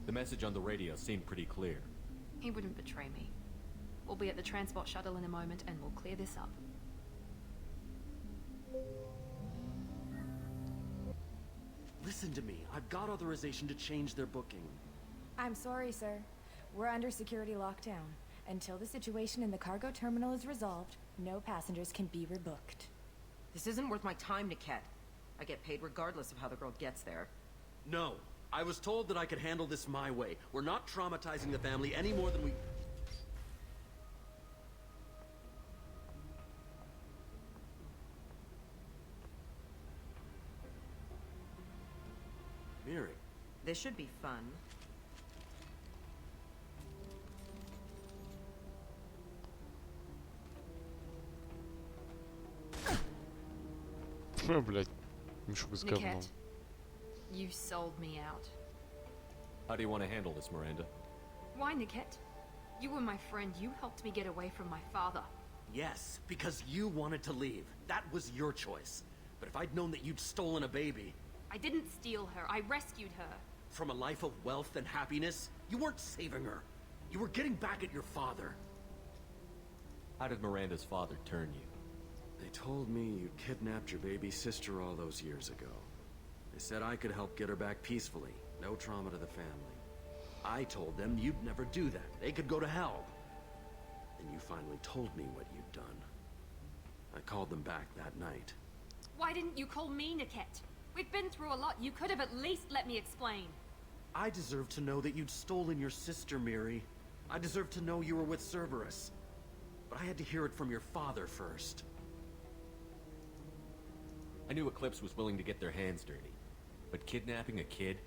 The message on the radio seemed pretty clear. He wouldn't betray me. We'll be at the transport shuttle in a moment and we'll clear this up. Listen to me. I've got authorization to change their booking. I'm sorry, sir. We're under security lockdown. Until the situation in the cargo terminal is resolved, no passengers can be rebooked. This isn't worth my time, Niket. I get paid regardless of how the girl gets there. No. I was told that I could handle this my way. We're not traumatizing the family any more than we... Miri. This should be fun. Блять, мешок с говном. Niket, you sold me out. How do you want to handle this, Miranda? Why, Niket? You were my friend. You helped me get away from my father. Yes, because you wanted to leave. That was your choice. But if I'd known that you'd stolen a baby... I didn't steal her. I rescued her. From a life of wealth and happiness, you weren't saving her. You were getting back at your father. How did Miranda's father turn you? They told me you kidnapped your baby sister all those years ago. They said I could help get her back peacefully. No trauma to the family. I told them you'd never do that. They could go to hell. Then you finally told me what you'd done. I called them back that night. Why didn't you call me, Niket? We've been through a lot. You could have at least let me explain. I deserve to know that you'd stolen your sister, Miri. I deserve to know you were with Cerberus. But I had to hear it from your father first. I knew Eclipse was willing to get their hands dirty. But kidnapping a kid?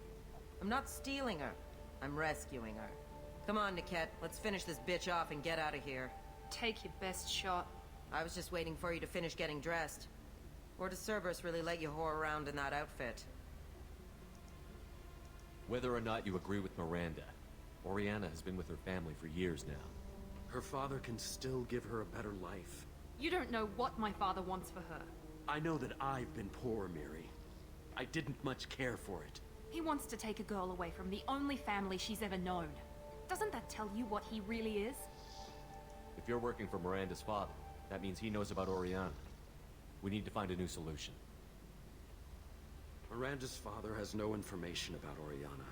I'm not stealing her. I'm rescuing her. Come on, Niket. Let's finish this bitch off and get out of here. Take your best shot. I was just waiting for you to finish getting dressed. Or does Cerberus really let you whore around in that outfit? Whether or not you agree with Miranda, Oriana has been with her family for years now. Her father can still give her a better life. You don't know what my father wants for her. I know that I've been poor, Miri. I didn't much care for it. He wants to take a girl away from the only family she's ever known. Doesn't that tell you what he really is? If you're working for Miranda's father, that means he knows about Oriana. We need to find a new solution. Miranda's father has no information about Oriana.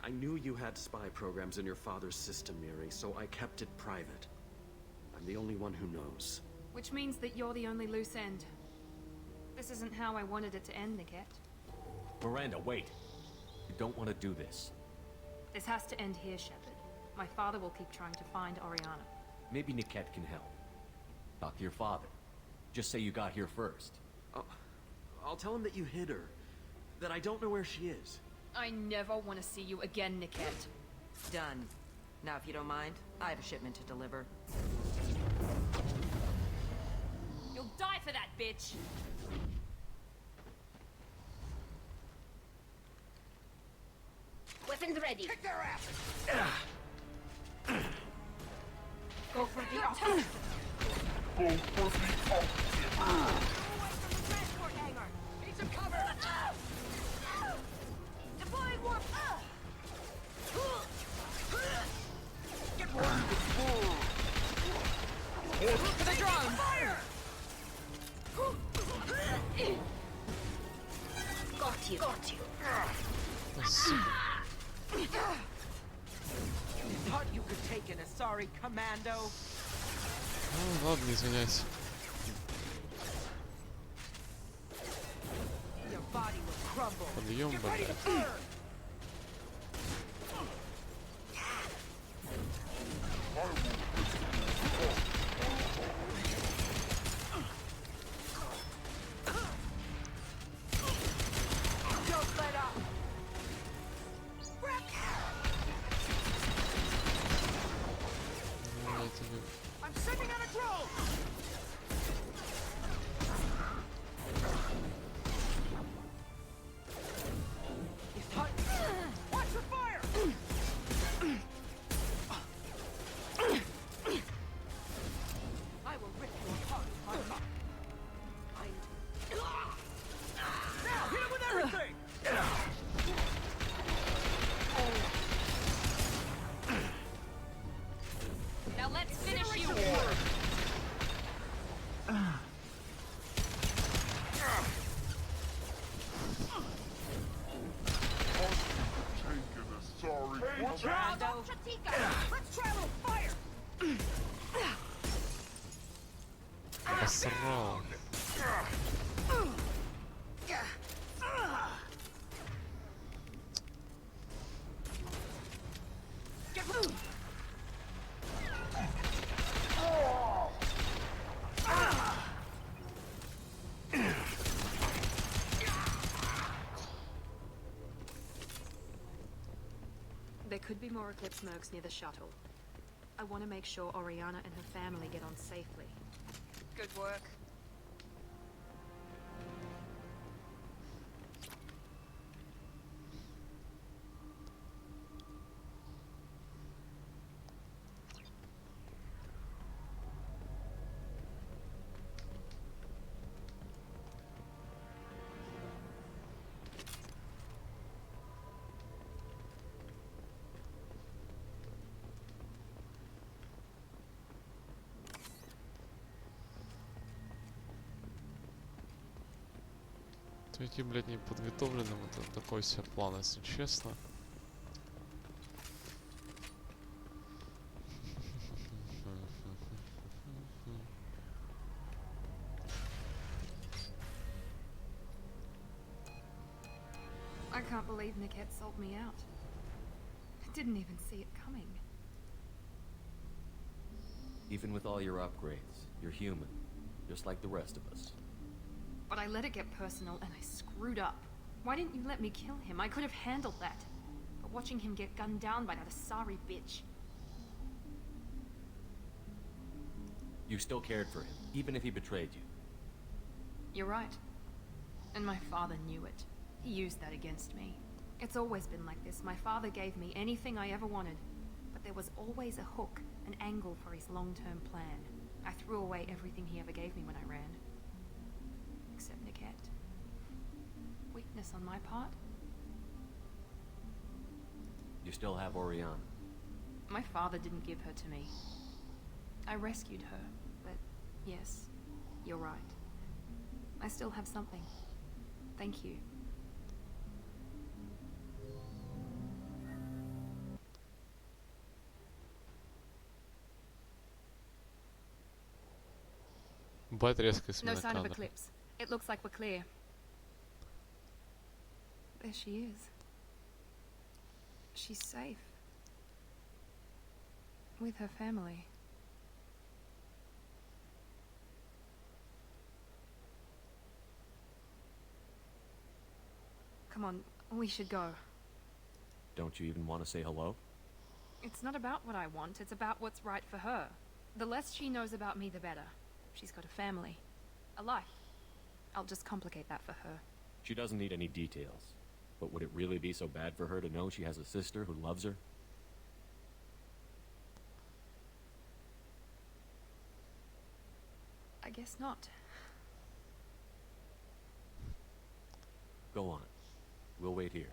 I knew you had spy programs in your father's system, Miri, so I kept it private. I'm the only one who knows. Which means that you're the only loose end. This isn't how I wanted it to end, Niket. Miranda, wait! You don't want to do this. This has to end here, Shepard. My father will keep trying to find Oriana. Maybe Niket can help. Talk to your father. Just say you got here first. I'll tell him that you hid her. That I don't know where she is. I never want to see you again, Niket. Done. Now, if you don't mind, I have a shipment to deliver. You'll die for that, bitch! Weapons ready. Kick their ass! Go for the offensive. Go for the offensive! Away from the transport hangar! Need some cover! For the drone! Fire! Got you. Got you. You thought you could take an Asari commando? Ну ладно, извиняйся. Your body will crumble. Подъем, Get ready to блядь. burn! Don't let up! Ну, я тебе... I'm sending out a drone! You thought... Watch for fire! I will rip you apart, Pharma. Now, hit him with everything! Now let's finish you. Brando! Let's try a little fire! Посрал. Get moved! There could be more Eclipse mercs near the shuttle. I want to make sure Oriana and her family get on safely. Good work. Идти, блядь, неподготовленным, это такой себе план, если честно. I can't believe Niket sold me out. I didn't even see it coming. Even with all your upgrades, you're human, just like the rest of us. But I let it get personal and I screwed up. Why didn't you let me kill him? I could have handled that. But watching him get gunned down by that Asari bitch. You still cared for him, even if he betrayed you. You're right. And my father knew it. He used that against me. It's always been like this. My father gave me anything I ever wanted. But there was always a hook, an angle for his long-term plan. I threw away everything he ever gave me when I ran. Except Niket. Weakness on my part? You still have Oriana. My father didn't give her to me. I rescued her, but yes, you're right. I still have something. Thank you. Бывает резкая No смена sign of кадра. Eclipse. It looks like we're clear. There she is. She's safe. With her family. Come on, we should go. Don't you even want to say hello? It's not about what I want, it's about what's right for her. The less she knows about me, the better. She's got a family. A life. I'll just complicate that for her. She doesn't need any details. But would it really be so bad for her to know she has a sister who loves her? I guess not. Go on. We'll wait here.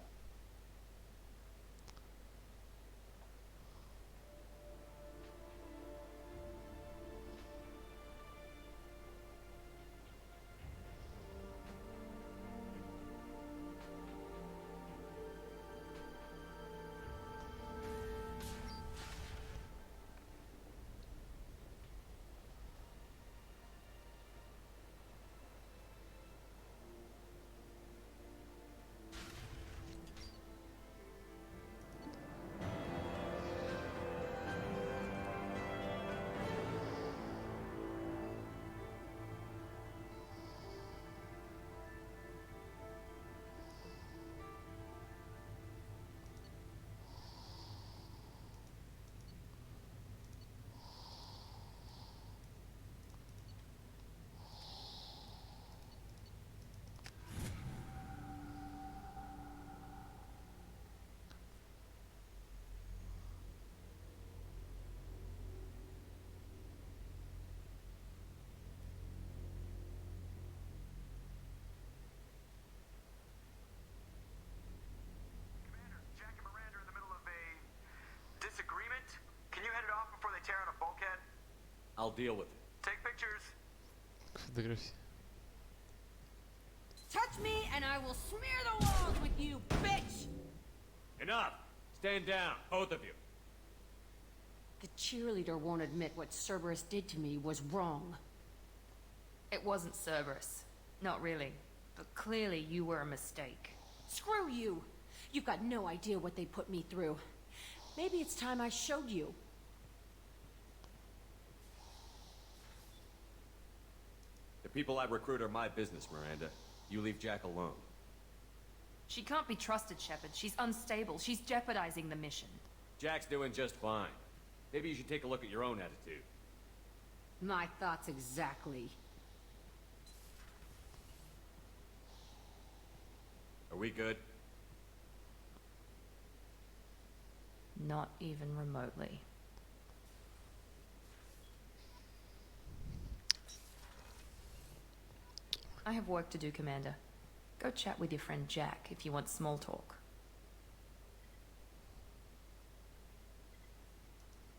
I'll deal with it. Take pictures. Фотографии. Touch me and I will smear the walls with you, bitch! Enough! Stand down, both of you. The cheerleader won't admit what Cerberus did to me was wrong. It wasn't Cerberus. Not really. But clearly you were a mistake. Screw you! You've got no idea what they put me through. Maybe it's time I showed you. The people I recruit are my business, Miranda. You leave Jack alone. She can't be trusted, Shepard. She's unstable. She's jeopardizing the mission. Jack's doing just fine. Maybe you should take a look at your own attitude. My thoughts exactly. Are we good? Not even remotely. I have work to do, Commander. Go chat with your friend Jack if you want small talk.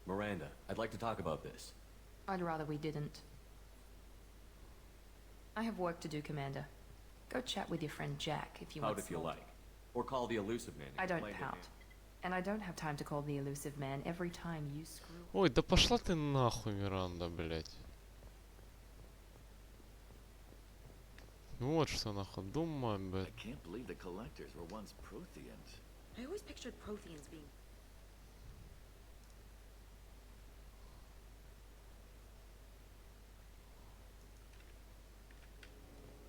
Miranda, I'd like to talk about this. I'd rather we didn't. I have work to do, Commander. Go chat with your friend Jack if you want Pout if you small like. talk. Or call the elusive man. I don't Explain to pout. him. And I don't have time to call the elusive man every time you screw. Ой, да пошла ты нахуй, Миранда, блять. Вот что нахуй думаю об I этом. can't believe the collectors were once Protheans. I always pictured Protheans being...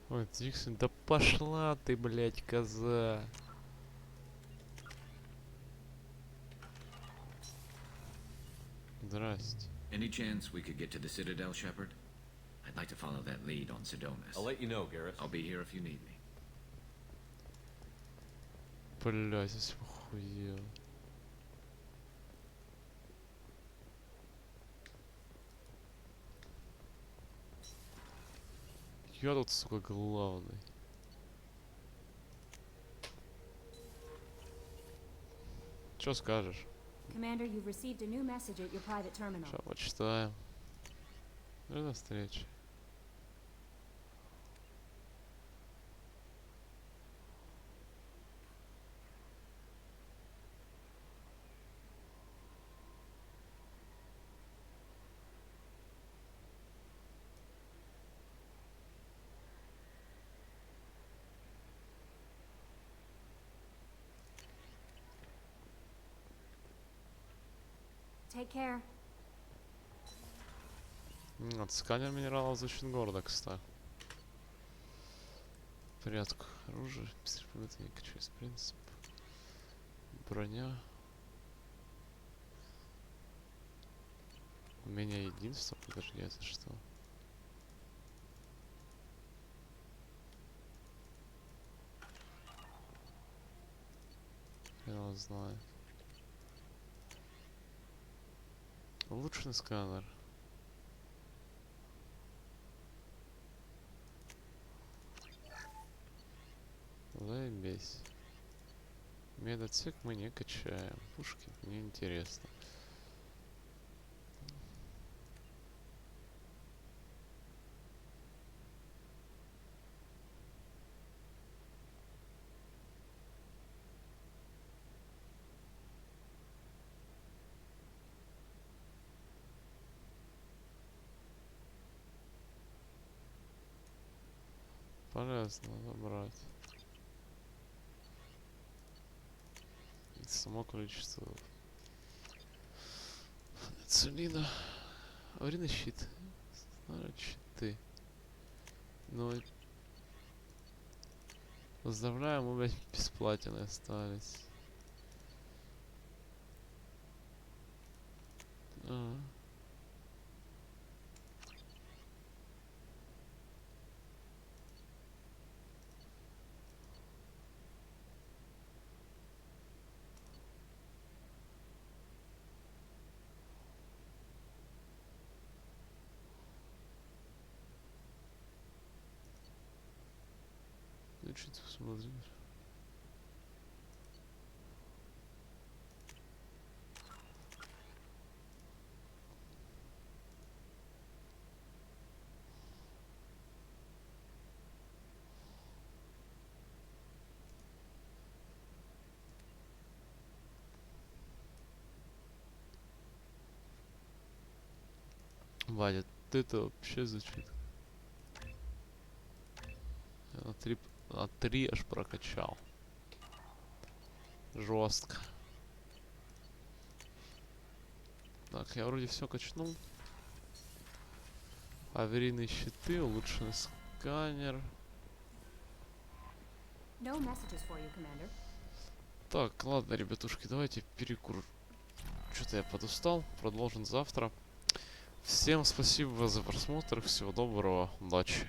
Ой, Диксон, да пошла ты, блять, коза. Здрасте. Any chance we could get to the Citadel, Shepard? I'd like to follow that lead on Sedonis. I'll let you know, Garrett. I'll be here if you need me. Блять, я охуел. Я тут, сука, главный. Чё скажешь? Commander, you've received a new message at your private terminal. Сейчас почитаем. До встречи. Take care. Сканер минералов звучит гордо, кстати. Порядок оружия, быстрый через принцип. Броня. Умение единства, подожди, это что? Я его знаю. Улучшенный сканер. Заебись. Медотсек мы не качаем. Пушки мне интересно. Полезно забрать. И само количество инсулина. Аварийный щит. Знаю, щиты. Ну и... Поздравляем, мы опять бесплатно остались. Чуть смотришь. Ваня, это вообще звучит. На 3 аж прокачал. Жестко. Так, я вроде все качнул. Аварийные щиты, улучшенный сканер. No messages for you, Commander. Так, ладно, ребятушки, давайте перекур. Что-то я подустал. Продолжим завтра. Всем спасибо за просмотр. Всего доброго. Удачи.